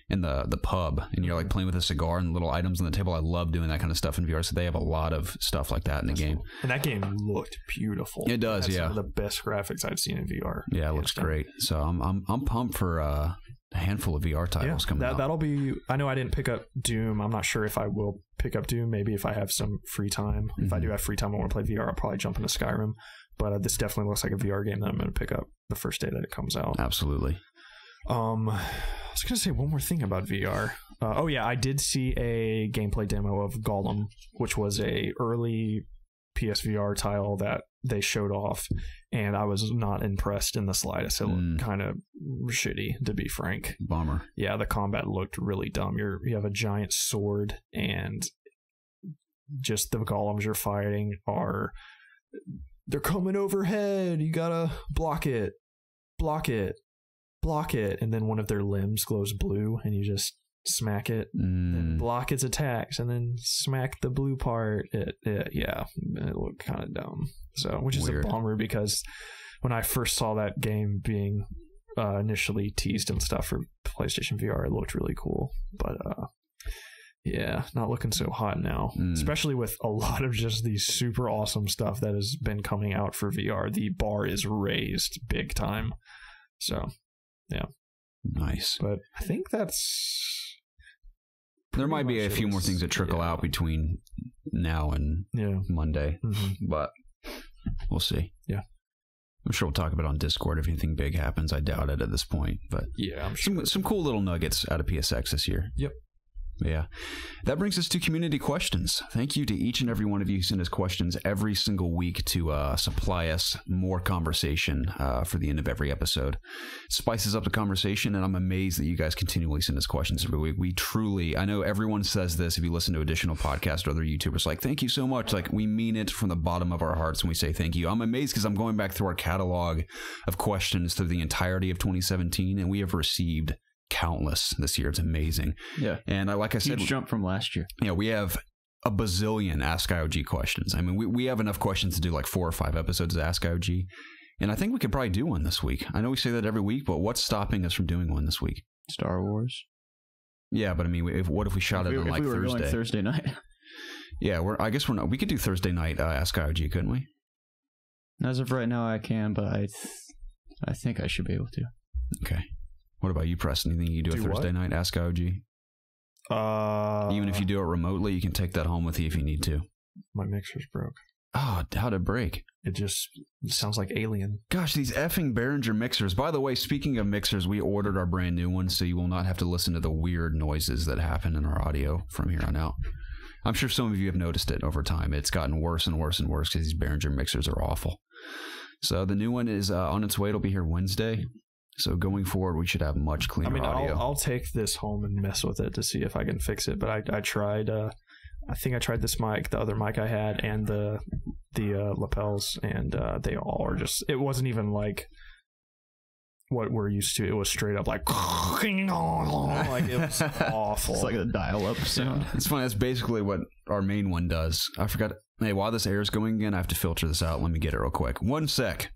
in the pub and you're like playing with a cigar and little items on the table. I love doing that kind of stuff in VR, so they have a lot of stuff like that in the game. And that game looked beautiful. It does. Some of the best graphics I've seen in VR. Yeah, it looks great. So I'm pumped for a handful of VR titles coming out. That'll be. I know I didn't pick up Doom. I'm not sure if I will pick up Doom. Maybe if I have some free time. If I do have free time, I want to play VR. I'll probably jump into Skyrim. But this definitely looks like a VR game that I'm going to pick up the first day that it comes out. Absolutely. I was going to say one more thing about VR. I did see a gameplay demo of Gollum, which was a early PSVR title that they showed off, and I was not impressed in the slightest. It looked kind of shitty, to be frank. Bummer. Yeah, the combat looked really dumb. You have a giant sword, and just the golems you're fighting they're coming overhead. You gotta block it, and then one of their limbs glows blue, and you just smack it, then block its attacks, and then smack the blue part. It looked kind of dumb. So, which is weird. A bummer, because when I first saw that game being initially teased and stuff for PlayStation VR, it looked really cool. But not looking so hot now, especially with a lot of just the super awesome stuff that has been coming out for VR. The bar is raised big time. So, yeah. Nice. But I think that's... There might be a few more things that trickle out between now and Monday, but we'll see. Yeah. I'm sure we'll talk about it on Discord if anything big happens. I doubt it at this point, but yeah, I'm sure. Some cool little nuggets out of PSX this year. Yep. Yeah. That brings us to community questions. Thank you to each and every one of you who send us questions every single week to supply us more conversation for the end of every episode. It spices up the conversation, and I'm amazed that you guys continually send us questions every week. We truly, I know everyone says this if you listen to additional podcasts or other YouTubers, like, thank you so much. Like, we mean it from the bottom of our hearts when we say thank you. I'm amazed because I'm going back through our catalog of questions through the entirety of 2017, and we have received countless this year. It's amazing. Yeah. And like I said, huge jump from last year. Yeah, we have a bazillion Ask IOG questions. I mean, we have enough questions to do like 4 or 5 episodes of Ask IOG. And I think we could probably do one this week. I know we say that every week, but what's stopping us from doing one this week? Star Wars. Yeah, but I mean, what if we shot it on like Thursday? Going Thursday night. Yeah, I guess we're not. We could do Thursday night Ask IOG, couldn't we? As of right now, I can, but I think I should be able to. Okay. What about you, Preston? Anything you do a Thursday night Ask IOG? Even if you do it remotely, you can take that home with you if you need to. My mixer's broke. Oh, how'd it break? It just sounds like Alien. Gosh, these effing Behringer mixers. By the way, speaking of mixers, we ordered our brand new ones, so you will not have to listen to the weird noises that happen in our audio from here on out. I'm sure some of you have noticed it over time. It's gotten worse and worse and worse because these Behringer mixers are awful. So the new one is on its way. It'll be here Wednesday. So going forward, we should have much cleaner audio. I'll take this home and mess with it to see if I can fix it. But I tried. I think I tried this mic, the other mic I had, and the lapels, and they all are just. It wasn't even like what we're used to. It was straight up like it was awful. It's like a dial-up sound. It's funny. That's basically what our main one does. I forgot. Hey, while this air is going again, I have to filter this out. Let me get it real quick. 1 sec.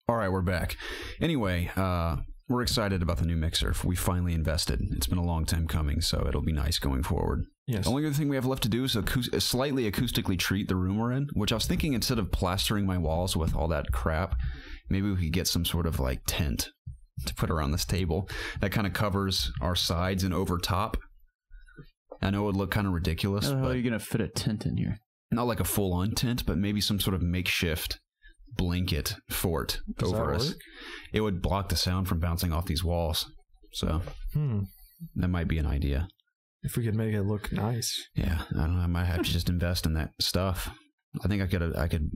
All right, we're back. Anyway, we're excited about the new mixer. We finally invested. It's been a long time coming, so it'll be nice going forward. Yes. The only other thing we have left to do is slightly acoustically treat the room we're in, which I was thinking instead of plastering my walls with all that crap, maybe we could get some sort of like tent to put around this table that kind of covers our sides and over top. I know it would look kind of ridiculous. How are you going to fit a tent in here? Not like a full-on tent, but maybe some sort of makeshift blanket fort over us. It would block the sound from bouncing off these walls. So That might be an idea. If we could make it look nice. Yeah, I don't know. I might have to just invest in that stuff. I think I could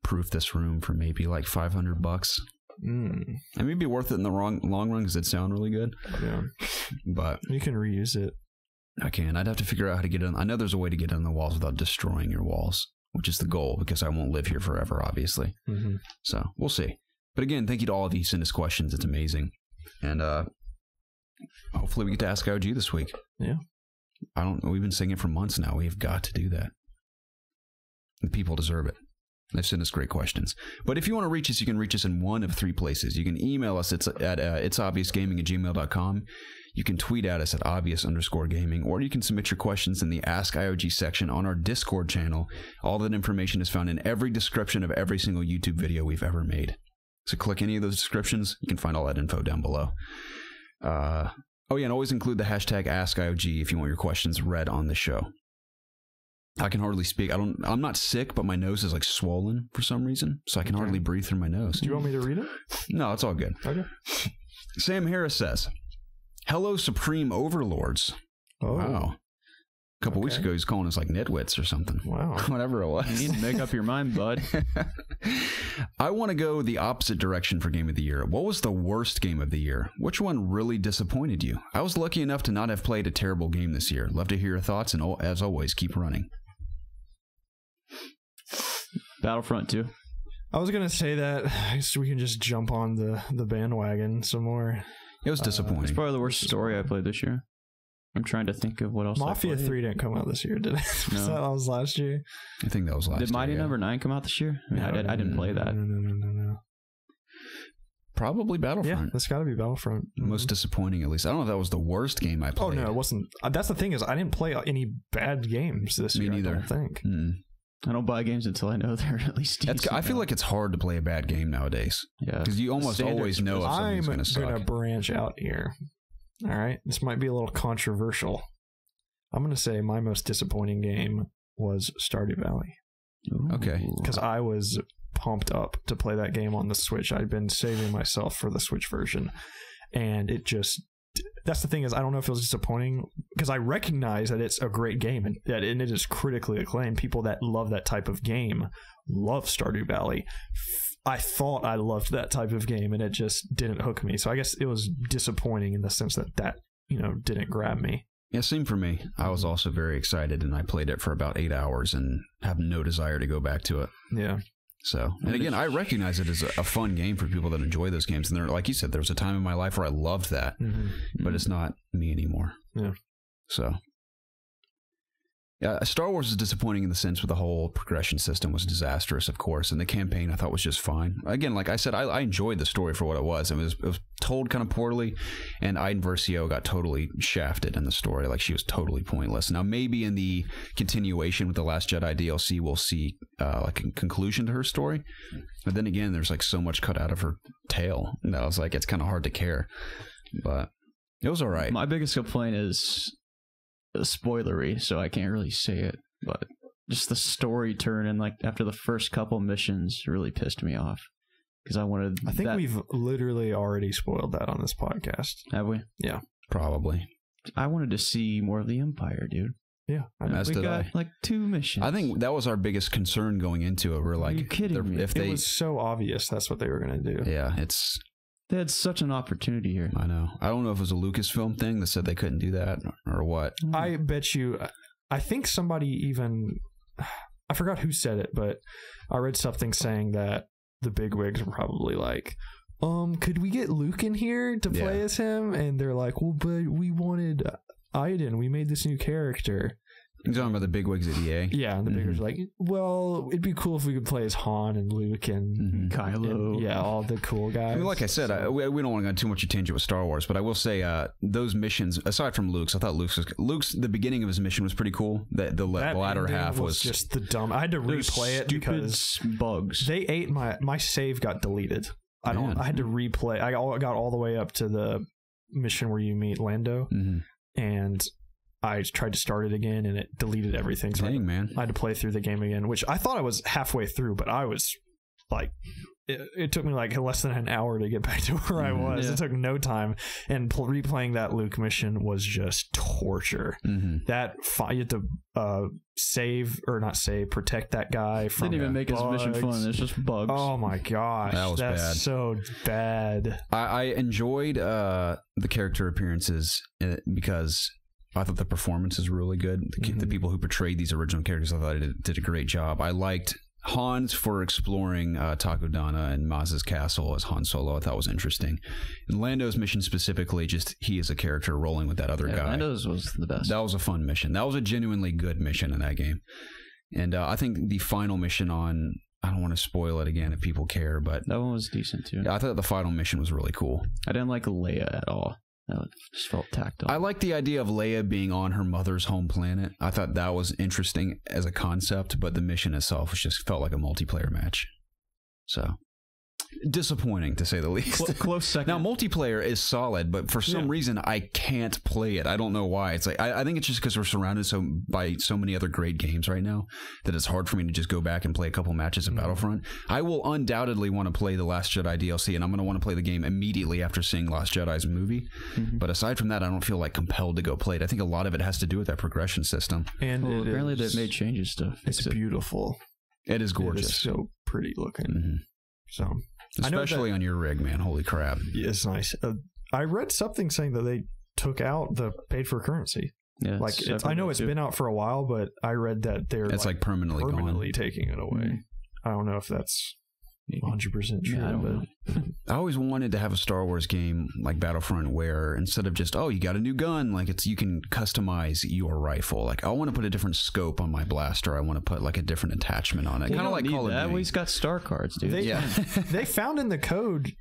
proof this room for maybe like $500. It may be worth it in the long run because it sound really good. Yeah, but you can reuse it. I can. I'd have to figure out how to get it. I know there's a way to get it on the walls without destroying your walls, which is the goal because I won't live here forever, obviously. So we'll see. But again, thank you to all of you who sent us questions. It's amazing, and hopefully we get to Ask IOG this week. Yeah. We've been saying it for months now. We've got to do that. And people deserve it. They've sent us great questions. But if you want to reach us, you can reach us in one of three places. You can email us at ItsObviousGaming@gmail.com. You can tweet at us at obvious_gaming, or you can submit your questions in the Ask IOG section on our Discord channel. All that information is found in every description of every single YouTube video we've ever made. So click any of those descriptions. You can find all that info down below. Oh, yeah, and always include the hashtag AskIOG if you want your questions read on the show. I can hardly speak. I'm not sick, but my nose is like swollen for some reason, so I can hardly breathe through my nose. Do you want me to read it? No, it's all good. Okay. Sam Harris says, "Hello, Supreme Overlords." Oh. Wow. A couple weeks ago, he was calling us like nitwits or something. Wow. Whatever it was. You need to make up your mind, bud. I want to go the opposite direction for Game of the Year. What was the worst game of the year? Which one really disappointed you? I was lucky enough to not have played a terrible game this year. Love to hear your thoughts, and as always, keep running. Battlefront 2. I was going to say that so we can just jump on the bandwagon some more. It was disappointing. It's probably the worst story I played this year. I'm trying to think of what else. Mafia 3 didn't come out this year, did it? No. That was last year. I think that was last year. Did Mighty Number 9 come out this year? I mean, I didn't play that. No. Probably Battlefront. Yeah, that's got to be Battlefront. Most disappointing, at least. I don't know if that was the worst game I played. Oh, no, it wasn't. That's the thing is I didn't play any bad games this year. Me neither. I don't think. I don't buy games until I know they're at least decent. I feel like it's hard to play a bad game nowadays. Yeah. Because you almost always know if something's going to suck. I'm going to branch out here. All right? This might be a little controversial. I'm going to say my most disappointing game was Stardew Valley. Ooh. Okay. Because I was pumped up to play that game on the Switch. I'd been saving myself for the Switch version. And it just... That's the thing is I don't know if it was disappointing because I recognize that it's a great game and it is critically acclaimed. People that love that type of game love Stardew Valley. I thought I loved that type of game and it just didn't hook me. So I guess it was disappointing in the sense that didn't grab me. Yeah, same for me. I was also very excited and I played it for about 8 hours and have no desire to go back to it. Yeah. So, and again, I recognize it as a fun game for people that enjoy those games. And like you said, there was a time in my life where I loved that, but it's not me anymore. Yeah. So, yeah, Star Wars is disappointing in the sense where the whole progression system was disastrous, of course, and the campaign I thought was just fine. Again, like I said, I enjoyed the story for what it was. It was told kind of poorly, and Iden Versio got totally shafted in the story. Like she was totally pointless. Now, maybe in the continuation with the Last Jedi DLC, we'll see like a conclusion to her story. But then again, there's like so much cut out of her tail that I was like, it's kind of hard to care. But it was all right. My biggest complaint is spoilery, so I can't really say it, but just the story turn and like after the first couple missions really pissed me off because I think we've literally already spoiled that on this podcast. Have we? Yeah, probably. I wanted to see more of the Empire, dude. Yeah, we got like 2 missions. I think that was our biggest concern going into it. We're like, are you kidding me? It was so obvious that's what they were going to do. Yeah, they had such an opportunity here. I know. I don't know if it was a Lucasfilm thing that said they couldn't do that or what. I bet you. I think somebody even... I forgot who said it, but I read something saying that the bigwigs were probably like, could we get Luke in here to play as him? And they're like, well, but we wanted Iden. We made this new character. You're talking about the bigwigs at EA? Yeah, and the bigwigs are like, well, it'd be cool if we could play as Han and Luke and Kylo. And, all the cool guys. I mean, like I said, we don't want to go too much a tangent with Star Wars, but I will say those missions, aside from Luke's, I thought Luke's the beginning of his mission was pretty cool. The latter half was just the dumb. I had to replay it because bugs. They ate my save got deleted. I had to replay. I got all the way up to the mission where you meet Lando, and I tried to start it again and it deleted everything. So Dang, man. I had to play through the game again, which I thought I was halfway through, but I was like it took me like less than an hour to get back to where I was. Yeah. It took no time, and replaying that Luke mission was just torture. That you had to protect that guy from. Didn't even make his mission fun. It's just bugs. Oh my gosh, that's bad. So bad. I enjoyed the character appearances because I thought the performances were really good. The people who portrayed these original characters, I thought did a great job. I liked Hans for exploring Takodana and Maz's castle as Han Solo. I thought was interesting. And Lando's mission specifically, just he is a character rolling with that other guy. Lando's was the best. That was a fun mission. That was a genuinely good mission in that game. And I think the final mission on, I don't want to spoil it again if people care, but that one was decent too. I thought the final mission was really cool. I didn't like Leia at all. That just felt tacked on. I like the idea of Leia being on her mother's home planet. I thought that was interesting as a concept, but the mission itself just felt like a multiplayer match. So, disappointing to say the least. Close second. Now, multiplayer is solid, but for some reason, I can't play it. I don't know why. It's like I think it's just because we're surrounded by so many other great games right now that it's hard for me to just go back and play a couple matches of Battlefront. I will undoubtedly want to play the Last Jedi DLC, and I'm going to want to play the game immediately after seeing Last Jedi's movie. But aside from that, I don't feel like compelled to go play it. I think a lot of it has to do with that progression system. And apparently they've made changes to fix it's beautiful. It is gorgeous. It is so pretty looking. So, especially on your rig, man. Holy crap. It's nice. I read something saying that they took out the paid for currency. Yeah, like I know it's been out for a while, but I read that they're permanently taking it away. I don't know if that's 100% true. I don't know. I always wanted to have a Star Wars game like Battlefront where instead of just, oh, you got a new gun, like you can customize your rifle. Like I want to put a different scope on my blaster. I want to put like a different attachment on it. Kind of like Call of Duty. Well, he's got star cards, dude. They found in the code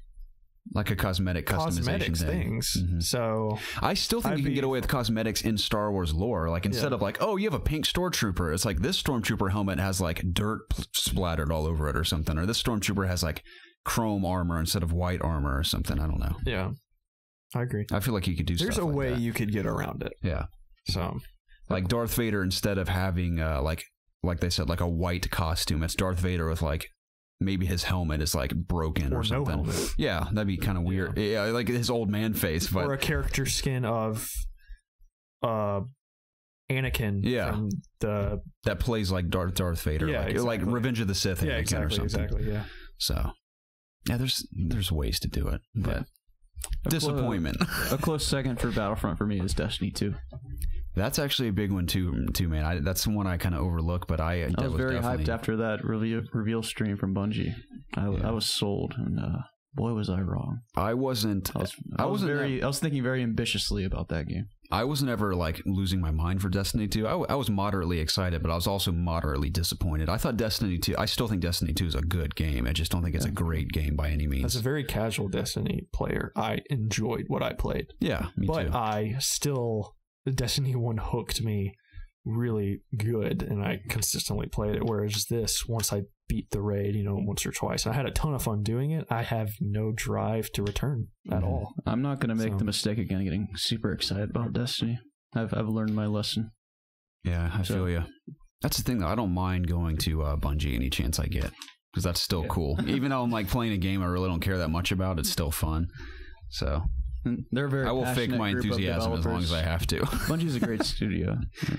like a customization things. So I still think you can get away with cosmetics in Star Wars lore. Like instead of like, oh, you have a pink stormtrooper, it's like this stormtrooper helmet has like dirt splattered all over it or something, or this stormtrooper has like chrome armor instead of white armor or something. I don't know. Yeah, I agree. I feel like you could do. There's a way that. You could get around it. Yeah. So like Darth Vader, instead of having like they said, like a white costume, it's Darth Vader with like. Maybe his helmet is like broken or something. No helmet. Yeah, that'd be kind of weird. Yeah, like his old man face. But... Or a character skin of Anakin. Yeah, from that plays like Darth Vader. Yeah, like, exactly. Like Revenge of the Sith. Yeah, exactly. Yeah. So, yeah, there's ways to do it, but disappointment. A close second for Battlefront for me is Destiny 2. That's actually a big one too, man. That's the one I kind of overlook, but I was very hyped after that reveal stream from Bungie. I was sold, and boy, was I wrong. I wasn't. I was thinking very ambitiously about that game. I was never like losing my mind for Destiny 2. I was moderately excited, but I was also moderately disappointed. I thought Destiny 2. I still think Destiny 2 is a good game. I just don't think it's a great game by any means. As a very casual Destiny player, I enjoyed what I played. Yeah, me too. But Destiny 1 hooked me really good, and I consistently played it, whereas this, once I beat the raid, once or twice, I had a ton of fun doing it. I have no drive to return at all. I'm not going to make the mistake again getting super excited about Destiny. I've learned my lesson. Yeah, I feel you. That's the thing, though. I don't mind going to Bungie any chance I get, because that's still cool. Even though I'm like playing a game I really don't care that much about, it's still fun. So... They're very. I will fake my enthusiasm as long as I have to. Bungie's a great studio.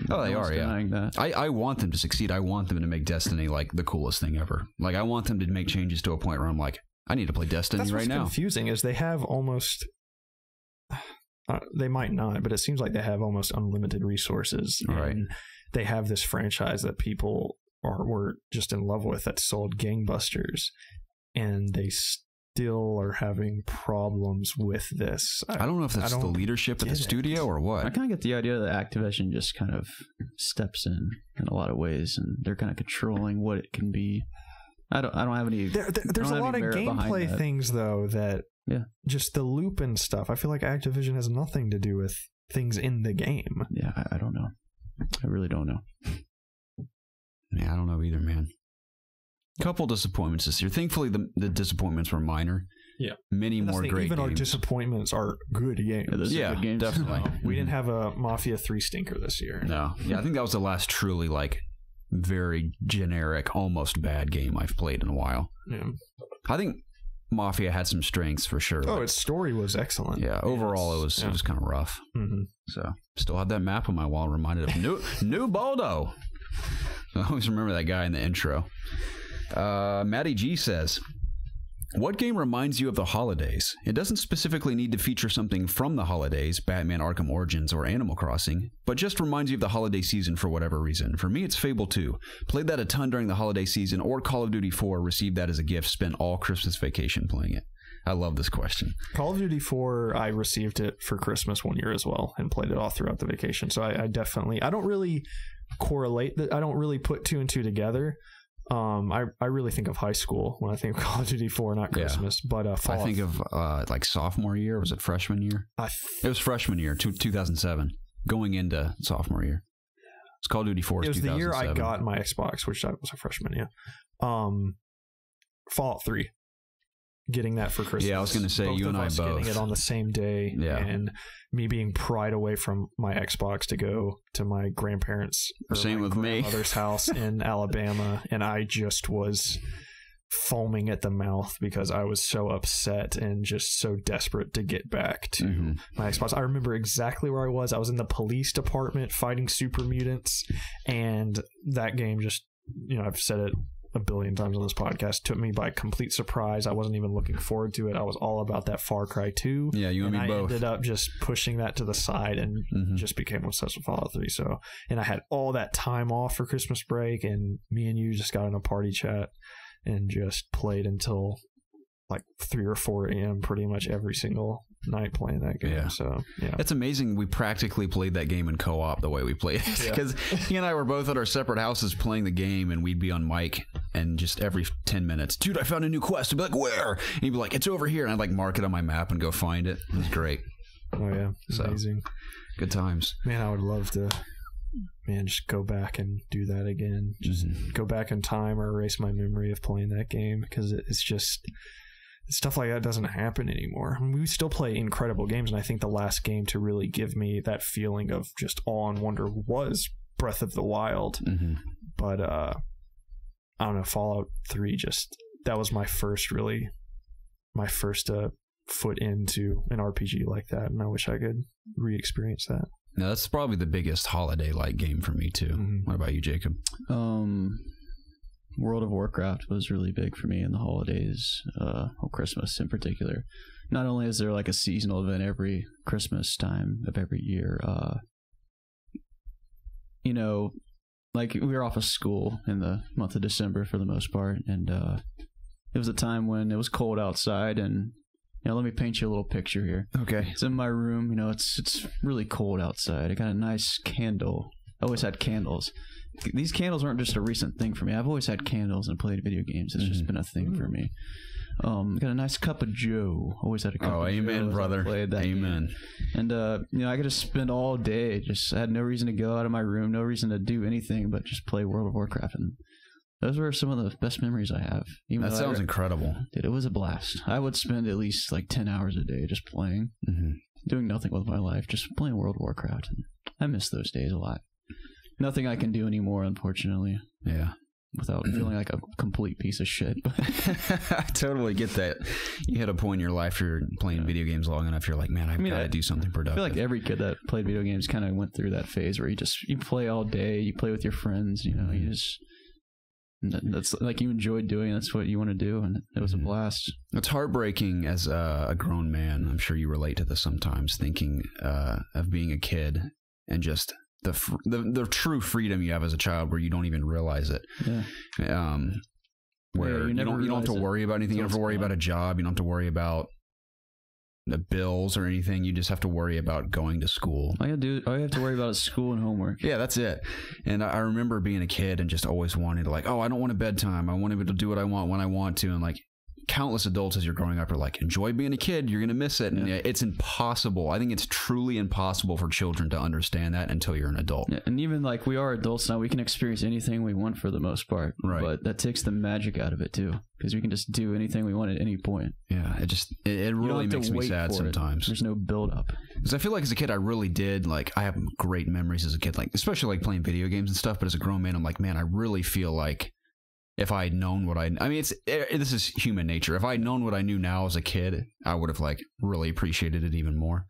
Oh, they are. Yeah. That. I want them to succeed. I want them to make Destiny like the coolest thing ever. Like I want them to make changes to a point where I'm like, I need to play Destiny right now. What's confusing is they have almost. They might not, but it seems like they have almost unlimited resources. Right. And they have this franchise that people were just in love with that sold gangbusters, and they still are having problems with this. I don't know if that's the leadership at the studio or what. I kind of get the idea that Activision just kind of steps in a lot of ways, and they're kind of controlling what it can be. I don't have any. There's a lot of gameplay things though that just the loop and stuff. I feel like Activision has nothing to do with things in the game. Yeah, I don't know. I really don't know. Yeah, I don't know either, man. Couple disappointments this year. Thankfully, the disappointments were minor. Yeah, many more great even games. Our disappointments are good games. Yeah, good games. Definitely. We didn't have a Mafia 3 stinker this year. No. Yeah, I think that was the last truly like very generic, almost bad game I've played in a while. Yeah. I think Mafia had some strengths for sure. Oh, its story was excellent. Yeah, overall it was kind of rough. Mm-hmm. So still had that map on my wall, reminded of New Baldo. I always remember that guy in the intro. Matty G says, what game reminds you of the holidays? It doesn't specifically need to feature something from the holidays, Batman Arkham Origins or Animal Crossing, but just reminds you of the holiday season for whatever reason. For me, it's Fable 2. Played that a ton during the holiday season, or Call of Duty 4, received that as a gift, spent all Christmas vacation playing it. I love this question. Call of Duty 4, I received it for Christmas one year as well and played it all throughout the vacation. So I definitely, I don't really correlate that. I don't really put two and two together. I really think of high school when I think of Call of Duty 4, not Christmas. Yeah. But I think of like sophomore year. Was it freshman year? It was freshman year, 2007, going into sophomore year. It's Call of Duty 4. It was the year I got my Xbox, which I was a freshman. Yeah. Fallout 3. Getting that for Christmas. Yeah, I was going to say you and I both getting it on the same day. Yeah. And me being pried away from my Xbox to go to my grandparents' same with me mother's house in Alabama, and I just was foaming at the mouth because I was so upset and just so desperate to get back to my Xbox. I remember exactly where I was. I was in the police department fighting super mutants, and that game just, I've said it a billion times on this podcast, took me by complete surprise. I wasn't even looking forward to it. I was all about that Far Cry 2. Yeah, you and me both. I ended up just pushing that to the side and just became obsessed with Fallout 3. So, and I had all that time off for Christmas break, and me and you just got in a party chat and just played until like 3 or 4 a.m. pretty much every single night playing that game. Yeah. So yeah, it's amazing we practically played that game in co-op the way we played it, because he and I were both at our separate houses playing the game, and we'd be on mic and just every 10 minutes, dude, I found a new quest. I'd be like, where? And he'd be like, it's over here, and I'd like mark it on my map and go find it. It was great. Oh yeah, amazing. Good times, man. I would love to just go back and do that again, just go back in time or erase my memory of playing that game, because it's just stuff like that doesn't happen anymore. I mean, we still play incredible games, and I think the last game to really give me that feeling of just awe and wonder was Breath of the Wild. But I don't know, Fallout 3, just that was my first foot into an RPG like that, and I wish I could re-experience that. Now that's probably the biggest holiday-like game for me too. What about you, Jacob? World of Warcraft was really big for me in the holidays, or Christmas in particular. Not only is there like a seasonal event every Christmas time of every year, like we were off of school in the month of December for the most part, and it was a time when it was cold outside, and let me paint you a little picture here. Okay. It's in my room, it's really cold outside. I got a nice candle. I always had candles. These candles aren't just a recent thing for me. I've always had candles and played video games. It's just been a thing for me. Got a nice cup of Joe. Always had a cup of Joe. Oh, amen, brother. Amen. And, I could just spend all day. I had no reason to go out of my room, no reason to do anything but just play World of Warcraft. And those were some of the best memories I have. That sounds incredible. Dude, it was a blast. I would spend at least like 10 hours a day just playing, doing nothing with my life, just playing World of Warcraft. And I miss those days a lot. Nothing I can do anymore, unfortunately. Yeah. Without feeling like a complete piece of shit. I totally get that. You hit a point in your life, you're playing video games long enough, you're like, man, I've got to do something productive. I feel like every kid that played video games kind of went through that phase where you play all day, you play with your friends, you just... That's like you enjoyed doing. That's what you want to do, and it was a blast. It's heartbreaking as a grown man. I'm sure you relate to this sometimes, thinking of being a kid and just the true freedom you have as a child, where you don't even realize it. Yeah. Where you don't have to worry about anything. You don't have to worry about a job. You don't have to worry about the bills or anything. You just have to worry about going to school. All you have to worry about is school and homework. Yeah, that's it. And I remember being a kid and just always wanting to, like, oh, I don't want a bedtime. I want to be able to do what I want when I want to. And like, countless adults as you're growing up are like, enjoy being a kid, you're gonna miss it, and it's impossible. I think it's truly impossible for children to understand that until you're an adult. Yeah, and even like we are adults now, we can experience anything we want for the most part, right? But that takes the magic out of it too, because we can just do anything we want at any point. Yeah, it really makes me sad sometimes. There's no build up. Because I feel like as a kid, I really did, like, I have great memories as a kid, like, especially like playing video games and stuff. But as a grown man, I'm like, man, I really feel like if I had known what I mean, this is human nature. If I had known what I knew now as a kid, I would have like really appreciated it even more.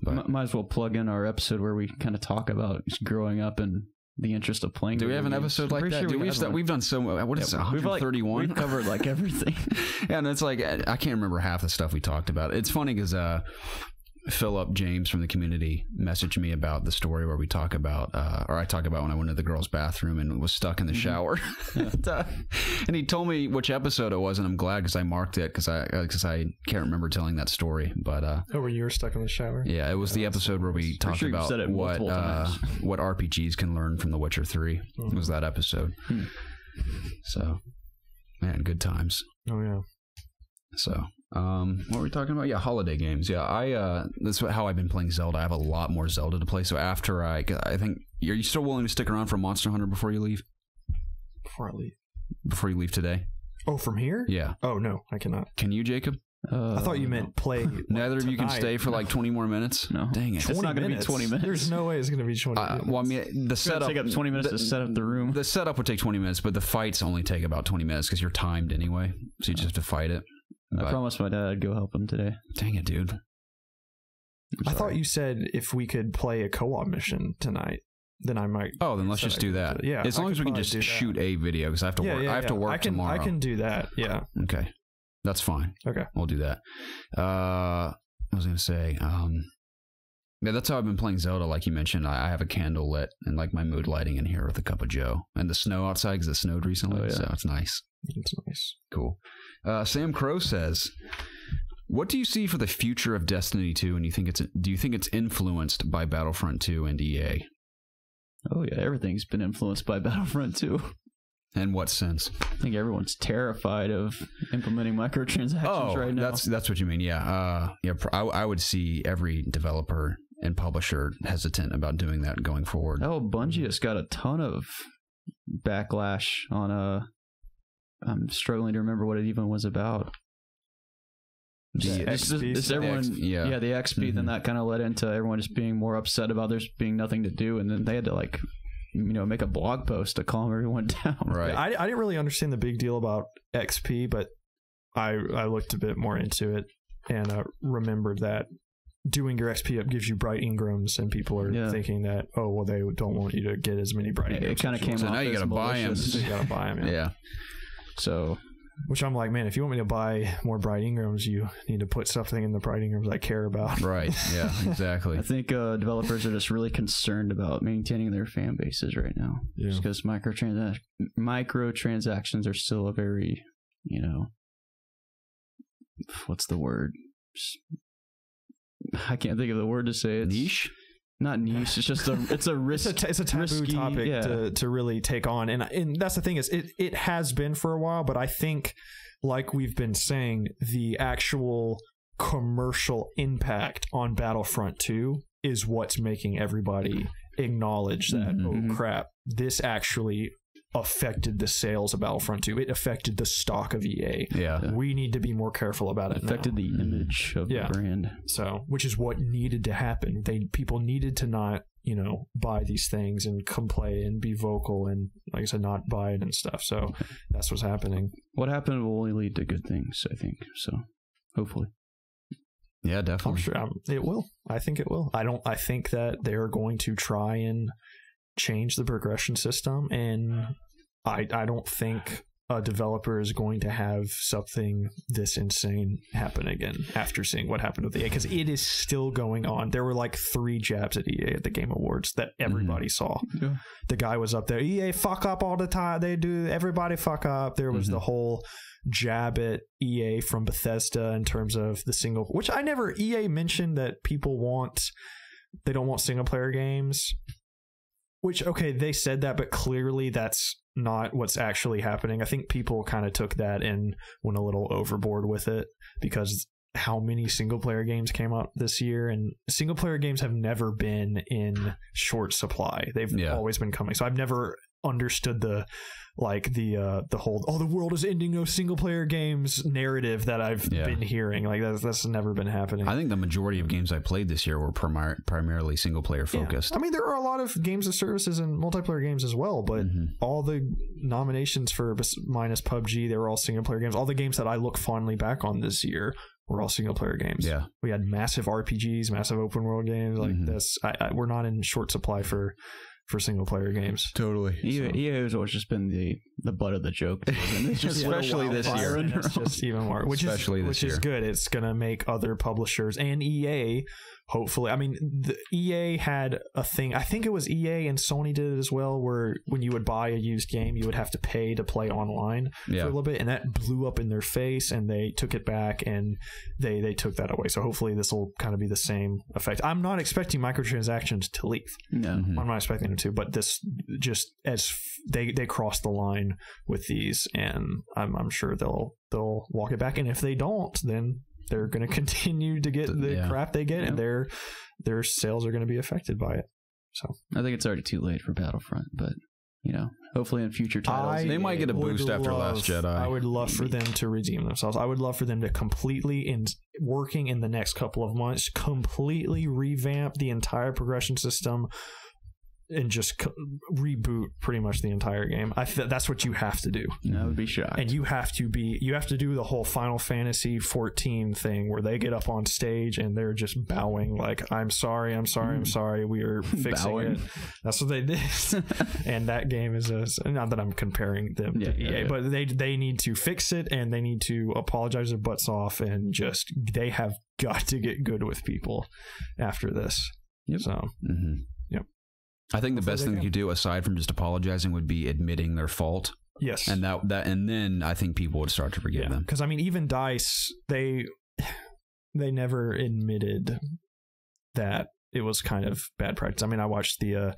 But might as well plug in our episode where we kind of talk about growing up and the interest of playing. Do we have an episode like that? Sure we've done so much. What is it, 131? We've covered like everything. Yeah, and it's like, I can't remember half the stuff we talked about. It's funny because Philip James from the community messaged me about the story where we talk about, or I talk about when I went to the girls' bathroom and was stuck in the shower. And he told me which episode it was, and I'm glad because I marked it because I can't remember telling that story. But where you were stuck in the shower? Yeah, it was the episode where we talked about what RPGs can learn from The Witcher 3. It was that episode. So, man, good times. Oh yeah. So, what were we talking about? Yeah, holiday games. Yeah, that's how I've been playing Zelda. I have a lot more Zelda to play. So after I think, are you still willing to stick around for Monster Hunter before you leave? Before you leave today? Oh, from here? Yeah. Oh, no, I cannot. Can you, Jacob? I thought you meant play. Neither of you can stay for like 20 more minutes? No. Dang it. It's not going to be 20 minutes. There's no way it's going to be 20 minutes. Well, I mean, the setup... take up 20 minutes to set up the room. The setup would take 20 minutes, but the fights only take about 20 minutes because you're timed anyway. So you just have to fight it. I promised my dad I'd go help him today. Dang it, dude. I thought you said if we could play a co-op mission tonight, then I might. Oh, then let's just do that. Yeah, as long as we can just shoot a video because I have to work. I have to work tomorrow. I can do that. Yeah. Okay, that's fine. Okay, we'll do that. I was gonna say, yeah, that's how I've been playing Zelda. Like you mentioned, I have a candle lit and like my mood lighting in here with a cup of Joe and the snow outside because it snowed recently, so it's nice. It's nice. Cool. Sam Crow says, what do you see for the future of Destiny 2, and do you think it's influenced by Battlefront 2 and EA? Oh yeah, everything's been influenced by Battlefront 2. In what sense? I think everyone's terrified of implementing microtransactions right now. That's what you mean. Yeah. I would see every developer and publisher hesitant about doing that going forward. Oh, Bungie has got a ton of backlash on I'm struggling to remember what it even was about. The XP. Then that kind of led into everyone just being more upset about there being nothing to do, and then they had to like, make a blog post to calm everyone down. Right. I didn't really understand the big deal about XP, but I looked a bit more into it and remembered that doing your XP up gives you bright engrams, and people are thinking that, oh well, they don't want you to get as many bright engrams. It kind of came so off now you gotta buy them. So you gotta buy them. Yeah. So, which I'm like, man, if you want me to buy more bright engrams, you need to put something in the bright engrams I care about. Right. Yeah. Exactly. I think developers are just really concerned about maintaining their fan bases right now, just because microtransactions are still a very, what's the word? I can't think of the word to say. It's niche. Not niche. It's just it's a risk. It's a taboo topic to really take on, and that's the thing is it has been for a while, but I think, like we've been saying, the actual commercial impact on Battlefront 2 is what's making everybody acknowledge that oh crap, this actually affected the sales of Battlefront 2. It affected the stock of EA. Yeah. We need to be more careful about it. Affected the image of the brand. So, which is what needed to happen. People needed to not, buy these things and come play and be vocal and, like I said, not buy it and stuff. So that's what's happening. What happened will only lead to good things, I think. So, hopefully. Yeah, definitely. I'm sure it will. I think it will. I think that they're going to try and change the progression system, and I don't think a developer is going to have something this insane happen again after seeing what happened with EA, because it is still going on. There were like 3 jabs at EA at the Game Awards that everybody saw. Yeah. The guy was up there, EA fuck up all the time. Everybody fuck up. There was the whole jab at EA from Bethesda in terms of the single, which EA mentioned that they don't want single player games. Which, okay, they said that, but clearly that's not what's actually happening. I think people kind of took that and went a little overboard with it, because how many single player games came out this year, and single player games have never been in short supply. They've always been coming. So I've never understood the whole the world is ending, no single player games narrative that I've been hearing. Like that's never been happening. I think the majority of games I played this year were primarily single player focused. I mean, there are a lot of games of services and multiplayer games as well, but all the nominations for minus PUBG, they were all single player games. All the games that I look fondly back on this year were all single player games. Yeah, we had massive RPGs, massive open world games like this. We're not in short supply for single player games. Totally. EA has always just been the butt of the joke. Especially this year. It's just even more. Which is good. It's going to make other publishers and EA, hopefully. I mean, the EA had a thing. I think it was EA and Sony did it as well, where when you would buy a used game, you would have to pay to play online for a little bit, and that blew up in their face, and they took it back, and they took that away. So hopefully this will kind of be the same effect. I'm not expecting microtransactions to leave. No, I'm not expecting them to, but this just as they cross the line with these, and I'm sure they'll walk it back, and if they don't, then they're going to continue to get the crap they get, and their sales are going to be affected by it. So I think it's already too late for Battlefront, but hopefully in future titles they might get a boost after Last Jedi. I would love for them to redeem themselves. I would love for them to completely, working in the next couple of months, completely revamp the entire progression system and just reboot pretty much the entire game. That's what you have to do. I would be shocked. And you have to do the whole Final Fantasy 14 thing where they get up on stage and they're just bowing like, I'm sorry, we are fixing it. That's what they did. And that game is not that I'm comparing them to EA, but they need to fix it, and they need to apologize their butts off, and just they have got to get good with people after this. So I think the best thing they could do, aside from just apologizing, would be admitting their fault. Yes, and and then I think people would start to forgive them. Because I mean, even DICE, they never admitted that it was kind of bad practice. I mean, I watched the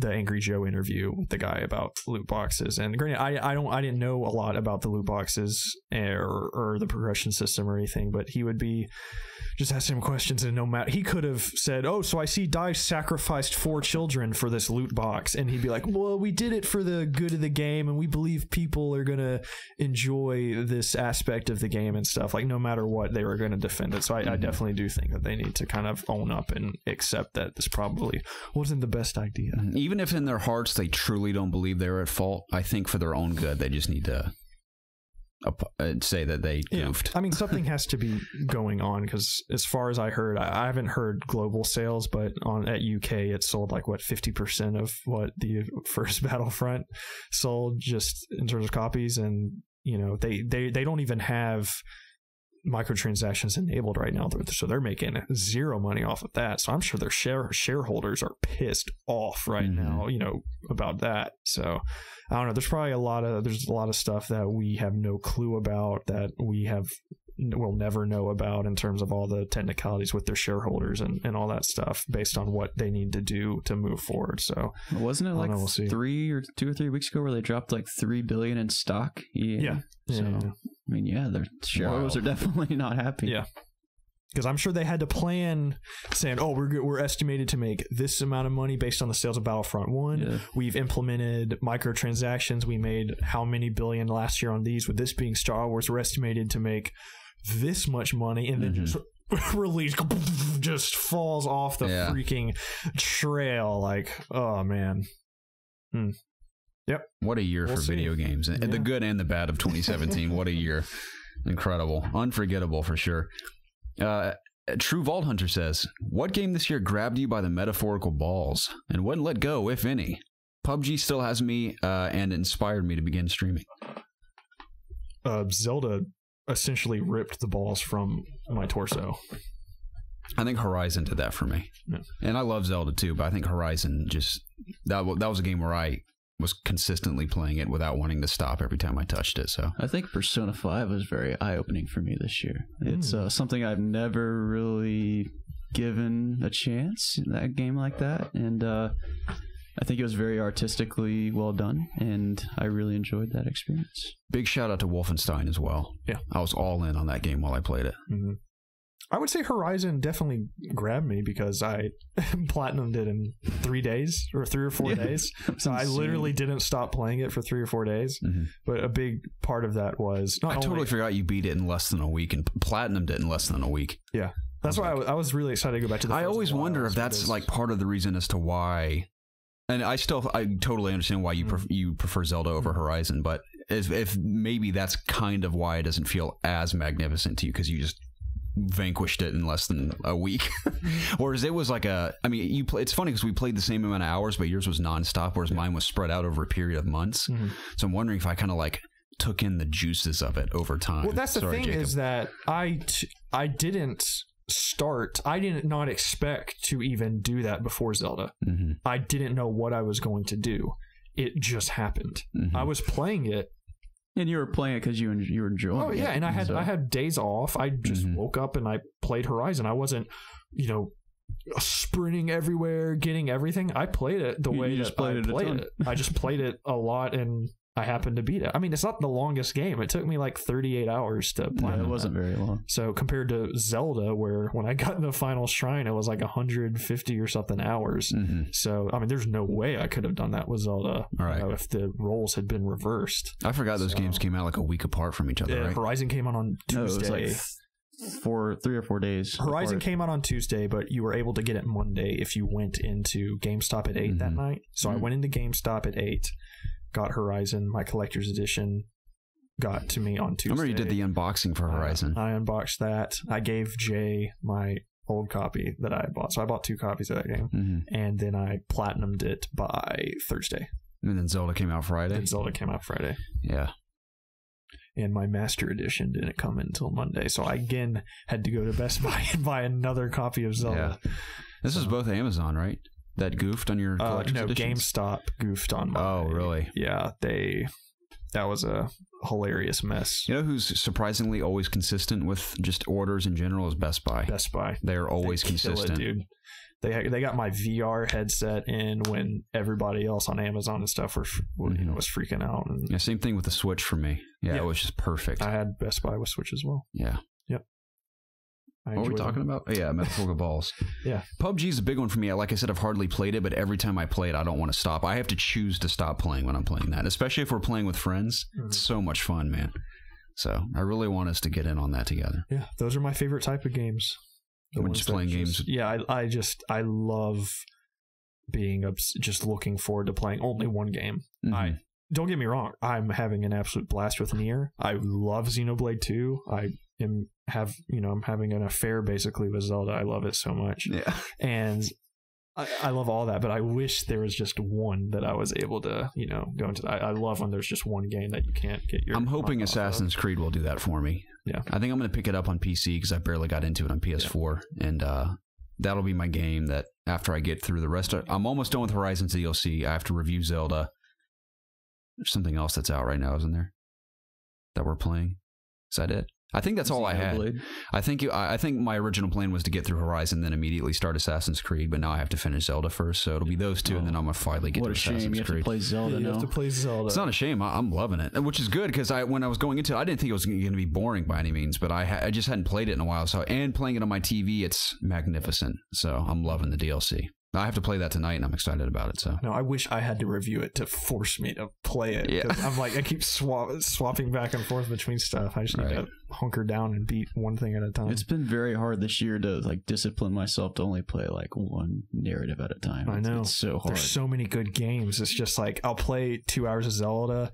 Angry Joe interview with the guy about loot boxes, and granted, I didn't know a lot about the loot boxes or the progression system or anything, but he would be just asking him questions, and no matter, he could have said, "Oh, so I see DICE sacrificed 4 children for this loot box," and he'd be like, "Well, we did it for the good of the game, and we believe people are gonna enjoy this aspect of the game and stuff." Like, no matter what, they were going to defend it. So I definitely do think that they need to kind of own up and accept that this probably wasn't the best idea. Even if in their hearts they truly don't believe they were at fault, I think for their own good, they just need to say that they goofed. I mean, something has to be going on, because as far as I heard, I haven't heard global sales, but at UK it sold like 50% of what the first Battlefront sold, just in terms of copies, and they don't even have microtransactions enabled right now, so they're making zero money off of that. So I'm sure their shareholders are pissed off right now, about that. So I don't know. There's probably a lot of stuff that we have no clue about, that we'll never know about, in terms of all the technicalities with their shareholders and all that stuff, based on what they need to do to move forward. So wasn't it like 2 or 3 weeks ago where they dropped like $3 billion in stock? So I mean, their shareholders are definitely not happy. Yeah, because I'm sure they had to plan, saying, "Oh, we're estimated to make this amount of money based on the sales of Battlefront 1. Yeah. We've implemented microtransactions. We made how many billion last year on these. With this being Star Wars, we're estimated to make this much money," and then just release just falls off the freaking trail. Like, oh man. Yep. What a year for video games. The good and the bad of 2017. What a year. Incredible. Unforgettable for sure. True Vault Hunter says, what game this year grabbed you by the metaphorical balls and wouldn't let go, if any? PUBG still has me and inspired me to begin streaming. Zelda essentially ripped the balls from my torso. I think Horizon did that for me. Yeah. And I love Zelda too, but I think Horizon that was a game where I was consistently playing it without wanting to stop every time I touched it. So I think Persona 5 was very eye-opening for me this year. It's something I've never really given a chance in that game like that, and I think it was very artistically well done, and I really enjoyed that experience. Big shout out to Wolfenstein as well. Yeah. I was all in on that game while I played it. Mm-hmm. I would say Horizon definitely grabbed me because I platinumed it in 3 days or 3 or 4 days. So I literally didn't stop playing it for 3 or 4 days. Mm-hmm. But a big part of that was I totally forgot you beat it in less than a week and platinumed it in less than a week. Yeah. That's why I was really excited to go back to the I always wonder if that's like part of the reason as to why. And I totally understand why you prefer Zelda over Horizon, but if maybe that's kind of why it doesn't feel as magnificent to you, because you just vanquished it in less than a week. Whereas it was like it's funny because we played the same amount of hours, but yours was nonstop, whereas mine was spread out over a period of months. Mm-hmm. So I'm wondering if I kind of like took in the juices of it over time. Well, that's the thing, Jacob. Is that I didn't not expect to even do that before Zelda. Mm-hmm. I didn't know what I was going to do. It just happened. Mm-hmm. I was playing it. And you were playing it because you were enjoying it. Oh, yeah, and I had days off. I just woke up and I played Horizon. I wasn't, sprinting everywhere, getting everything. I played it the way that I played it. I just played it a lot, and I happened to beat it. I mean, it's not the longest game. It took me like 38 hours to play. Yeah, it wasn't very long. So compared to Zelda, where when I got in the final shrine, it was like 150 or something hours. Mm-hmm. So, I mean, there's no way I could have done that with Zelda if the roles had been reversed. I forgot those games came out like a week apart from each other, right? Horizon came out on Tuesday. No, it was like 3 or 4 days. Horizon came out on Tuesday, but you were able to get it Monday if you went into GameStop at 8 that night. So I went into GameStop at 8. Got Horizon, my collector's edition got to me on Tuesday. I remember you did the unboxing for Horizon. I unboxed that. I gave Jay my old copy that I bought. So I bought 2 copies of that game. And then I platinumed it by Thursday. And then Zelda came out Friday? Yeah. And my Master Edition didn't come in until Monday. So I again had to go to Best Buy and buy another copy of Zelda. Yeah. This is both Amazon, right? That goofed on your collector's editions? GameStop goofed on mine. Oh, really? Yeah, that was a hilarious mess. You know who's surprisingly always consistent with just orders in general is Best Buy. Best Buy. They are always consistent. Dude. They got my VR headset in when everybody else on Amazon and stuff was freaking out. And yeah, same thing with the Switch for me. Yeah, it was just perfect. I had Best Buy with Switch as well. Yeah. Yep. What were we talking about? Oh, yeah, Metaphorical Balls. Yeah. PUBG is a big one for me. Like I said, I've hardly played it, but every time I play it, I don't want to stop. I have to choose to stop playing when I'm playing that, especially if we're playing with friends. It's so much fun, man. So I really want us to get in on that together. Yeah, those are my favorite type of games. When just playing games. Yeah, I love being just looking forward to playing only one game. Mm-hmm. Don't get me wrong, I'm having an absolute blast with Nier. I love Xenoblade 2. I'm having an affair basically with Zelda. I love it so much. Yeah. And I love all that, but I wish there was just one that I was able to, go into. I love when there's just one game that you can't get your. I'm hoping Assassin's Creed will do that for me. Yeah. I think I'm going to pick it up on PC because I barely got into it on PS4. Yeah. And that'll be my game that after I get through the rest of I'm almost done with Horizon's DLC. I have to review Zelda. There's something else that's out right now, isn't there? That we're playing. Is that it? I think that's all I had. I think my original plan was to get through Horizon, then immediately start Assassin's Creed, but now I have to finish Zelda first, so it'll be those two, and then I'm gonna finally get to Assassin's Creed. You have to play Zelda. You have to play Zelda. It's not a shame. I'm loving it, which is good because when I was going into it, I didn't think it was going to be boring by any means, but I just hadn't played it in a while. So and playing it on my TV, it's magnificent. So I'm loving the DLC. I have to play that tonight, and I'm excited about it. So no, I wish I had to review it to force me to play it. Yeah, I'm like I keep swapping back and forth between stuff. I just need to hunker down and beat one thing at a time. It's been very hard this year to discipline myself to only play one narrative at a time. I know it's so hard. There's so many good games. It's just like I'll play 2 hours of Zelda.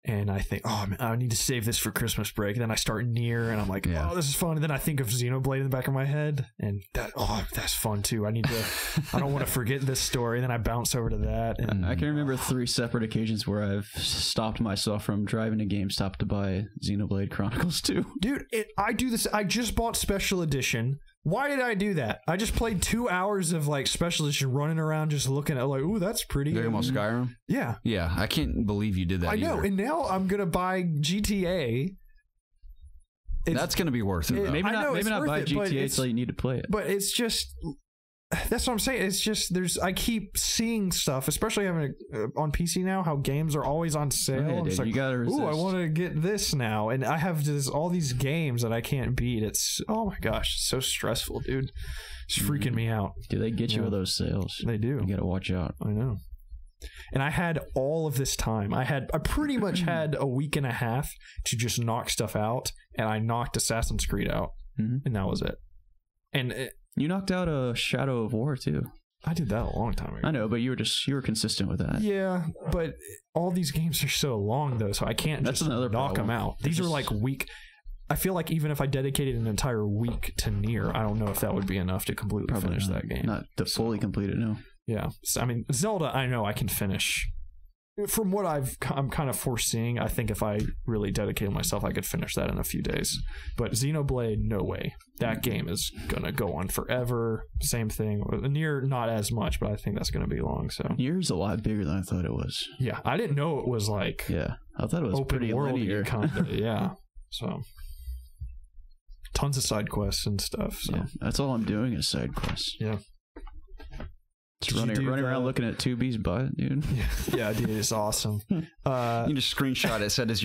And I think, oh man, I need to save this for Christmas break. And then I start Nier, and I'm like, oh, this is fun. And then I think of Xenoblade in the back of my head, and that's fun too. I don't want to forget this story. And then I bounce over to that. And I can remember 3 separate occasions where I've stopped myself from driving to GameStop to buy Xenoblade Chronicles 2. Dude, I do this. I just bought Special Edition. Why did I do that? I just played 2 hours of Special Edition running around just looking at ooh, that's pretty. You're almost Skyrim? Yeah. Yeah, I can't believe you did that. I know, and now I'm going to buy GTA. That's going to be worth it. Maybe not buy GTA until you need to play it. But it's just, that's what I'm saying. It's just I keep seeing stuff, especially having on PC now, how games are always on sale. Yeah, it's dude, you gotta resist. ooh, I want to get this now, and I have just all these games that I can't beat. It's oh my gosh, it's so stressful, dude. It's freaking me out. Do they get you with those sales? They do. You gotta watch out. I know. And I had all of this time. I pretty much had a week and a half to just knock stuff out, and I knocked Assassin's Creed out, and that was it. And you knocked out a Shadow of War too. I did that a long time ago. I know, but you were consistent with that. Yeah, but all these games are so long though, so I can't just knock them out. These are like week. I feel like even if I dedicated an entire week to Nier, I don't know if that would be enough to completely finish that game. Not to fully complete it, no. Yeah, so, I mean, Zelda, I know I can finish. From what I'm kind of foreseeing, I think if I really dedicated myself, I could finish that in a few days. But Xenoblade, no way. That game is gonna go on forever. Same thing. Nier, not as much, but I think that's gonna be long. So Nier's a lot bigger than I thought it was. Yeah, I didn't know it was like I thought it was open pretty world linear. kind of. Yeah, so tons of side quests and stuff. So yeah, that's all I'm doing is side quests. Yeah. Just running around looking at 2B's butt, dude. Yeah, dude, it's awesome. You can just screenshot it. Set it as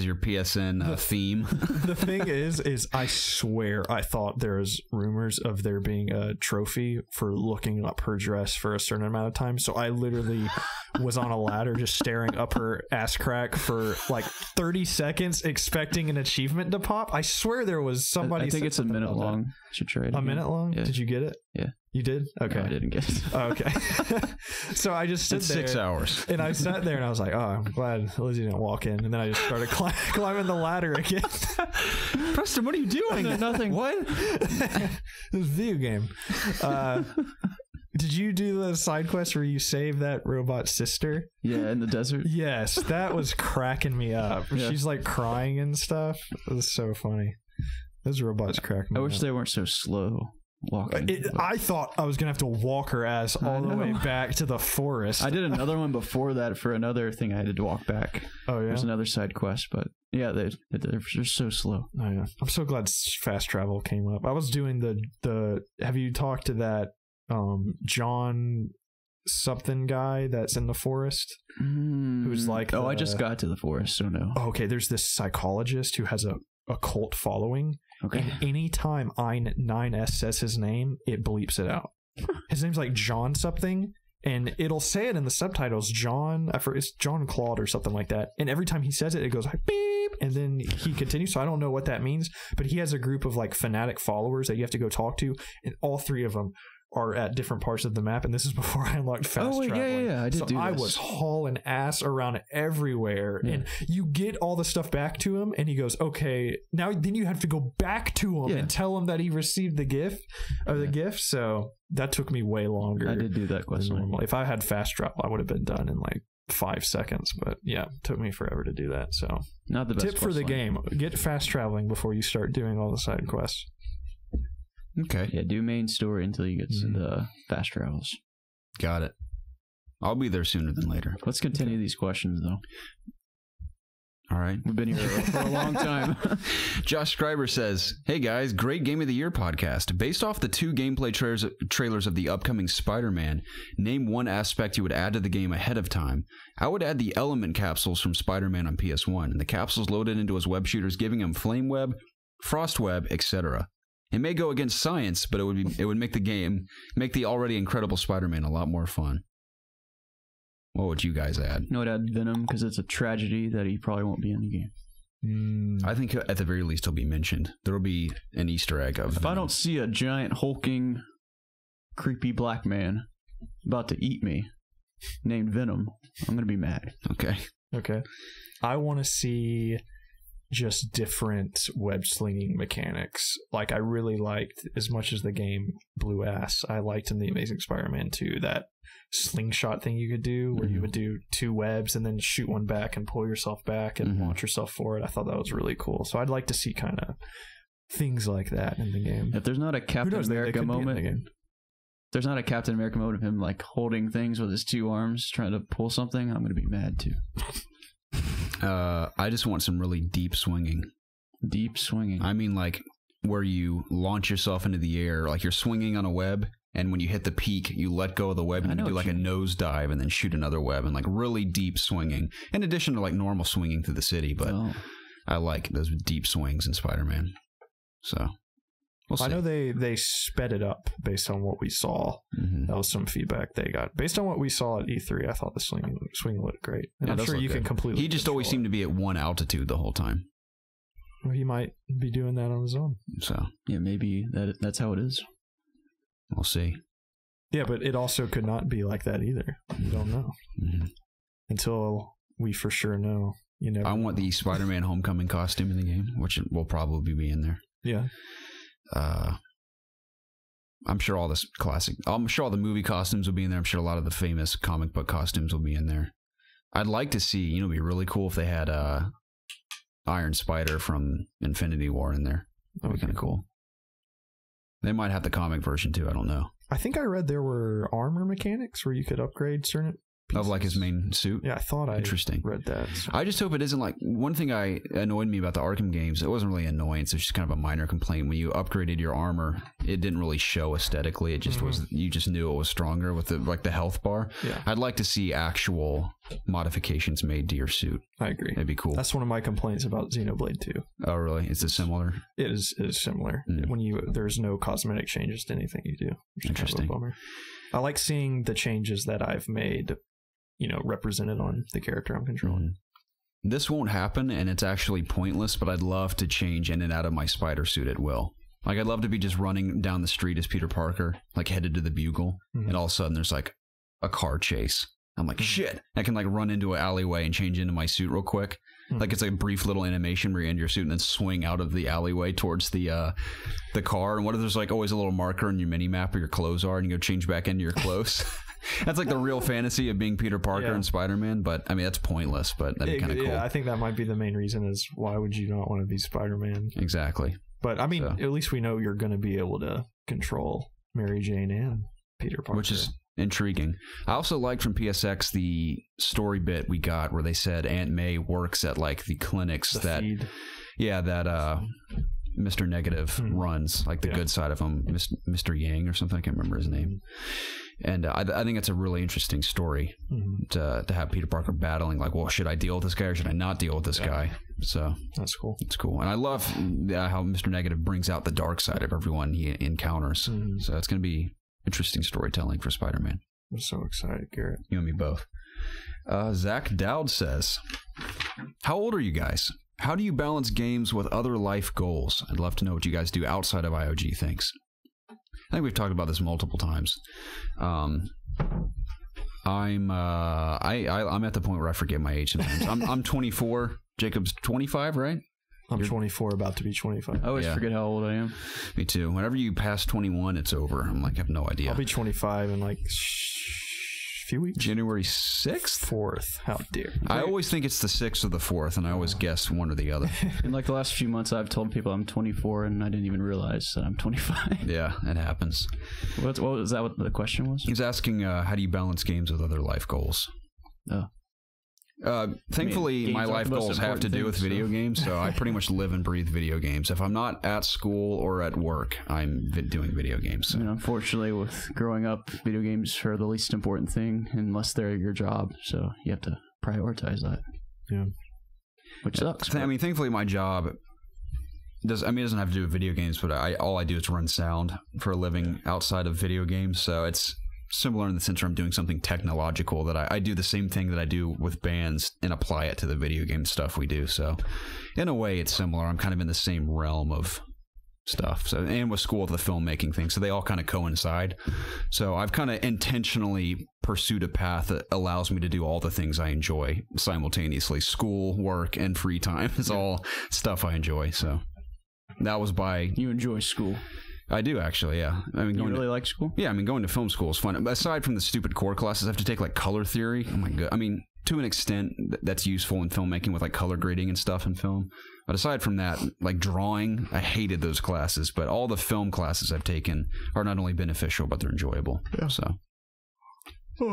your PSN theme. The thing is I swear I thought there was rumors of there being a trophy for looking up her dress for a certain amount of time. So I literally was on a ladder just staring up her ass crack for like 30 seconds, expecting an achievement to pop. I swear there was somebody. I think it's a minute long. Should try it. A minute long? Yeah. Did you get it? Yeah. You did? Okay. No, I didn't get it. Oh, okay. So I just stood It's there. 6 hours. And I sat there and I was like, oh, I'm glad Lizzie didn't walk in. And then I just started climbing the ladder again. Preston, what are you doing? Nothing. What? It was a video game. Did you do the side quest where you save that robot sister? Yeah, in the desert. Yes, that was cracking me up. Yeah. She's like crying and stuff. It was so funny. Those robots crack me up. I wish they weren't so slow walking. I thought I was going to have to walk her ass all the way back to the forest. I did another one before that for another thing I had to walk back. Oh, yeah? There's another side quest, but yeah, they're so slow. Oh, yeah. I'm so glad fast travel came up. I was doing the have you talked to that John something guy that's in the forest who's like I just got to the forest, so no. Okay, there's this psychologist who has a cult following. Okay. And anytime I9S says his name, it bleeps it out. His name's like John something, and it'll say it in the subtitles, John, it's John Claude or something like that. And every time he says it, it goes like beep, and then he continues. So I don't know what that means, but he has a group of like fanatic followers that you have to go talk to, and all three of them are at different parts of the map, and this is before I unlocked fast traveling. Yeah, I did do this. I was hauling ass around everywhere, and you get all the stuff back to him, and he goes, okay, now then you have to go back to him and tell him that he received the gift, so that took me way longer. I did do that question. If I had fast travel, I would have been done in like 5 seconds, but yeah, it took me forever to do that, so. Not the best tip for the game, get fast traveling before you start doing all the side quests. Okay. Yeah, do main story until you get to the fast travels. Got it. I'll be there sooner than later. Let's continue these questions, though. All right. We've been here for a long time. Josh Schreiber says, hey guys, great Game of the Year podcast. Based off the 2 gameplay trailers of the upcoming Spider-Man, name one aspect you would add to the game ahead of time. I would add the element capsules from Spider-Man on PS1. The capsules loaded into his web shooters, giving him flame web, frost web, etc. It may go against science, but it would make the already incredible Spider-Man a lot more fun. What would you guys add? I'd add Venom, because it's a tragedy that he probably won't be in the game. I think at the very least he'll be mentioned. There will be an Easter egg of If I don't see a giant hulking, creepy black man about to eat me, named Venom, I'm going to be mad. Okay. I want to see just different web slinging mechanics. Like, I really liked, as much as the game blew ass, I liked in The Amazing Spider-Man 2 that slingshot thing you could do where you would do 2 webs and then shoot one back and pull yourself back and launch yourself forward. I thought that was really cool. So I'd like to see kind of things like that in the game. If there's not a Captain America moment, there's not a Captain America moment of him like holding things with his 2 arms trying to pull something, I'm going to be mad too. I just want some really deep swinging. Deep swinging. I mean, like, where you launch yourself into the air, like you're swinging on a web, And when you hit the peak, you let go of the web and you do like a nosedive and then shoot another web and like really deep swinging. In addition to like normal swinging through the city, but I like those deep swings in Spider-Man. So we'll see. I know they sped it up based on what we saw. That was some feedback they got. Based on what we saw at E3, I thought the swing looked great. And I'm sure you can completely. He just always seemed to be at one altitude the whole time. Well, he might be doing that on his own. So yeah, maybe that's how it is. We'll see. Yeah, but it also could not be like that either. You don't know until we for sure know. You know, I want the Spider-Man Homecoming costume in the game, which will probably be in there. Yeah. I'm sure all this classic. I'm sure all the movie costumes will be in there. I'm sure a lot of the famous comic book costumes will be in there. I'd like to see. You know, it'd be really cool if they had Iron Spider from Infinity War in there. That'd be kind of cool. They might have the comic version too. I don't know. I think I read there were armor mechanics where you could upgrade certain pieces. Of like his main suit? Yeah, I thought I read that. So. I just hope it isn't like... One thing annoyed me about the Arkham games, it wasn't really annoyance, it was just kind of a minor complaint. When you upgraded your armor, it didn't really show aesthetically. It just was... You just knew it was stronger with the health bar. Yeah. I'd like to see actual modifications made to your suit. I agree. That'd be cool. That's one of my complaints about Xenoblade 2. Oh, really? Is it similar? It is similar. When there's no cosmetic changes to anything you do. Interesting. Kind of a bummer. I like seeing the changes that I've made, represented on the character I'm controlling. This won't happen, and it's actually pointless, but I'd love to change in and out of my spider suit at will. Like, I'd love to be just running down the street as Peter Parker, like headed to the Bugle, and all of a sudden there's like a car chase. I'm like, shit. I can like run into an alleyway and change into my suit real quick. Like it's like a brief little animation where you end your suit and then swing out of the alleyway towards the car. And what if there's like always a little marker in your mini map where your clothes are and you go change back into your clothes? That's like the real fantasy of being Peter Parker and Spider-Man. But I mean, that's pointless, but that'd be kind of cool. Yeah, I think that might be the main reason is why would you not want to be Spider-Man? Exactly. But I mean, at least we know you're going to be able to control Mary Jane and Peter Parker. Which is intriguing. I also liked from PSX the story bit we got where they said Aunt May works at like the clinics that Mr. Negative runs, like the good side of him, Mr. Yang or something. I can't remember his name. And I think it's a really interesting story to have Peter Parker battling like, well, should I deal with this guy or should I not deal with this guy? So that's cool. It's cool. And I love how Mr. Negative brings out the dark side of everyone he encounters. So it's going to be interesting storytelling for Spider-Man. I'm so excited, Garrett. You and me both. Zach Dowd says, how old are you guys? How do you balance games with other life goals? I'd love to know what you guys do outside of IOG. Thanks. I think we've talked about this multiple times. I'm at the point where I forget my age sometimes. I'm 24. Jacob's 25, right? I'm 24, about to be 25. I always forget how old I am. Me too. Whenever you pass 21, it's over. I'm like, I have no idea. I'll be 25 in like a few weeks. January 6th? 4th. How dare you. I always think it's the 6th or the 4th, and I always guess one or the other. In like the last few months, I've told people I'm 24, and I didn't even realize that I'm 25. Yeah, it happens. What was that? What the question was? He's asking, how do you balance games with other life goals? Oh. Thankfully, my life goals have to do with video games, so I pretty much live and breathe video games. If I'm not at school or at work, I'm doing video games. So. I mean, unfortunately, with growing up, video games are the least important thing unless they're your job, so you have to prioritize that. Yeah. Which sucks. I mean, thankfully, my job it doesn't have to do with video games, but all I do is run sound for a living outside of video games, so it's similar in the sense where I'm doing something technological that I do the same thing that I do with bands and apply it to the video game stuff we do. So in a way, it's similar. I'm kind of in the same realm of stuff. So, and with school, the filmmaking thing. So they all kind of coincide. So I've kind of intentionally pursued a path that allows me to do all the things I enjoy simultaneously. School, work, and free time is all stuff I enjoy. So that was You enjoy school? I do, actually, yeah. I mean, you really like school? Yeah, I mean, going to film school is fun. Aside from the stupid core classes, I have to take, like, color theory. Oh, my God. I mean, to an extent, that's useful in filmmaking with, like, color grading and stuff in film. But aside from that, like, drawing, I hated those classes. But all the film classes I've taken are not only beneficial, but they're enjoyable. Yeah. So,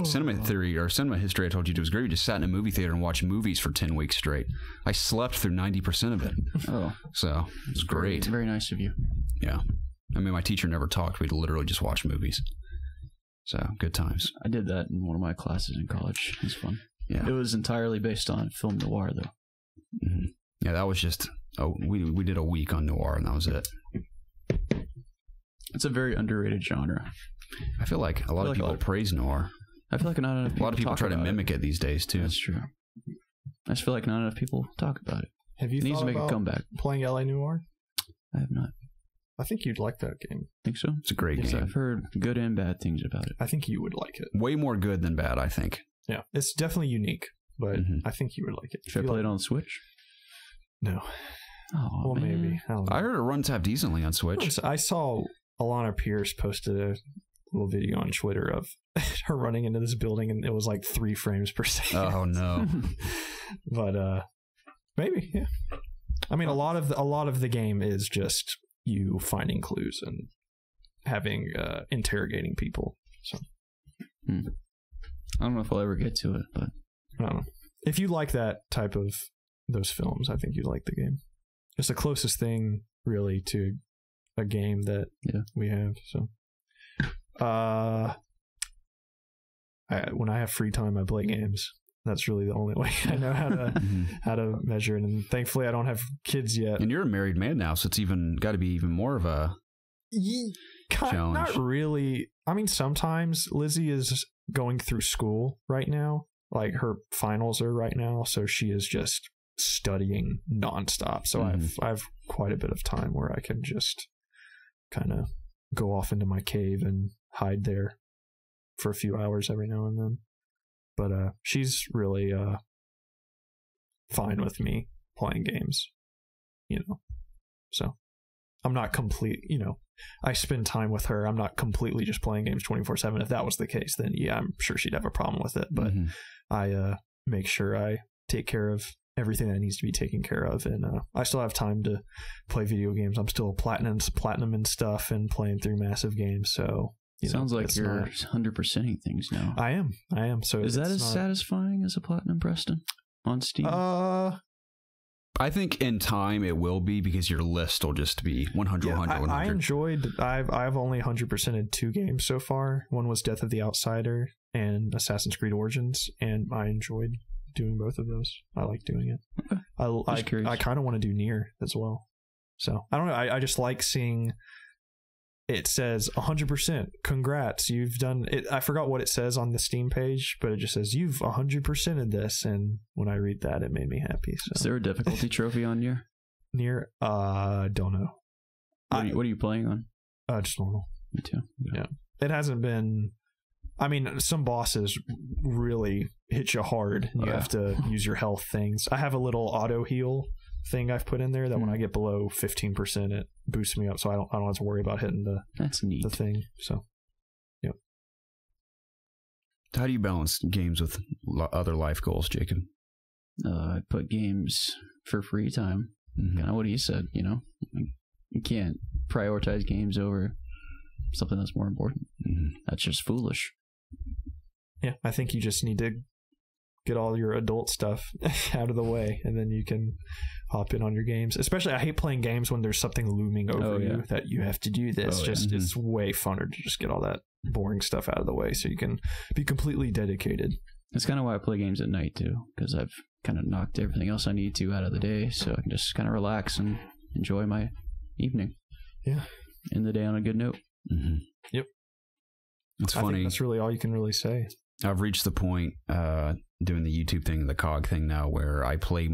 cinema theory or cinema history, I told you, it was great. We just sat in a movie theater and watched movies for 10 weeks straight. I slept through 90% of it. Oh. So, it was great. Very nice of you. Yeah. I mean, my teacher never talked. We'd literally just watch movies. So good times. I did that in one of my classes in college. It was fun. Yeah. It was entirely based on film noir, though. Mm-hmm. Yeah, that was just we did a week on noir, and that was it. It's a very underrated genre. I feel like a lot of people praise noir. I feel like not enough people. A lot of people try to mimic it these days too. That's true. I just feel like not enough people talk about it. Have you It needs thought to make about a comeback. playing LA Noire? I have not. I think you'd like that game. Think so? It's a great Yes, game. I've heard good and bad things about it. I think you would like it. Way more good than bad, I think. Yeah, it's definitely unique, but I think you would like it. Should I play it on Switch? No. Oh, Well, man. maybe. I don't know. I heard it runs half decently on Switch. I saw Alana Pierce posted a little video on Twitter of her running into this building, and it was like 3 frames per second. Oh no! But maybe, yeah. I mean, a lot of the game is just you finding clues and having interrogating people. So I don't know if I'll ever get to it, but I don't know. If you like that type of those films, I think you'd like the game. It's the closest thing really to a game that we have. So when I have free time, I play games. That's really the only way I know how to measure it. And thankfully, I don't have kids yet. And you're a married man now, so it's even got to be even more of a challenge. Not really. I mean, sometimes Lizzie is going through school right now. Like her finals are right now, so she is just studying nonstop. So I've quite a bit of time where I can just kind of go off into my cave and hide there for a few hours every now and then. But she's really fine with me playing games, So I'm not complete, I spend time with her. I'm not completely just playing games 24/7. If that was the case, then yeah, I'm sure she'd have a problem with it. But I make sure I take care of everything that needs to be taken care of, and I still have time to play video games. I'm still platinum and stuff, and playing through massive games. So sounds like you're 100%ing things now. I am. So is that as satisfying as a platinum, Preston, on Steam? I think in time it will be, because your list will just be 100, 100, 100. I enjoyed. I've only 100%ed 2 games so far. One was Death of the Outsider and Assassin's Creed Origins, and I enjoyed doing both of those. I like doing it. Okay. I kind of want to do Nier as well. So I don't know. I just like seeing it says 100%. Congrats, you've done it. I forgot what it says on the Steam page, but it just says you've 100%ed this. And when I read that, it made me happy. So. Is there a difficulty trophy on Nier? Nier? Don't know. What are you playing on? Just normal. Me too. Yeah. It hasn't been. I mean, some bosses really hit you hard. You have to use your health things. I have a little auto heal thing I've put in there that when I get below 15%, it boosts me up, so I don't have to worry about hitting the thing. So, yep. How do you balance games with other life goals, Jacob? I put games for free time. Kind of what he said. You can't prioritize games over something that's more important. That's just foolish. Yeah, I think you just need to get all your adult stuff out of the way, and then you can hop in on your games. Especially, I hate playing games when there's something looming over you that you have to do this. It's way funner to just get all that boring stuff out of the way, so you can be completely dedicated. That's kind of why I play games at night too, because I've kind of knocked everything else I need to out of the day, so I can just kind of relax and enjoy my evening. Yeah, end the day on a good note. Yep. It's funny. I think that's really all you can really say. I've reached the point doing the YouTube thing, the COG thing now, where I play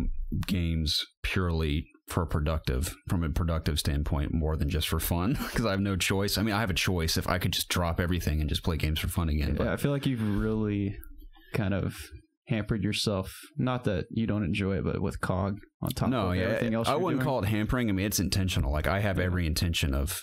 games purely from a productive standpoint, more than just for fun, because I have no choice. I mean, I have a choice if I could just drop everything and just play games for fun again. Yeah, I feel like you've really kind of hampered yourself. Not that you don't enjoy it, but with COG on top of everything else. I wouldn't call it hampering. I mean, it's intentional. Like, I have every intention of,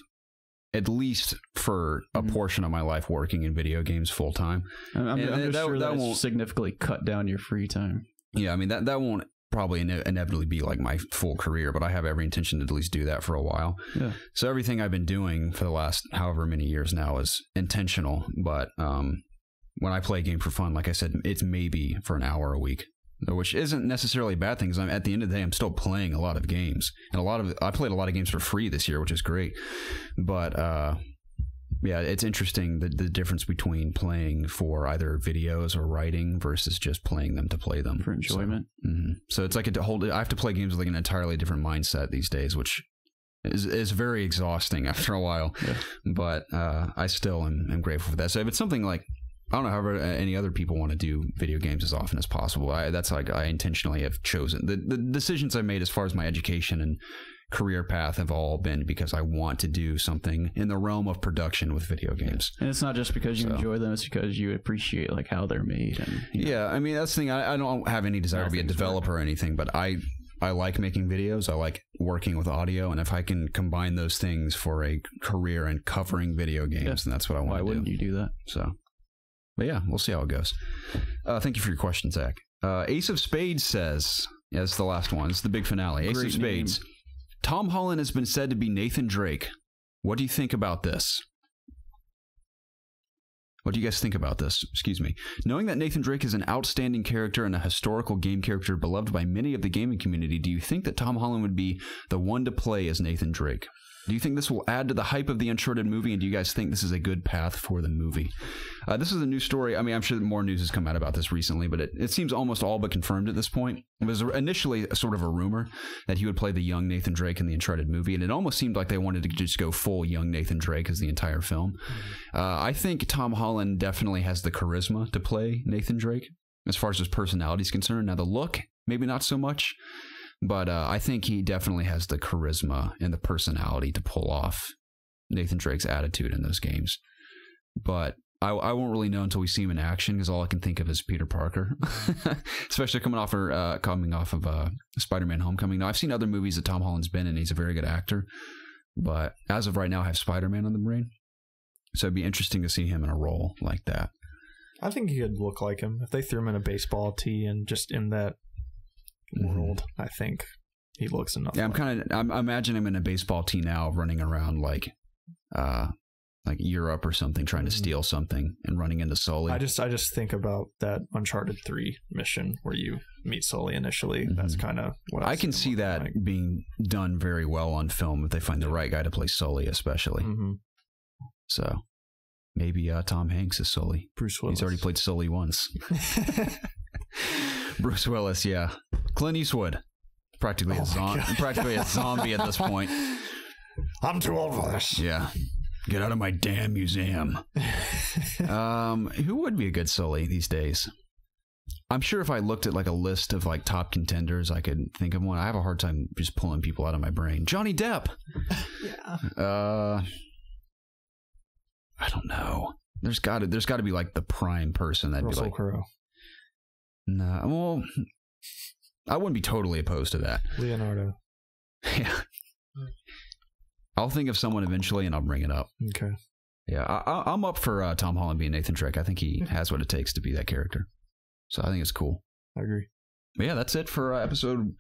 at least for a portion of my life, working in video games full time. I'm just sure that won't significantly cut down your free time. Yeah, I mean, that won't probably inevitably be like my full career, but I have every intention to at least do that for a while. Yeah. So everything I've been doing for the last however many years now is intentional, but when I play a game for fun, like I said, it's maybe for an hour a week, which isn't necessarily a bad thing, because at the end of the day, I'm still playing a lot of games, and I played a lot of games for free this year, which is great. But yeah, it's interesting the difference between playing for either videos or writing versus just playing them to play them for enjoyment. So it's like I have to play games with like an entirely different mindset these days, which is very exhausting after a while. Yeah. But I still am grateful for that. So if it's something like, I don't know, however any other people want to do video games as often as possible, that's like I intentionally have chosen the decisions I made as far as my education and career path have all been because I want to do something in the realm of production with video games. And it's not just because you enjoy them, it's because you appreciate like how they're made. And yeah, I mean, that's the thing. I don't have any desire to be a developer or anything, but I like making videos. I like working with audio, and if I can combine those things for a career and covering video games, then that's what I want to do. Why wouldn't you do that? So, but yeah, we'll see how it goes. Thank you for your question, Zach. Ace of Spades says, yeah, it's the last one. It's the big finale. Ace of Spades. Name. Tom Holland has been said to be Nathan Drake. What do you think about this? What do you guys think about this? Excuse me. Knowing that Nathan Drake is an outstanding character and a historical game character beloved by many of the gaming community, do you think that Tom Holland would be the one to play as Nathan Drake? Do you think this will add to the hype of the Uncharted movie, and do you guys think this is a good path for the movie? This is a new story. I mean, I'm sure more news has come out about this recently, but it seems almost all but confirmed at this point. It was initially sort of a rumor that he would play the young Nathan Drake in the Uncharted movie, and it almost seemed like they wanted to just go full young Nathan Drake as the entire film. I think Tom Holland definitely has the charisma to play Nathan Drake as far as his personality is concerned. Now, the look, maybe not so much. But I think he definitely has the charisma and the personality to pull off Nathan Drake's attitude in those games. But I won't really know until we see him in action, because all I can think of is Peter Parker, especially coming off of Spider-Man: Homecoming. Now, I've seen other movies that Tom Holland's been in. He's a very good actor. But as of right now, I have Spider-Man on the brain. So it'd be interesting to see him in a role like that. I think he could look like him if they threw him in a baseball tee and just in that world. I think he looks enough. Yeah, I'm imagining him in a baseball tee now, running around like Europe or something, trying to steal something and running into Sully. I just think about that Uncharted 3 mission where you meet Sully initially. That's kind of what I can see that being done very well on film if they find the right guy to play Sully, especially. So maybe Tom Hanks is Sully. Bruce Willis. He's already played Sully once. Bruce Willis, yeah. Clint Eastwood, practically a zombie at this point. I'm too old for this. Yeah, get out of my damn museum. Who would be a good Sully these days? I'm sure if I looked at like a list of like top contenders, I could think of one. I have a hard time just pulling people out of my brain. Johnny Depp. Yeah. I don't know. There's got to be like the prime person that'd Russell be like Crowe. No, well, I wouldn't be totally opposed to that. Leonardo. Yeah. I'll think of someone eventually and I'll bring it up. Okay. Yeah, I'm up for Tom Holland being Nathan Drake. I think he has what it takes to be that character. So I think it's cool. I agree. But yeah, that's it for episode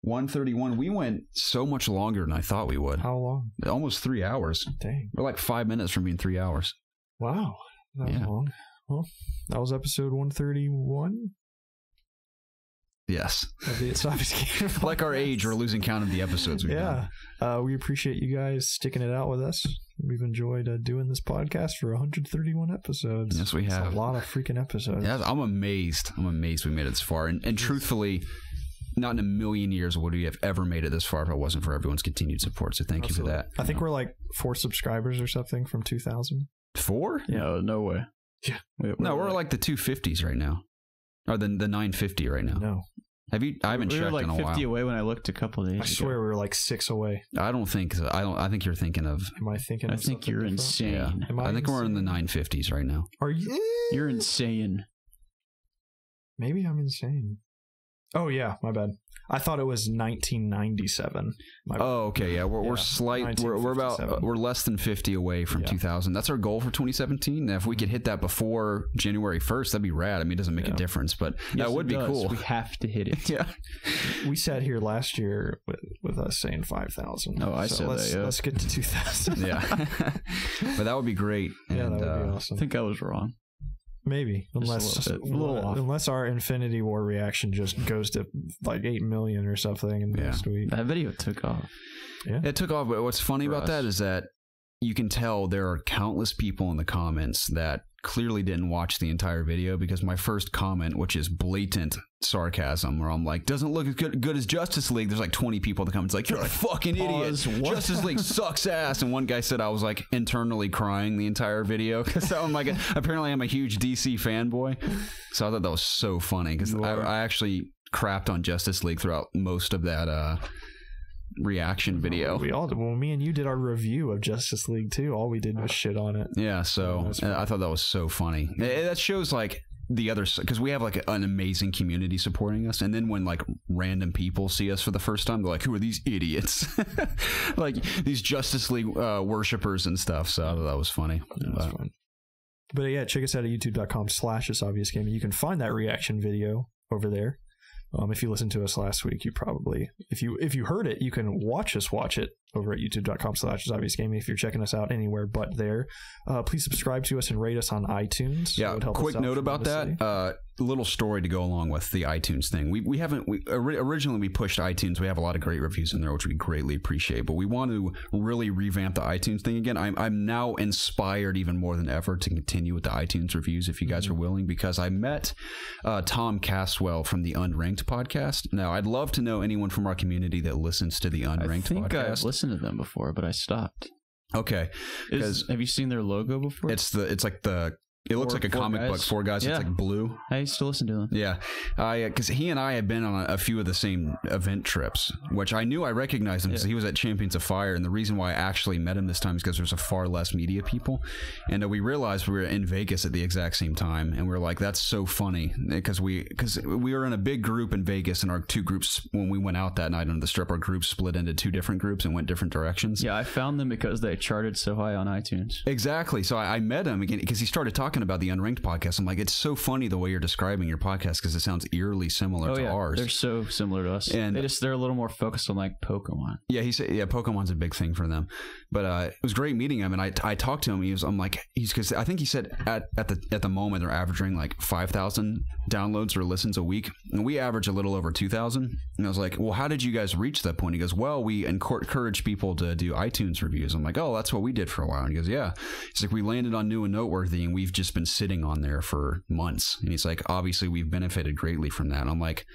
131. We went so much longer than I thought we would. How long? Almost 3 hours. Dang. We're like 5 minutes from being 3 hours. Wow. That was long. Well, that was episode 131. Yes. Of the ItsObviousGaming. Like our age, we're losing count of the episodes we've done. We appreciate you guys sticking it out with us. We've enjoyed doing this podcast for 131 episodes. Yes, we have. That's a lot of freaking episodes. Yeah, I'm amazed. We made it this far. And truthfully, not in a million years would we have ever made it this far if it wasn't for everyone's continued support. So thank you for that. I think we're like 4 subscribers or something from 2000. 4? Yeah, no way. Yeah. We're like the 250s right now. Or the 950 right now. No. I haven't checked in a while. We were like 50 away when I looked a couple of days ago. I swear we were like 6 away. I don't think so. I think you're thinking of... Am I thinking I think you're insane. Yeah. I think we're in the 950s right now. Are you? You're insane. Maybe I'm insane. Oh, yeah. My bad. I thought it was 1997. Okay. Yeah. We're less than 50 away from 2000. That's our goal for 2017. Now, if we could hit that before January 1st, that'd be rad. I mean, it doesn't make a difference, but that would be cool. We have to hit it. Yeah. We sat here last year with us saying 5,000. Oh, I said that. Yeah. Let's get to 2000. Yeah. But that would be great. Yeah, that would be awesome. I think I was wrong. Maybe, unless our Infinity War reaction just goes to like 8 million or something in the next week. That video took off. Yeah, it took off. But what's funny about that is that you can tell there are countless people in the comments that clearly didn't watch the entire video, because my first comment, which is blatant sarcasm, where I'm like, doesn't look as good as Justice League, there's like 20 people in the comments like, you're a fucking idiot. Justice League sucks ass. And one guy said I was like internally crying the entire video because I'm like, apparently I'm a huge DC fanboy. So I thought that was so funny because I actually crapped on Justice League throughout most of that reaction video. We all did. Well, me and you did our review of Justice League too. All we did was shit on it. Yeah, so I thought that was so funny. That shows like the other, because we have like an amazing community supporting us, and then when like random people see us for the first time, they're like, who are these idiots? Like these Justice League worshippers and stuff. So I thought that was funny. That was fun. But yeah, check us out at youtube.com/ItsObviousGaming. You can find that reaction video over there. If you listened to us last week, you probably, if you heard it, you can watch it over at youtube.com/ItsObviousGaming. If you're checking us out anywhere but there, please subscribe to us and rate us on iTunes. Yeah, quick note about that. A little story to go along with the iTunes thing. Originally we pushed iTunes. We have a lot of great reviews in there, which we greatly appreciate, but we want to really revamp the iTunes thing again. I'm now inspired even more than ever to continue with the iTunes reviews, if you guys are willing, because I met Tom Castwell from the Unranked podcast. Now, I'd love to know anyone from our community that listens to the Unranked podcast. I think I've listened to them before, but I stopped. Okay. Have you seen their logo before? It looks like a comic book. 4 guys. Yeah. It's like blue. I used to listen to him. Yeah, because he and I have been on a few of the same event trips, which I knew I recognized him because he was at Champions of Fire. And the reason why I actually met him this time is because there's a far less media people, and we realized we were in Vegas at the exact same time, and we were like, that's so funny because we were in a big group in Vegas, and our 2 groups, when we went out that night on the strip, our groups split into 2 different groups and went different directions. Yeah, I found them because they charted so high on iTunes. Exactly. So I met him again because he started talking about the Unranked podcast. I'm like, it's so funny the way you're describing your podcast because it sounds eerily similar to ours. They're so similar to us, and they're a little more focused on like Pokemon. Yeah, he said, Pokemon's a big thing for them. But it was great meeting him, and I talked to him. Because I think he said at the moment they're averaging like 5,000 downloads or listens a week, and we average a little over 2,000. And I was like, well, how did you guys reach that point? He goes, well, we encourage people to do iTunes reviews. I'm like, oh, that's what we did for a while. And he goes, yeah. He's like, we landed on New and Noteworthy, and we've just been sitting on there for months. And he's like, obviously we've benefited greatly from that. And I'm like,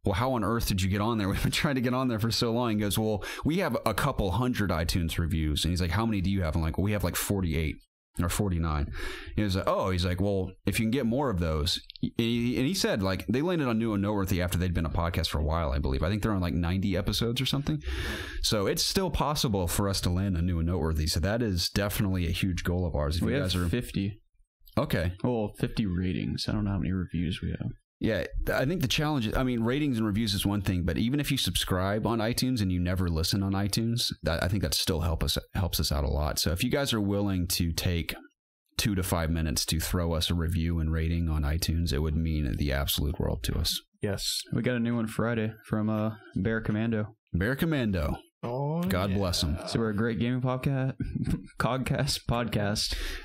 well, how on earth did you get on there? We've been trying to get on there for so long. He goes, well, we have a couple hundred iTunes reviews. And he's like, how many do you have? I'm like, well, we have like 48 or 49. He was like, oh, he's like, well, if you can get more of those. And he said, like, they landed on New and Noteworthy after they'd been a podcast for a while, I believe. I think they're on like 90 episodes or something. So it's still possible for us to land on New and Noteworthy. So that is definitely a huge goal of ours. If we you guys have are 50. Okay. Well, 50 ratings. I don't know how many reviews we have. Yeah, I think the challenge is, ratings and reviews is one thing, but even if you subscribe on iTunes and you never listen on iTunes, I think that still helps us out a lot. So if you guys are willing to take 2 to 5 minutes to throw us a review and rating on iTunes, it would mean the absolute world to us. Yes. We got a new one Friday from Bear Commando. Bear Commando. Oh, God bless them. So we're a great gaming podcast.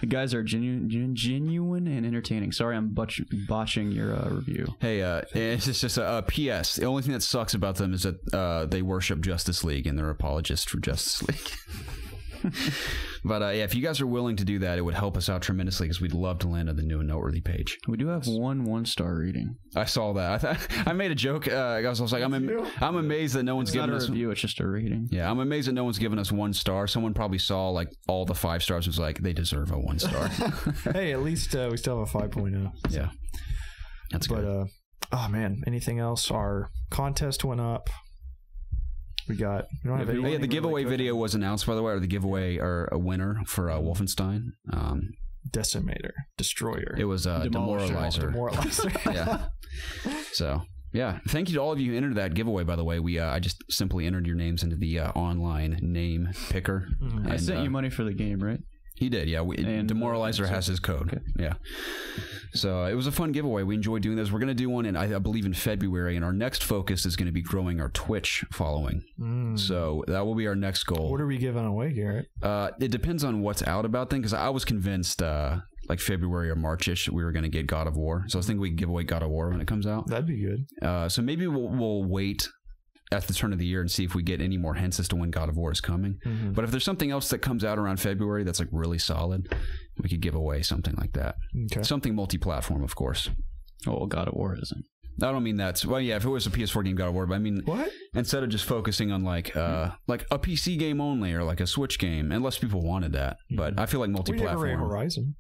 The guys are genuine and entertaining. Sorry, I'm botching your review. Hey, it's just a PS. The only thing that sucks about them is that they worship Justice League and they're apologists for Justice League. But yeah, if you guys are willing to do that, it would help us out tremendously because we'd love to land on the New and Noteworthy page. We do have 1-star rating. I saw that. I made a joke. I was like, I'm amazed that no one's given us a review. It's just a rating. Yeah, I'm amazed that no one's given us 1 star. Someone probably saw like all the 5 stars and was like, they deserve a 1 star. Hey, at least we still have a 5.0. So. Yeah, that's good. But oh man, anything else? Our contest went up. We don't have the giveaway video was announced, by the way, or the giveaway or a winner for Wolfenstein. Decimator, Destroyer. It was Demoralizer. Yeah. So yeah, thank you to all of you who entered that giveaway. By the way, I just simply entered your names into the online name picker. Mm-hmm. I sent you money for the game, right? He did, yeah. Demoralizer has his code. Okay. Yeah. So it was a fun giveaway. We enjoyed doing this. We're going to do one, I believe, in February, and our next focus is going to be growing our Twitch following. So that will be our next goal. What are we giving away, Garrett? It depends on what's out about things, because I was convinced like February or March-ish we were going to get God of War. So I was thinking we could give away God of War when it comes out. That'd be good. So maybe we'll wait at the turn of the year and see if we get any more hints as to when God of War is coming. But if there's something else that comes out around February that's like really solid, we could give away something like that. Okay. Something multi-platform, of course. Oh, well, God of War isn't. I don't mean that's well, yeah. If it was a PS4 game, God of War, but I mean, what? Instead of just focusing on like a PC game only or like a Switch game, unless people wanted that. But I feel like multi-platform. Horizon.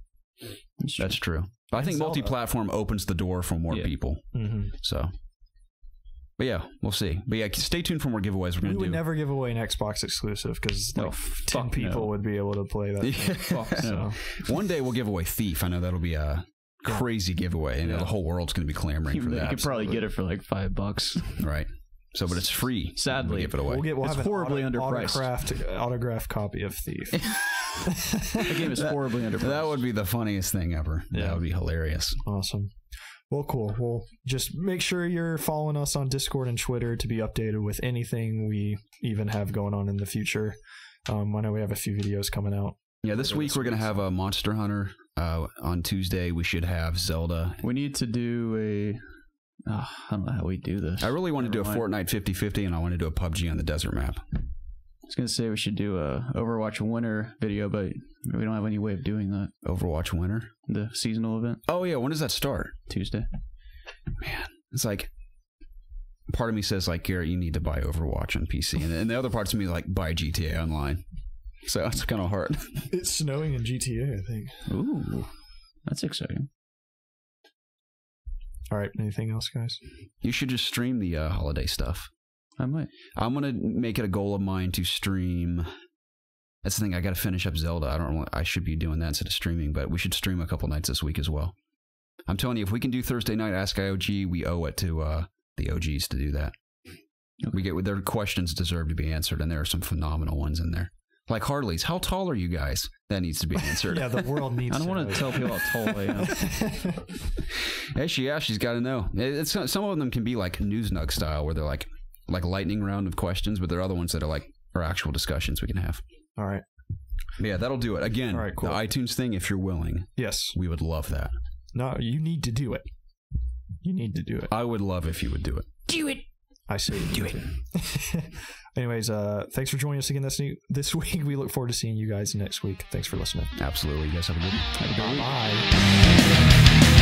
That's true. But I think multi-platform opens the door for more people. So, but yeah, we'll see. But yeah, stay tuned for more giveaways. We would never give away an Xbox exclusive because 10 people would be able to play that. So. One day we'll give away Thief. I know that'll be a crazy giveaway, and the whole world's going to be clamoring for that. You could probably get it for like $5, right? So, but it's free. Sadly, we'll give it away. We'll it's have horribly underpriced. Autographed copy of Thief. The game is horribly underpriced. That would be the funniest thing ever. Yeah. That would be hilarious. Awesome. Well, cool. Well, just make sure you're following us on Discord and Twitter to be updated with anything we even have going on in the future. I know we have a few videos coming out. Yeah, this week we're going to have a Monster Hunter. On Tuesday, we should have Zelda. We need to do I don't know how we do this. I really want to do a Fortnite 50-50, and I want to do a PUBG on the desert map. I was going to say we should do a Overwatch Winter video, but we don't have any way of doing that. Overwatch Winter? The seasonal event. Oh, yeah. When does that start? Tuesday. Man, it's like, part of me says, like, Garrett, you need to buy Overwatch on PC. And the other parts of me, like, buy GTA Online. So it's kind of hard. It's snowing in GTA, I think. Ooh, that's exciting. All right, anything else, guys? You should just stream the holiday stuff. I might. I'm going to make it a goal of mine to stream. That's the thing, I got to finish up Zelda. I should be doing that instead of streaming, but we should stream a couple nights this week as well. I'm telling you, if we can do Thursday night Ask IOG, we owe it to the OGs to do that. Okay. Their questions deserve to be answered, and there are some phenomenal ones in there. Like Harley's, how tall are you guys? That needs to be answered. Yeah, the world needs to know. I don't want to tell people how tall I am. She's got to know. Some of them can be like News Nug style, where they're like lightning round of questions, but there are other ones that are actual discussions we can have. All right. Yeah, that'll do it. Again, all right, cool. The iTunes thing, if you're willing. Yes. We would love that. No, you need to do it. You need to do it. I would love if you would do it. Do it. I say do it. Anyways, thanks for joining us again this week. We look forward to seeing you guys next week. Thanks for listening. Absolutely. You guys have a good week. Bye.